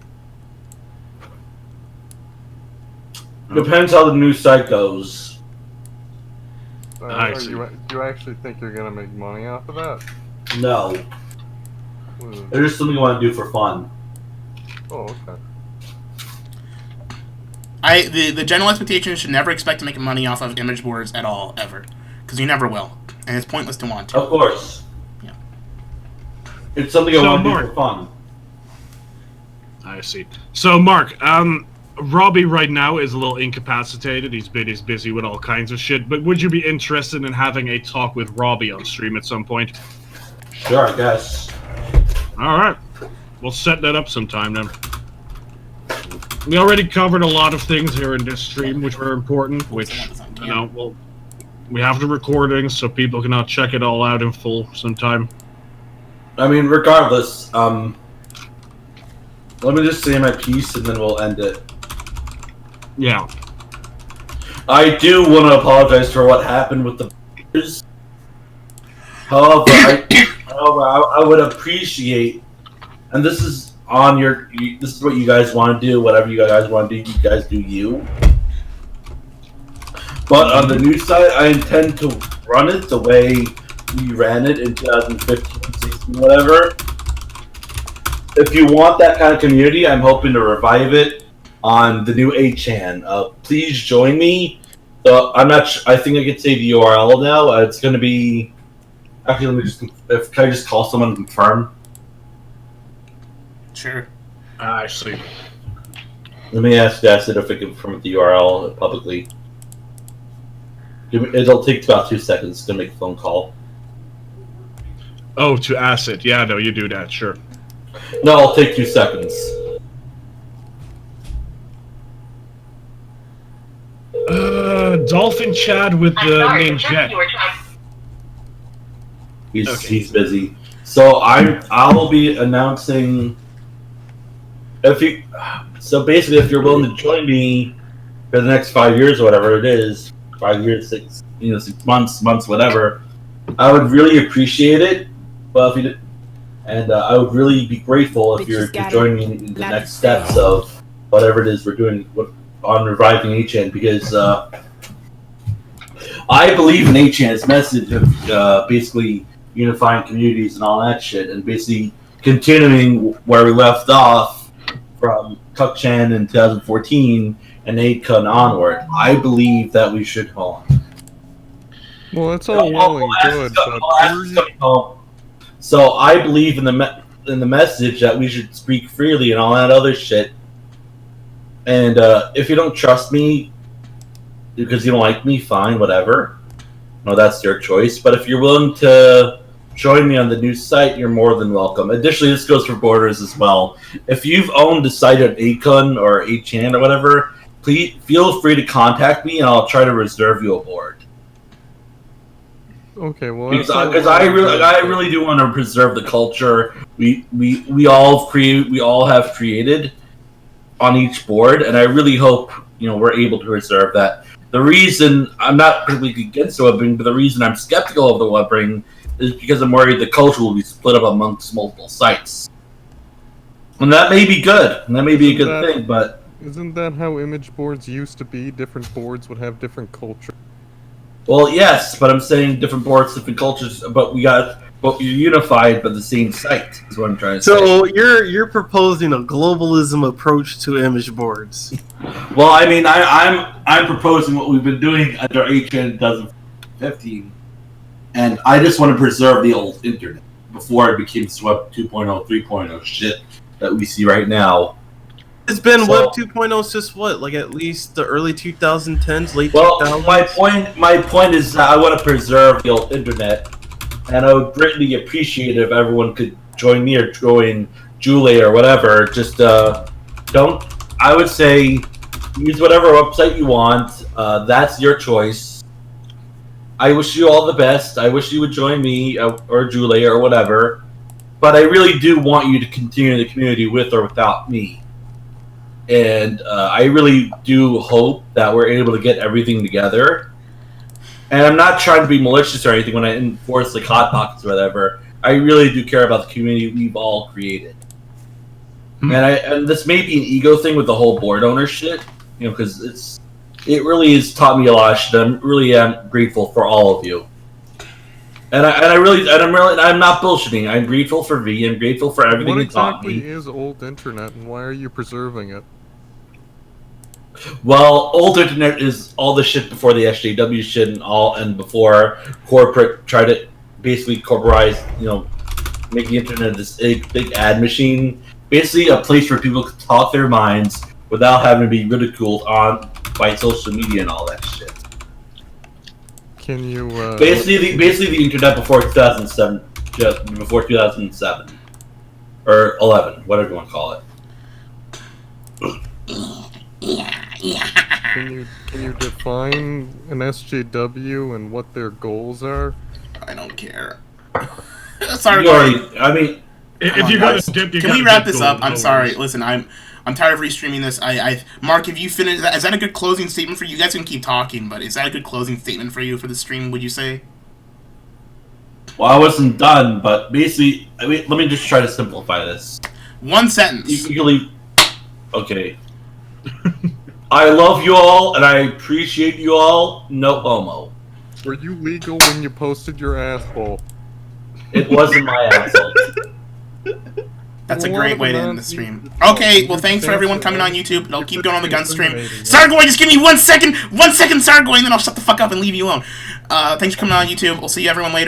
Depends how the new site goes. I see. Do you actually think you're gonna make money off of that? No. It's just something I want to do for fun. Oh, okay. The general expectation is should never expect to make money off of image boards at all, ever. Because you never will. And it's pointless to want to. Of course. Yeah. It's something I want to do for fun. I see. So, Mark, Robbie right now is a little incapacitated. He's busy with all kinds of shit. But would you be interested in having a talk with Robbie on stream at some point? Sure, I guess. All right. We'll set that up sometime then. We already covered a lot of things here in this stream, which were important, which, you know, well, we have the recordings so people can now check it all out in full sometime. I mean, regardless, let me just say my piece and then we'll end it. Yeah. I do want to apologize for what happened with the beers. However, I would appreciate, and this is on your. This is what you guys want to do. Whatever you guys want to do, you guys do you. But on the new site, I intend to run it the way we ran it in 2015, 16, whatever. If you want that kind of community, I'm hoping to revive it on the new 8chan. Please join me. So I'm not. I think I can say the URL now. It's going to be. Actually, let me just. Can I just call someone and confirm? Sure. I see. Let me ask Acid if I can confirm the URL publicly. It'll take about 2 seconds to make a phone call. Oh, to Acid. Yeah, no, you do that, sure. No, it'll take 2 seconds. Dolphin Chad with the name Jet. He's busy. So I'll be announcing so basically if you're willing to join me for the next 5 years or whatever it is, 5 years, 6 months, whatever, I would really appreciate it. Well, if you did, and I would really be grateful if you're to join me in the next steps of whatever it is we're doing on reviving 8chan, because I believe in 8chan's message of basically unifying communities and all that shit, and basically continuing where we left off from Cuckchan in 2014 and 8kun onward. I believe that we should hold on. Well, that's all well and good, but so I believe in the message that we should speak freely and all that other shit. And if you don't trust me because you don't like me, fine, whatever. No, that's your choice. But if you're willing to join me on the new site, you're more than welcome. Additionally, this goes for borders as well. If you've owned a site at 8kun or 8chan or whatever, please feel free to contact me and I'll try to reserve you a board. Okay, well, because I really do want to preserve the culture we all have created on each board, and I really hope we're able to preserve that. The reason I'm not completely against the webbing, but the reason I'm skeptical of the webbing is because I'm worried the culture will be split up amongst multiple sites, and that may be good, and that may be a good thing. But isn't that how image boards used to be? Different boards would have different culture. Well, yes, but I'm saying different boards, different cultures, but you're unified by the same site, is what I'm trying to say. So you're proposing a globalism approach to image boards. Well, I mean, I'm proposing what we've been doing under 8chan in 2015, and I just want to preserve the old internet before it became Web 2.0, 3.0 shit that we see right now. It's been Web 2.0 since what? Like at least the early 2010s, late 2000s? Well, my point is that I want to preserve the old internet, and I would greatly appreciate it if everyone could join me or join Julie or whatever. Just I would say, use whatever website you want. That's your choice. I wish you all the best. I wish you would join me or Julie or whatever. But I really do want you to continue the community with or without me. And I really do hope that we're able to get everything together. And I'm not trying to be malicious or anything when I enforce like hot pockets or whatever. I really do care about the community we've all created. And this may be an ego thing with the whole board owner shit, because it really has taught me a lot of shit. I'm really grateful for all of you. And I'm not bullshitting. I'm grateful for V. I'm grateful for everything What you taught me. exactly is old internet, and why are you preserving it? Well, old internet is all the shit before the SJW shit and before corporate tried to basically corporatize, make the internet this big ad machine. Basically, a place where people can talk their minds without having to be ridiculed by social media and all that shit. Can you basically the internet before 2007, just before 2007 or 11, whatever you want to call it. Can you define an SJW and what their goals are? I don't care. Sorry, I mean, if you got a dip, can we wrap this up? I'm sorry. Listen, I'm tired of restreaming this. Mark, have you finished? Is that a good closing statement for you? You guys can keep talking, but is that a good closing statement for you for the stream? Would you say? Well, I wasn't done, but basically, let me just try to simplify this. 1 sentence. You can leave. Okay. I love you all, and I appreciate you all. No homo. Were you legal when you posted your asshole? It wasn't my asshole. That's a great way to end the stream. Okay, well, thanks for everyone coming on YouTube. I'll keep going on the gun stream. Sargoy, just give me 1 second! 1 second, Sargoy, and then I'll shut the fuck up and leave you alone. Thanks for coming on YouTube. We'll see everyone later.